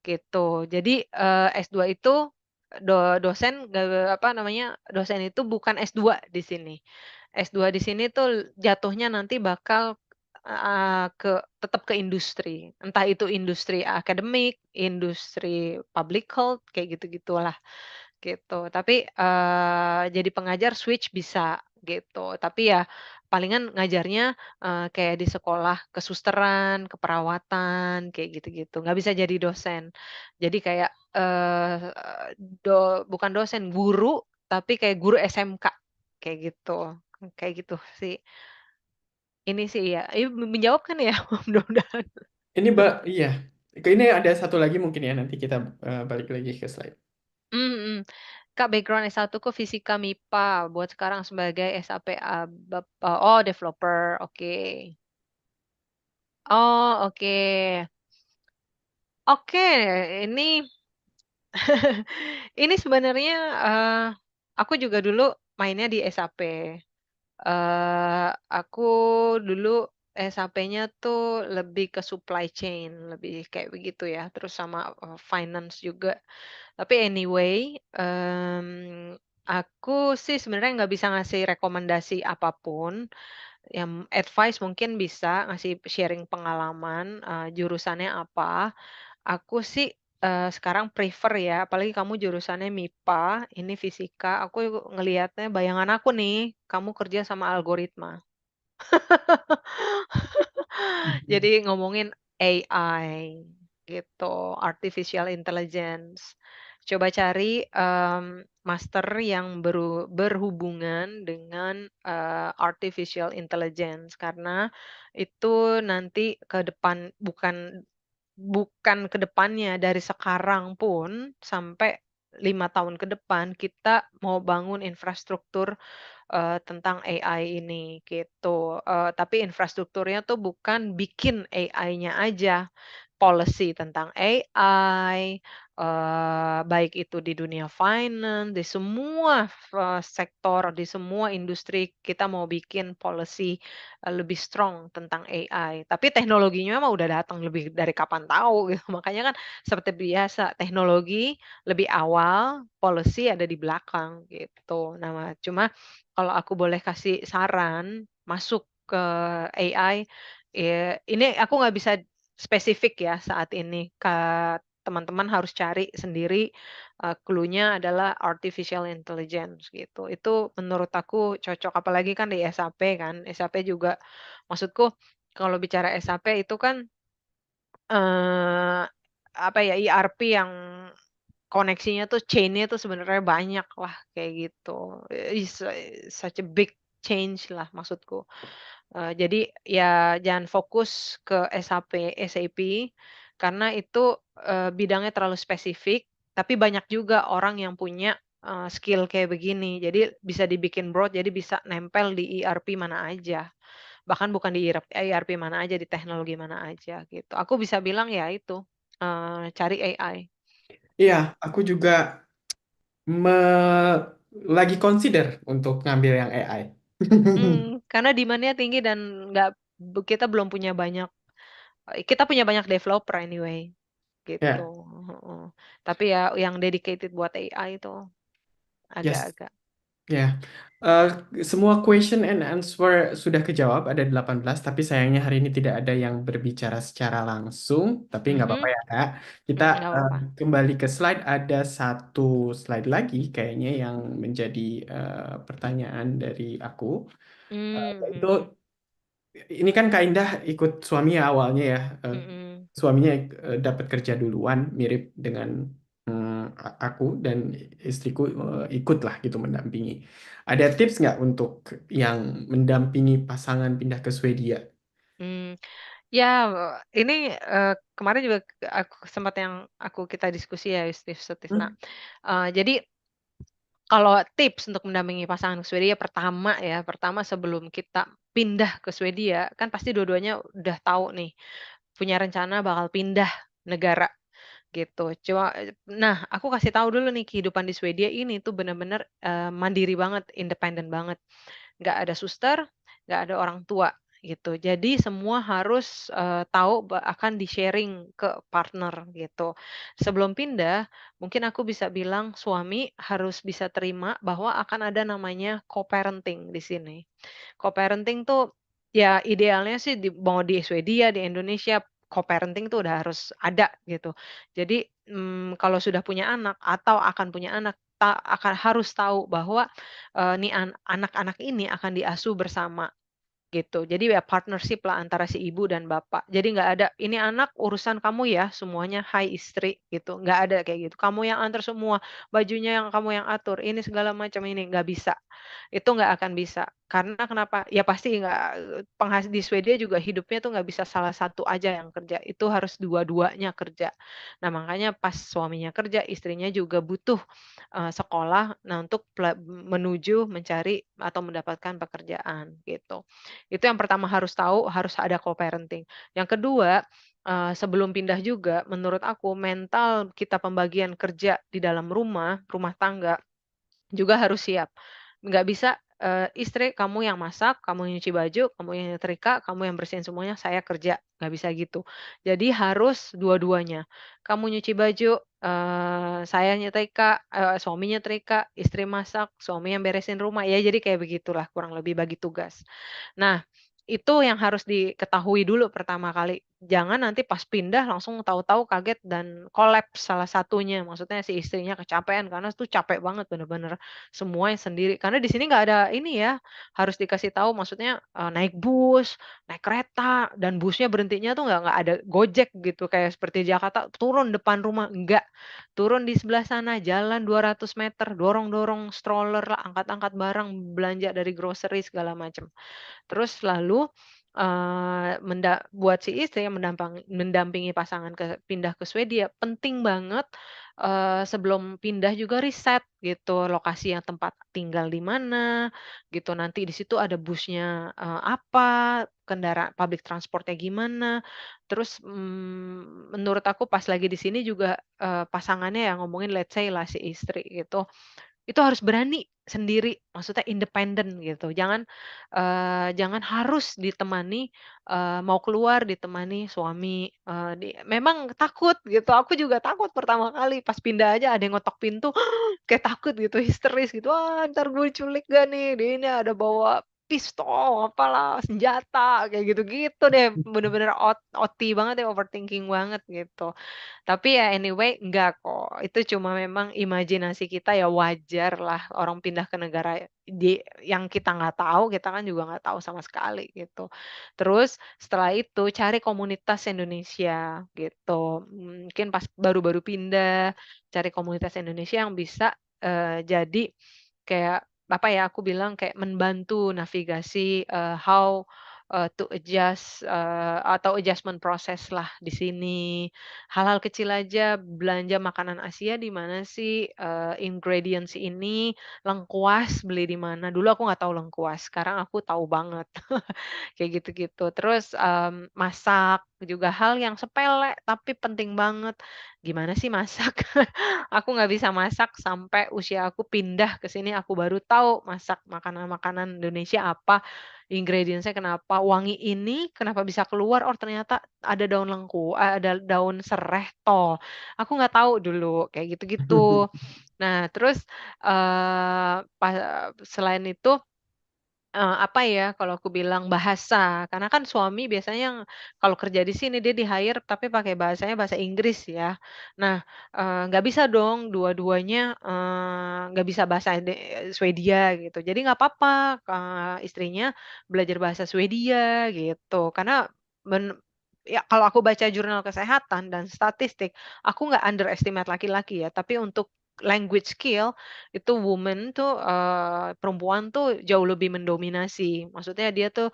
Gitu. Jadi, S2 itu dosen apa namanya, dosen itu bukan S2 di sini. S2 di sini tuh jatuhnya nanti bakal, tetap ke industri. Entah itu industri akademik, industri public health, kayak gitu-gitulah, gitu. Tapi, jadi pengajar switch bisa, gitu. Tapi ya palingan ngajarnya, kayak di sekolah kesusteran, keperawatan, kayak gitu-gitu, nggak bisa jadi dosen. Jadi kayak, bukan dosen, guru, tapi kayak guru SMK, kayak gitu. Kayak gitu sih. Ini sih ya, menjawab kan ya? Mudah-mudahan. Ini iya. Ini ada satu lagi mungkin ya, nanti kita balik lagi ke slide. Mhm. Kak, background S1-ku fisika MIPA, buat sekarang sebagai SAPA oh developer, oke. Oh, oke. Oke, ini ini sebenarnya, aku juga dulu mainnya di SAP. Aku dulu SAP-nya tuh lebih ke supply chain, lebih kayak begitu ya, terus sama, finance juga. Tapi anyway, aku sih sebenarnya nggak bisa ngasih rekomendasi apapun, yang advice mungkin bisa ngasih sharing pengalaman, jurusannya apa. Aku sih, sekarang prefer ya, apalagi kamu jurusannya MIPA, ini fisika, aku ngelihatnya bayangan aku nih, kamu kerja sama algoritma. Mhm. Jadi ngomongin AI gitu, artificial intelligence. Coba cari, master yang berhubungan dengan, artificial intelligence karena itu nanti ke depan bukan ke depannya, dari sekarang pun sampai 5 tahun ke depan kita mau bangun infrastruktur, tentang AI ini gitu, tapi infrastrukturnya tuh bukan bikin AI-nya aja, policy tentang AI, baik itu di dunia finance, di semua sektor, di semua industri kita mau bikin policy, lebih strong tentang AI. Tapi teknologinya mah udah datang lebih dari kapan tahu gitu. Makanya kan seperti biasa teknologi lebih awal, policy ada di belakang gitu. Nah, cuma kalau aku boleh kasih saran masuk ke AI, ini aku nggak bisa spesifik ya saat ini, teman-teman harus cari sendiri, clue-nya adalah artificial intelligence gitu. Itu menurut aku cocok, apalagi kan di SAP kan, SAP juga maksudku kalau bicara SAP itu kan, apa ya, ERP yang koneksinya tuh chain-nya tuh sebenarnya banyak lah kayak gitu, such a big change lah maksudku. Jadi ya jangan fokus ke SAP karena itu, bidangnya terlalu spesifik, tapi banyak juga orang yang punya, skill kayak begini. Jadi bisa dibikin broad, jadi bisa nempel di ERP mana aja. Bahkan bukan di ERP mana aja, di teknologi mana aja gitu. Aku bisa bilang ya itu, cari AI. Iya, aku juga me lagi consider untuk ngambil yang AI. Karena demand-nya tinggi dan nggak kita belum punya banyak, kita punya banyak developer anyway, gitu, Ya, heeh. Tapi ya yang dedicated buat AI itu yes, agak-agak ya. Eh, Semua question and answer sudah kejawab, ada 18, tapi sayangnya hari ini tidak ada yang berbicara secara langsung, tapi nggak apa-apa mhm, ya, Kak. Kita nggak apa-apa. kembali ke slide, ada satu slide lagi kayaknya yang menjadi pertanyaan dari aku. Itu Mhm, ini kan Kak Indah ikut suami ya awalnya ya. mhm, Suaminya dapat kerja duluan, mirip dengan aku dan istriku ikutlah gitu mendampingi. Ada tips nggak untuk yang mendampingi pasangan pindah ke Swedia? mmm, ya, ini, kemarin juga aku sempat yang kita diskusi ya Tisna, Hmm? jadi kalau tips untuk mendampingi pasangan ke Swedia, pertama sebelum kita pindah ke Swedia, kan pasti dua-duanya udah tahu nih, punya rencana bakal pindah negara, gitu. Nah, aku kasih tahu dulu nih, kehidupan di Swedia ini tuh bener-bener, mandiri banget, independen banget. Nggak ada suster, nggak ada orang tua, gitu. Jadi semua harus, tahu akan di-sharing ke partner, gitu. Sebelum pindah, mungkin aku bisa bilang suami harus bisa terima bahwa akan ada namanya co-parenting di sini. Co-parenting tuh, ya idealnya sih mau di Swedia, di Indonesia, co-parenting tuh udah harus ada gitu. Jadi, kalau sudah punya anak atau akan punya anak, akan harus tahu bahwa, nih anak-anak ini akan diasuh bersama. Gitu. Jadi ya partnership lah antara si ibu dan bapak. Jadi nggak ada, "Ini anak urusan kamu ya semuanya, hai istri," gitu. Nggak ada kayak gitu. "Kamu yang antar semua, bajunya yang kamu yang atur, ini segala macam ini." Nggak bisa. Itu nggak akan bisa. Karena kenapa? Ya pasti nggak, di Swedia juga hidupnya tuh nggak bisa salah satu aja yang kerja, itu harus dua-duanya kerja. Nah makanya pas suaminya kerja, istrinya juga butuh, sekolah, nah untuk menuju mencari atau mendapatkan pekerjaan, gitu. Itu yang pertama harus tahu, harus ada co-parenting. Yang kedua, sebelum pindah juga menurut aku mental kita pembagian kerja di dalam rumah tangga juga harus siap. Nggak bisa, "Istri kamu yang masak, kamu yang nyuci baju, kamu yang nyetrika, kamu yang bersihin semuanya, saya kerja." Nggak bisa gitu. Jadi harus dua-duanya. Kamu nyuci baju, saya nyetrika, suami nyetrika, istri masak, suami yang beresin rumah, ya jadi kayak begitulah kurang lebih bagi tugas. Nah, itu yang harus diketahui dulu pertama kali. Jangan nanti pas pindah langsung tahu-tahu kaget dan kolaps salah satunya. Maksudnya si istrinya kecapean karena tuh capek banget bener-bener semuanya sendiri. Karena di sini nggak ada ini ya, harus dikasih tahu maksudnya, naik bus, naik kereta, dan busnya berhentinya tuh nggak ada Gojek gitu kayak seperti Jakarta, turun depan rumah, enggak. Turun di sebelah sana, jalan 200 meter, dorong-dorong stroller lah, angkat-angkat barang, belanja dari grocery segala macam. Terus lalu, buat si istri yang mendampingi pasangan pindah ke Swedia, penting banget, sebelum pindah juga riset gitu, lokasi yang tempat tinggal di mana, gitu. Nanti di situ ada busnya, apa, public transportnya gimana. Terus, menurut aku pas lagi di sini juga, pasangannya yang ngomongin let's say lah si istri gitu, itu harus berani sendiri, maksudnya independen gitu. Jangan harus ditemani, mau keluar ditemani suami, memang takut gitu, aku juga takut pertama kali pas pindah aja ada yang ngetok pintu, kayak takut gitu, histeris gitu, "Wah, entar gue diculik gak nih? Dia ini ada bawa pistol, apalah, senjata," kayak gitu-gitu deh, bener-bener OT banget ya, overthinking banget gitu. Tapi ya anyway enggak kok, itu cuma memang imajinasi kita ya wajar lah orang pindah ke negara yang kita nggak tahu, kita kan juga nggak tahu sama sekali gitu. Terus setelah itu cari komunitas Indonesia gitu, mungkin pas baru-baru pindah, cari komunitas Indonesia yang bisa, jadi kayak apa ya, aku bilang kayak membantu navigasi, how, to adjust, atau adjustment process lah di sini. Hal-hal kecil aja, belanja makanan Asia di mana sih, ingredients ini, lengkuas beli di mana. Dulu aku nggak tahu lengkuas, sekarang aku tahu banget. Kayak gitu-gitu. Terus, masak juga hal yang sepele tapi penting banget. Gimana sih masak? Aku nggak bisa masak sampai usia aku pindah ke sini, aku baru tahu masak makanan-makanan Indonesia apa, ingredients-nya kenapa, wangi ini kenapa bisa keluar, oh ternyata ada daun sereh toh, aku nggak tahu dulu, kayak gitu-gitu. Nah terus, selain itu apa ya, kalau aku bilang bahasa, karena kan suami biasanya yang kalau kerja di sini dia di-hire tapi pakai bahasanya bahasa Inggris ya. Nah, nggak bisa dong dua-duanya, nggak bisa bahasa Swedia gitu. Jadi nggak apa-apa, istrinya belajar bahasa Swedia gitu. Karena ya kalau aku baca jurnal kesehatan dan statistik, aku nggak underestimate laki-laki ya, tapi untuk language skill itu woman tuh, perempuan tuh jauh lebih mendominasi. Maksudnya dia tuh,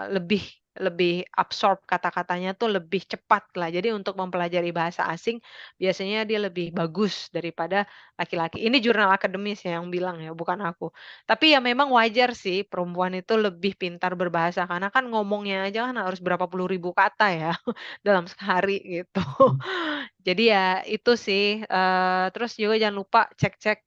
lebih lebih absorb kata-katanya tuh lebih cepat lah. Jadi untuk mempelajari bahasa asing biasanya dia lebih bagus daripada laki-laki. Ini jurnal akademis ya yang bilang ya, bukan aku. Tapi ya memang wajar sih perempuan itu lebih pintar berbahasa, karena kan ngomongnya aja kan harus berapa puluh ribu kata ya dalam sehari gitu. Jadi ya itu sih, terus juga jangan lupa cek-cek,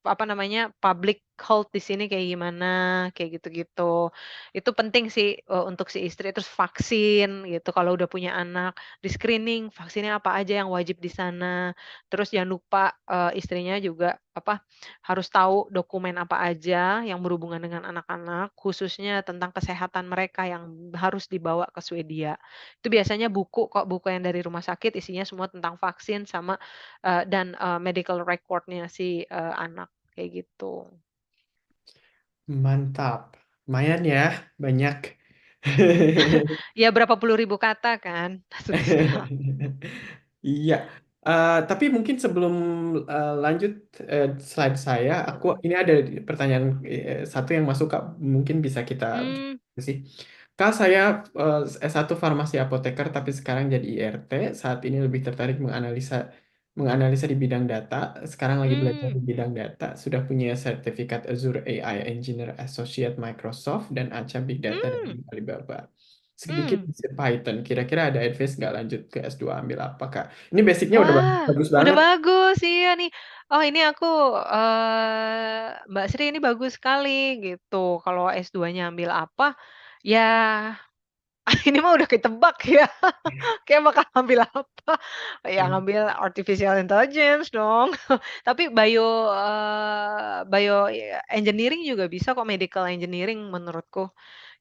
apa namanya, public health di sini kayak gimana, kayak gitu-gitu. Itu penting sih, untuk si istri, terus vaksin gitu kalau udah punya anak, di-screening vaksinnya apa aja yang wajib di sana. Terus jangan lupa, istrinya juga apa, harus tahu dokumen apa aja yang berhubungan dengan anak-anak, khususnya tentang kesehatan mereka yang harus dibawa ke Swedia. Itu biasanya buku kok, buku yang dari rumah sakit isinya semua tentang vaksin sama, dan, medical record-nya si, anak. Kayak gitu. Mantap. Lumayan ya, banyak. Ya berapa puluh ribu kata kan maksudnya. Iya. Tapi mungkin sebelum lanjut slide saya, ini ada pertanyaan satu yang masuk Kak, mungkin bisa kita Mmm, sih. Kak, saya S1 farmasi apoteker tapi sekarang jadi IRT. Saat ini lebih tertarik menganalisa menganalisa di bidang data. Sekarang lagi belajar mmm, di bidang data. Sudah punya sertifikat Azure AI Engineer Associate Microsoft dan Aca Big Data dari mmm, Alibaba. Sedikit mmm. basic Python. Kira-kira ada advice nggak lanjut ke S2 ambil apa, Kak? Ini basicnya udah Wah, bagus udah banget. bagus, iya nih. Oh ini aku, Mbak Sri ini bagus sekali gitu. Kalau S2-nya ambil apa, ya ini mah udah ketebak ya. Kayak bakal ngambil apa, ya ngambil artificial intelligence dong. Tapi engineering juga bisa kok, medical engineering menurutku,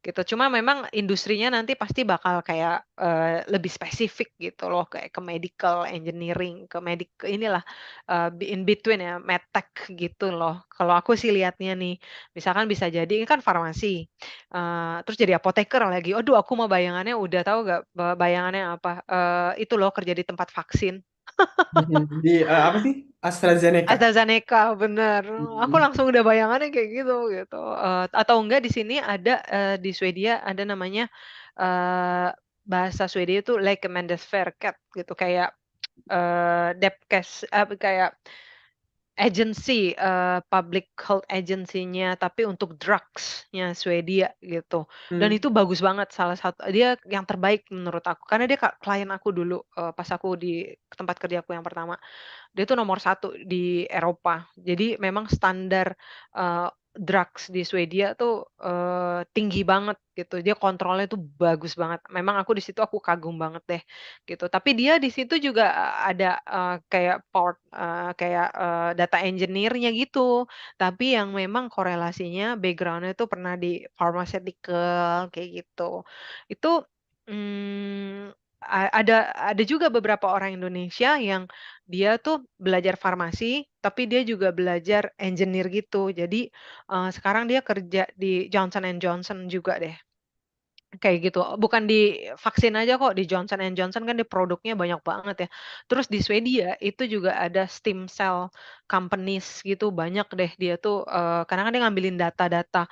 gitu. Cuma memang industrinya nanti pasti bakal kayak, lebih spesifik gitu loh, kayak ke medical engineering, ke inilah, in between ya, medtech gitu loh. Kalau aku sih lihatnya nih, misalkan bisa jadi ini kan farmasi, terus jadi apoteker lagi, aduh aku mah bayangannya udah tahu nggak, bayangannya apa, itu loh kerja di tempat vaksin. Di apa sih? AstraZeneca. AstraZeneca, bener. Aku Hmm. langsung udah bayangannya kayak gitu gitu. Atau enggak di sini ada di Swedia ada namanya eh, bahasa Swedia itu Läkemedelsverket gitu kayak Depkes kayak agency, public health agency-nya, tapi untuk drugs-nya Swedia gitu. Dan Hmm. itu bagus banget salah satu dia yang terbaik menurut aku, karena dia klien aku dulu, pas aku di tempat kerjaku yang pertama. Dia tuh nomor satu di Eropa. Jadi memang standar, drugs di Swedia tuh, tinggi banget gitu. Dia kontrolnya tuh bagus banget. Memang aku di situ aku kagum banget deh, gitu. Tapi dia di situ juga ada, kayak kayak, data engineer-nya gitu. Tapi yang memang korelasinya background-nya tuh pernah di pharmaceutical kayak gitu. Itu, mmm, ada juga beberapa orang Indonesia yang dia tuh belajar farmasi, tapi dia juga belajar engineer gitu. Jadi, sekarang dia kerja di Johnson& and Johnson juga deh. Kayak gitu, bukan di vaksin aja kok, di Johnson& and Johnson kan dia produknya banyak banget ya. Terus di Swedia itu juga ada stem cell companies gitu, banyak deh dia tuh, karena kan dia ngambilin data-data,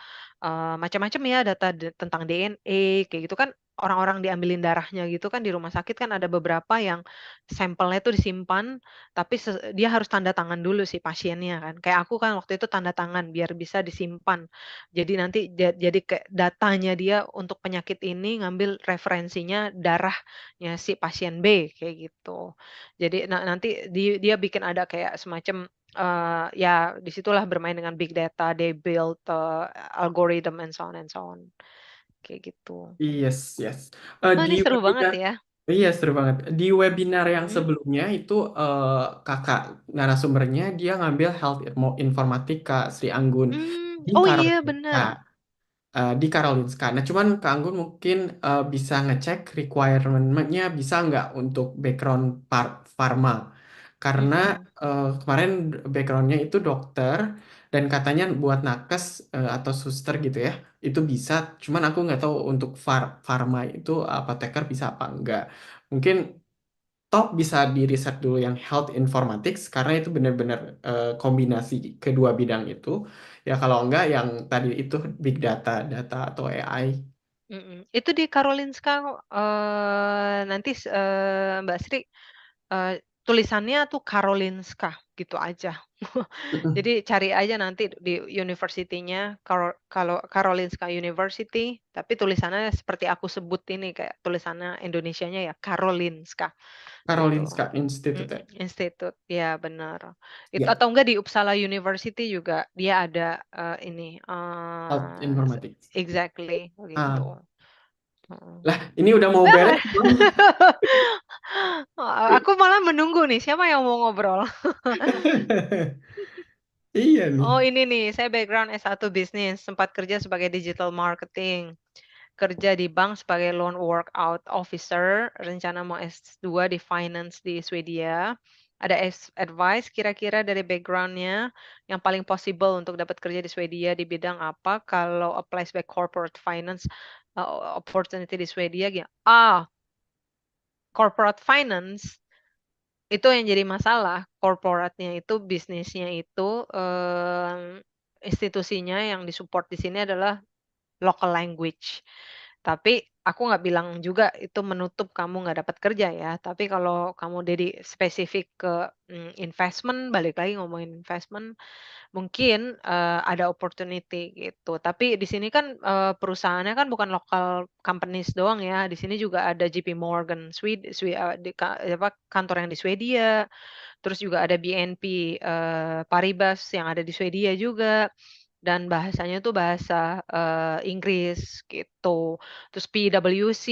macam-macam ya, data tentang DNA kayak gitu kan, orang-orang diambilin darahnya gitu kan di rumah sakit kan ada beberapa yang sampelnya tuh disimpan, tapi dia harus tanda tangan dulu si pasiennya kan. Kayak aku kan waktu itu tanda tangan biar bisa disimpan. Jadi nanti jadi kayak datanya dia untuk penyakit ini ngambil referensinya darahnya si pasien B, kayak gitu. Jadi nanti dia bikin ada kayak semacam, ya disitulah bermain dengan big data, they build, algorithm and so on, kayak gitu. Yes, yes. Oh, Di ini seru banget webinar, ya. iya seru banget. Di webinar yang Mhm. sebelumnya itu kakak narasumbernya dia ngambil health informatika Sri Anggun di Oh iya Karolinska. bener. Di Karolinska. Nah, cuman Kak Anggun mungkin bisa ngecek requirement-nya bisa nggak untuk background pharma. Karena Mhm, kemarin background-nya itu dokter dan katanya buat nakes atau suster gitu ya, itu bisa. Cuman aku nggak tahu untuk pharma itu apoteker bisa apa enggak. Mungkin toh bisa di riset dulu yang health informatics karena itu benar-benar kombinasi kedua bidang itu. Ya kalau enggak yang tadi itu big data, data atau AI. mhm. Itu di Karolinska kok, nanti Mbak Sri, tulisannya tuh Karolinska gitu aja. Mm-mm. Jadi cari aja nanti di university-nya kalau Karolinska University, tapi tulisannya seperti aku sebut ini kayak tulisannya Indonesianya ya Karolinska gitu. Karolinska Institute ya. Institut, ya benar. Itu Ya, atau enggak di Uppsala University juga dia ada ini health informatics. exactly Ah, begitu. Heeh. lah ini udah mau beres Ah. belum? Aku malah menunggu nih siapa yang mau ngobrol. Iya nih. Oh ini nih, saya background S1 bisnis, sempat kerja sebagai digital marketing, kerja di bank sebagai loan workout officer, rencana mau S2 di finance di Swedia. Ada advice kira-kira dari backgroundnya yang paling possible untuk dapat kerja di Swedia di bidang apa? Kalau apply sebagai corporate finance opportunity di Swedia, corporate finance itu yang jadi masalah, corporate-nya itu, bisnisnya itu, institusinya yang di-support di sini adalah local language. Tapi aku nggak bilang juga itu menutup kamu nggak dapat kerja ya, tapi kalau kamu jadi spesifik ke, investment, balik lagi ngomongin investment, mungkin, ada opportunity gitu. Tapi di sini kan, perusahaannya kan bukan lokal companies doang ya, di sini juga ada JP Morgan di apa, kantor yang di Swedia, terus juga ada BNP, Paribas yang ada di Swedia juga, dan bahasanya tuh bahasa, Inggris gitu. Terus PwC,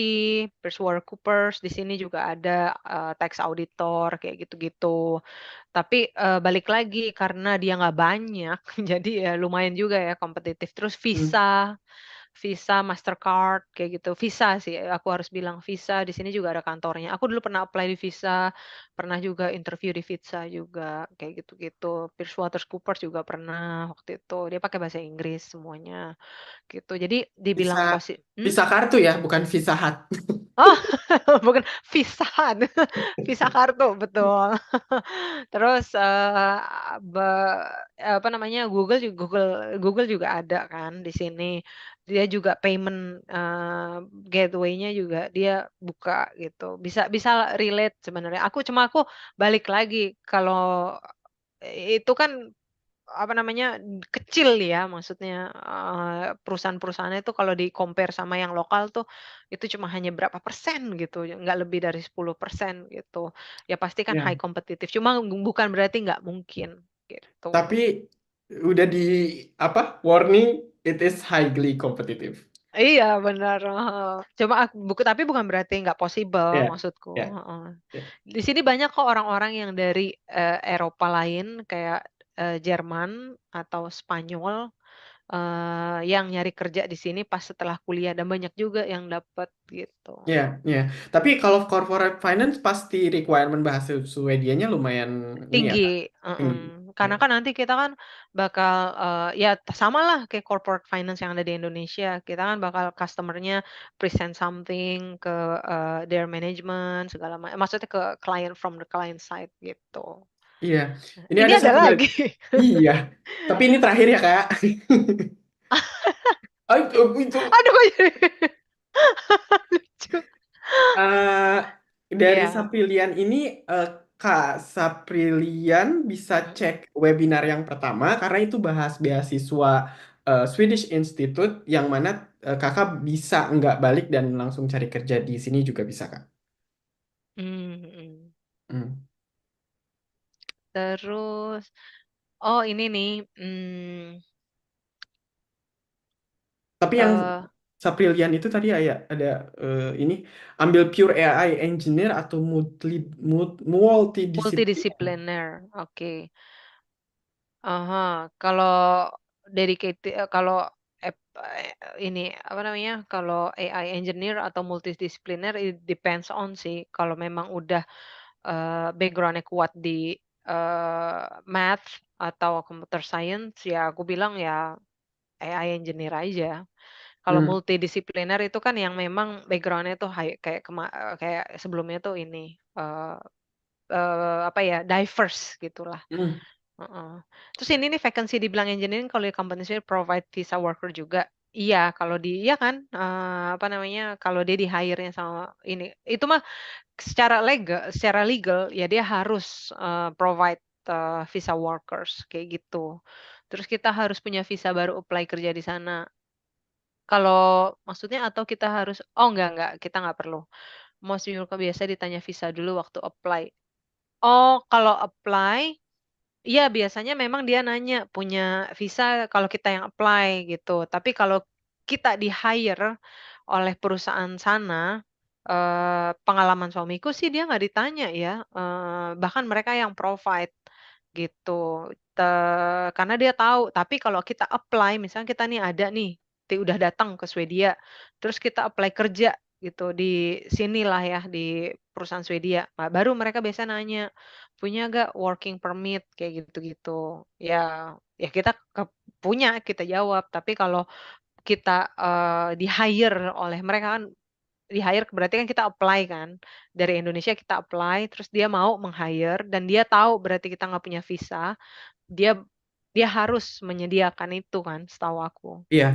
PricewaterhouseCoopers, di sini juga ada, tax auditor kayak gitu-gitu. Tapi, balik lagi karena dia nggak banyak, jadi ya lumayan juga ya kompetitif. Terus Hmm. Visa, Mastercard kayak gitu. Visa sih, aku harus bilang Visa di sini juga ada kantornya. Aku dulu pernah apply di Visa, pernah juga interview di Visa juga, kayak gitu-gitu. PricewaterhouseCoopers juga pernah waktu itu, dia pakai bahasa Inggris semuanya, gitu. Jadi Visa dibilang Visa kartu ya, bukan Visa Hut. Oh, bukan visahan, visa kartu, betul. Terus, be apa namanya, Google juga ada kan di sini. Dia juga payment, gateway-nya juga dia buka gitu. Bisa bisa relate sebenarnya. Aku balik lagi kalau itu kan apa namanya, kecil ya maksudnya, perusahaan-perusahaannya itu kalau di-compare sama yang lokal tuh, itu cuma hanya berapa persen gitu, nggak lebih dari 10% gitu. Ya pasti kan high Ya. kompetitif, cuma bukan berarti nggak mungkin, gitu. Tapi udah di apa? Warning, it is highly competitive. Iya benar, heeh. Cuma tapi bukan berarti nggak possible Ya, maksudku, ya, heeh. ya. Di sini banyak kok orang-orang yang dari, Eropa lain kayak, Jerman atau Spanyol, yang nyari kerja di sini pas setelah kuliah dan banyak juga yang dapat gitu. Ya, ya. Tapi kalau corporate finance pasti requirement bahasa Swedianya lumayan ini ya, Kak, Tinggi, tinggi. Ya. karena kan nanti kita kan bakal, ya samalah kayak corporate finance yang ada di Indonesia, kita kan bakal customer-nya present something ke, their management maksudnya ke client from the client side gitu. Iya. Ini Ini ada ada satu lagi. lagi. Iya. Tapi ini terakhir ya, Kak. Oh, itu. Aduh kok jadi lucu. Eh, dari Iya, Saprilian ini, eh, Kak Saprilian bisa mhm, cek webinar yang pertama karena itu bahas beasiswa Swedish Institute yang mana Kakak bisa nggak balik dan langsung cari kerja di sini juga bisa, Kak. mhm. Hmm. Terus, oh ini nih, Tapi yang eee Saprilian itu tadi ada ini ambil pure AI engineer atau multidisipliner. multidisipliner, oke. Kalau kalau ini, apa namanya, kalau AI engineer atau multidisipliner it depends on sih. Kalau memang udah, background-nya kuat di, math atau computer science, ya aku bilang ya AI engineer aja. Kalau Hmm, multidisipliner itu kan yang memang background-nya tuh kayak sebelumnya tuh ini, apa ya, diverse gitulah. hmm, Heeh. Terus ini nih vacancy dibilang engineering kalau di company saya provide visa worker juga. Iya, kalau iya kan, apa namanya, kalau dia di-hire-nya sama ini, itu mah secara legal ya dia harus, provide, visa workers kayak gitu. Terus kita harus punya visa baru apply kerja di sana. Kalau maksudnya atau kita harus enggak, kita nggak perlu. Most people biasa ditanya visa dulu waktu apply. Oh, kalau apply iya, biasanya memang dia nanya, punya visa kalau kita yang apply gitu. Tapi kalau kita di-hire oleh perusahaan sana, pengalaman suamiku sih dia nggak ditanya ya, bahkan mereka yang provide gitu. Karena dia tahu, tapi kalau kita apply, misalnya kita nih ada nih, udah datang ke Swedia, terus kita apply kerja gitu di sinilah ya, di perusahaan Swedia. Nah, baru mereka biasa nanya, "Punya nggak working permit?" Kayak gitu-gitu. Ya kita punya, kita jawab. Tapi kalau kita, di-hire oleh mereka kan di-hire berarti kan kita apply kan. Dari Indonesia kita apply, terus dia mau meng-hire dan dia tahu berarti kita nggak punya visa, dia dia harus menyediakan itu kan setahu aku. iya.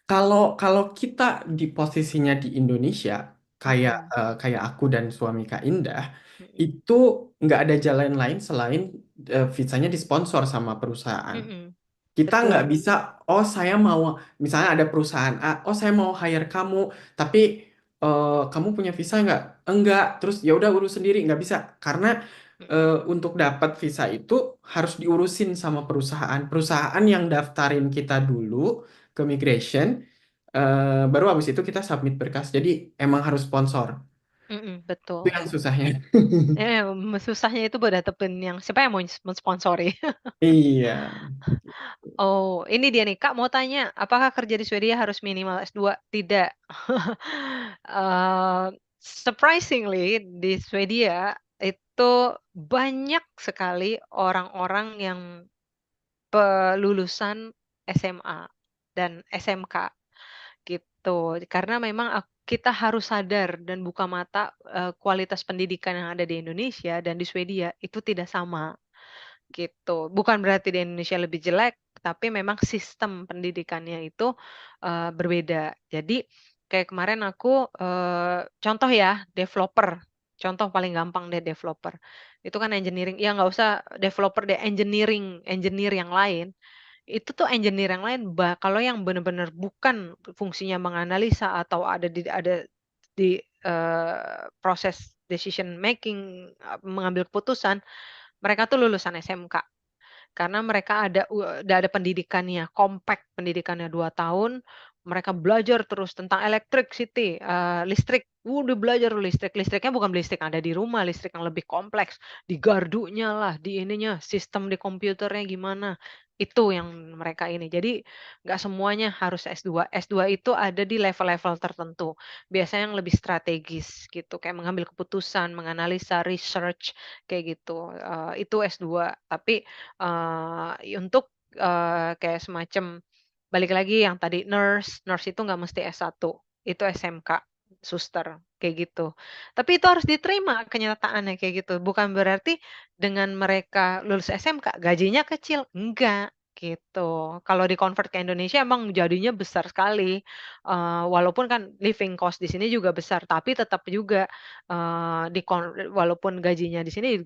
Kalau kalau kita di posisinya di Indonesia, kayak Mhm, kayak aku dan suami Kak Indah, mhm, itu nggak ada jalan lain selain visanya disponsor sama perusahaan. mhm, Kita nggak betul, bisa, oh saya mau, misalnya ada perusahaan A, oh saya mau hire kamu, tapi kamu punya visa nggak? Enggak, terus ya udah urus sendiri, nggak bisa, karena mhm, untuk dapat visa itu harus diurusin sama perusahaan, perusahaan yang daftarin kita dulu ke migration, baru habis itu kita submit berkas, jadi emang harus sponsor, itu betul. yang susahnya. Susahnya itu buat datepin yang siapa yang mau mensponsori. Iya. Oh, ini dia nih, Kak, mau tanya, apakah kerja di Swedia harus minimal S2? Tidak. Surprisingly di Swedia itu banyak sekali orang-orang yang lulusan SMA dan SMK gitu. Karena memang kita harus sadar dan buka mata kualitas pendidikan yang ada di Indonesia dan di Swedia itu tidak sama gitu. Bukan berarti di Indonesia lebih jelek, tapi memang sistem pendidikannya itu berbeda. Jadi kayak kemarin aku contoh ya developer, contoh paling gampang deh developer. Itu kan engineering, ya nggak usah developer deh, engineer yang lain. Itu tuh engineer yang lain kalau yang benar-benar bukan fungsinya menganalisa atau ada di proses decision making, mengambil keputusan, mereka tuh lulusan SMK. Karena mereka udah ada pendidikannya, compact pendidikannya 2 tahun, mereka belajar terus tentang electricity, listrik, udah belajar listrik, listriknya bukan listrik yang ada di rumah, listrik yang lebih kompleks, di gardunya lah, di ininya, sistem di komputernya gimana, itu yang mereka ini. Jadi nggak semuanya harus S2, S2 itu ada di level-level tertentu, biasanya yang lebih strategis gitu, kayak mengambil keputusan, menganalisa, research, kayak gitu, itu S2. Tapi untuk kayak semacam balik lagi yang tadi nurse, nurse itu nggak mesti S1, itu SMK, suster, kayak gitu. Tapi itu harus diterima kenyataannya kayak gitu, bukan berarti dengan mereka lulus SMK gajinya kecil, enggak, gitu. Kalau di-convert ke Indonesia emang jadinya besar sekali, walaupun kan living cost di sini juga besar, tapi tetap juga, walaupun gajinya di sini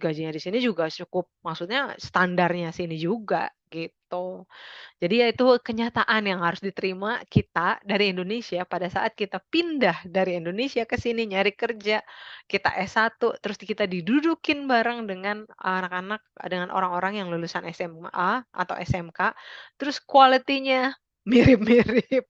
juga cukup, maksudnya standarnya sini juga, gitu. Jadi ya itu kenyataan yang harus diterima kita dari Indonesia pada saat kita pindah dari Indonesia ke sini nyari kerja, kita S1 terus kita didudukin bareng dengan anak-anak dengan orang-orang yang lulusan SMA atau SMK, terus quality-nya mirip-mirip.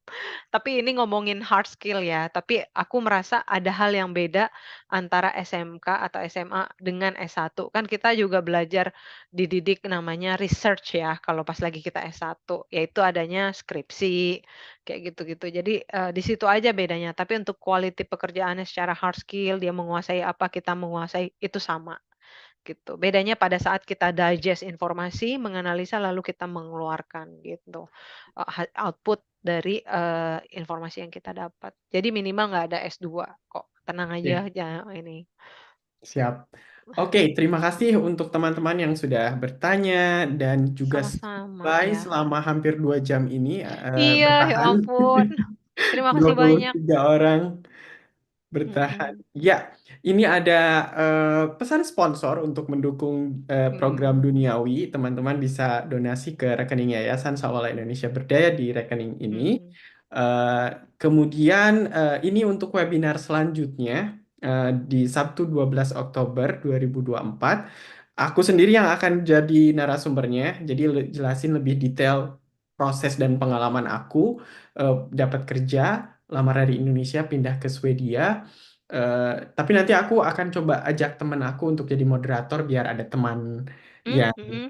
Tapi ini ngomongin hard skill ya, tapi aku merasa ada hal yang beda antara SMK atau SMA dengan S1. Kan kita juga belajar dididik namanya research ya, kalau pas lagi kita S1, yaitu adanya skripsi, kayak gitu-gitu. Jadi, di situ aja bedanya, tapi untuk quality pekerjaannya secara hard skill, dia menguasai apa, kita menguasai, itu sama, gitu. Bedanya pada saat kita digest informasi, menganalisa, lalu kita mengeluarkan, gitu, output dari, informasi yang kita dapat. Jadi minimal nggak ada S2 kok, tenang Ya, aja ini. siap. Oke, terima kasih untuk teman-teman yang sudah bertanya dan juga Sama-sama, standby ya. selama hampir 2 jam ini Iya, ya bertahan ampun. Terima dua kasih puluh banyak. tiga orang bertahan. Mhm, Ya, ini ada pesan sponsor untuk mendukung program mhm, duniawi. Teman-teman bisa donasi ke rekening Yayasan Sawala Indonesia Berdaya di rekening ini. mhm. Eh, Kemudian ini untuk webinar selanjutnya di Sabtu 12 Oktober 2024. Aku sendiri yang akan jadi narasumbernya, jadi jelasin lebih detail proses dan pengalaman aku dapat kerja, lamar dari Indonesia pindah ke Swedia. Eh, tapi nanti aku akan coba ajak temen aku untuk jadi moderator biar ada teman yang Mhm.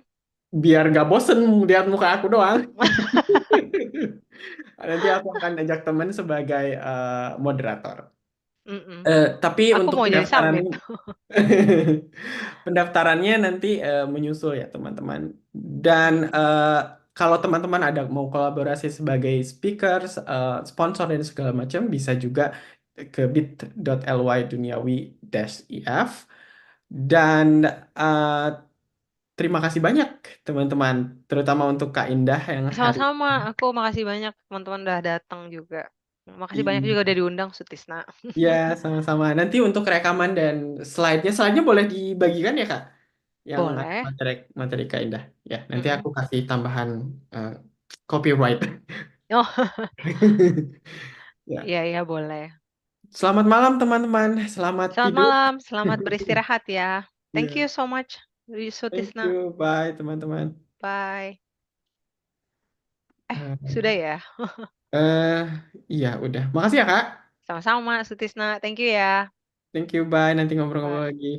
biar gak bosen lihat muka aku doang. Nanti aku akan ajak teman sebagai moderator. Mhm. Tapi Aku untuk mau jadi pendaftaran summit. pendaftarannya nanti menyusul ya teman-teman. Dan Mhm. kalau teman-teman ada mau kolaborasi sebagai speaker, sponsor dan segala macam, bisa juga ke bit.ly duniawi-if. Dan eh, terima kasih banyak teman-teman, terutama untuk Kak Indah yang hari Sama-sama, aku makasih banyak teman-teman udah datang juga. Makasih banyak ini. juga udah diundang, Sutisna. Ya, sama-sama. Nanti untuk rekaman dan slide-nya boleh dibagikan ya, Kak? Yang ada Boleh. materi Kak Indah. Ya, nanti aku Mhm. kasih tambahan eh, copyright. Oh, Ya. iya iya boleh. Selamat malam, teman-teman. Selamat Selamat tidur. malam, selamat beristirahat ya. Thank you Ya, so much, thank Sutisna. you. Bye, teman-teman. Bye. Eh, Sudah ya? eh, iya, udah. Makasih ya, Kak. Sama-sama, Sutisna. Thank you ya. Thank you. Bye. Nanti ngobrol-ngobrol Bye. lagi.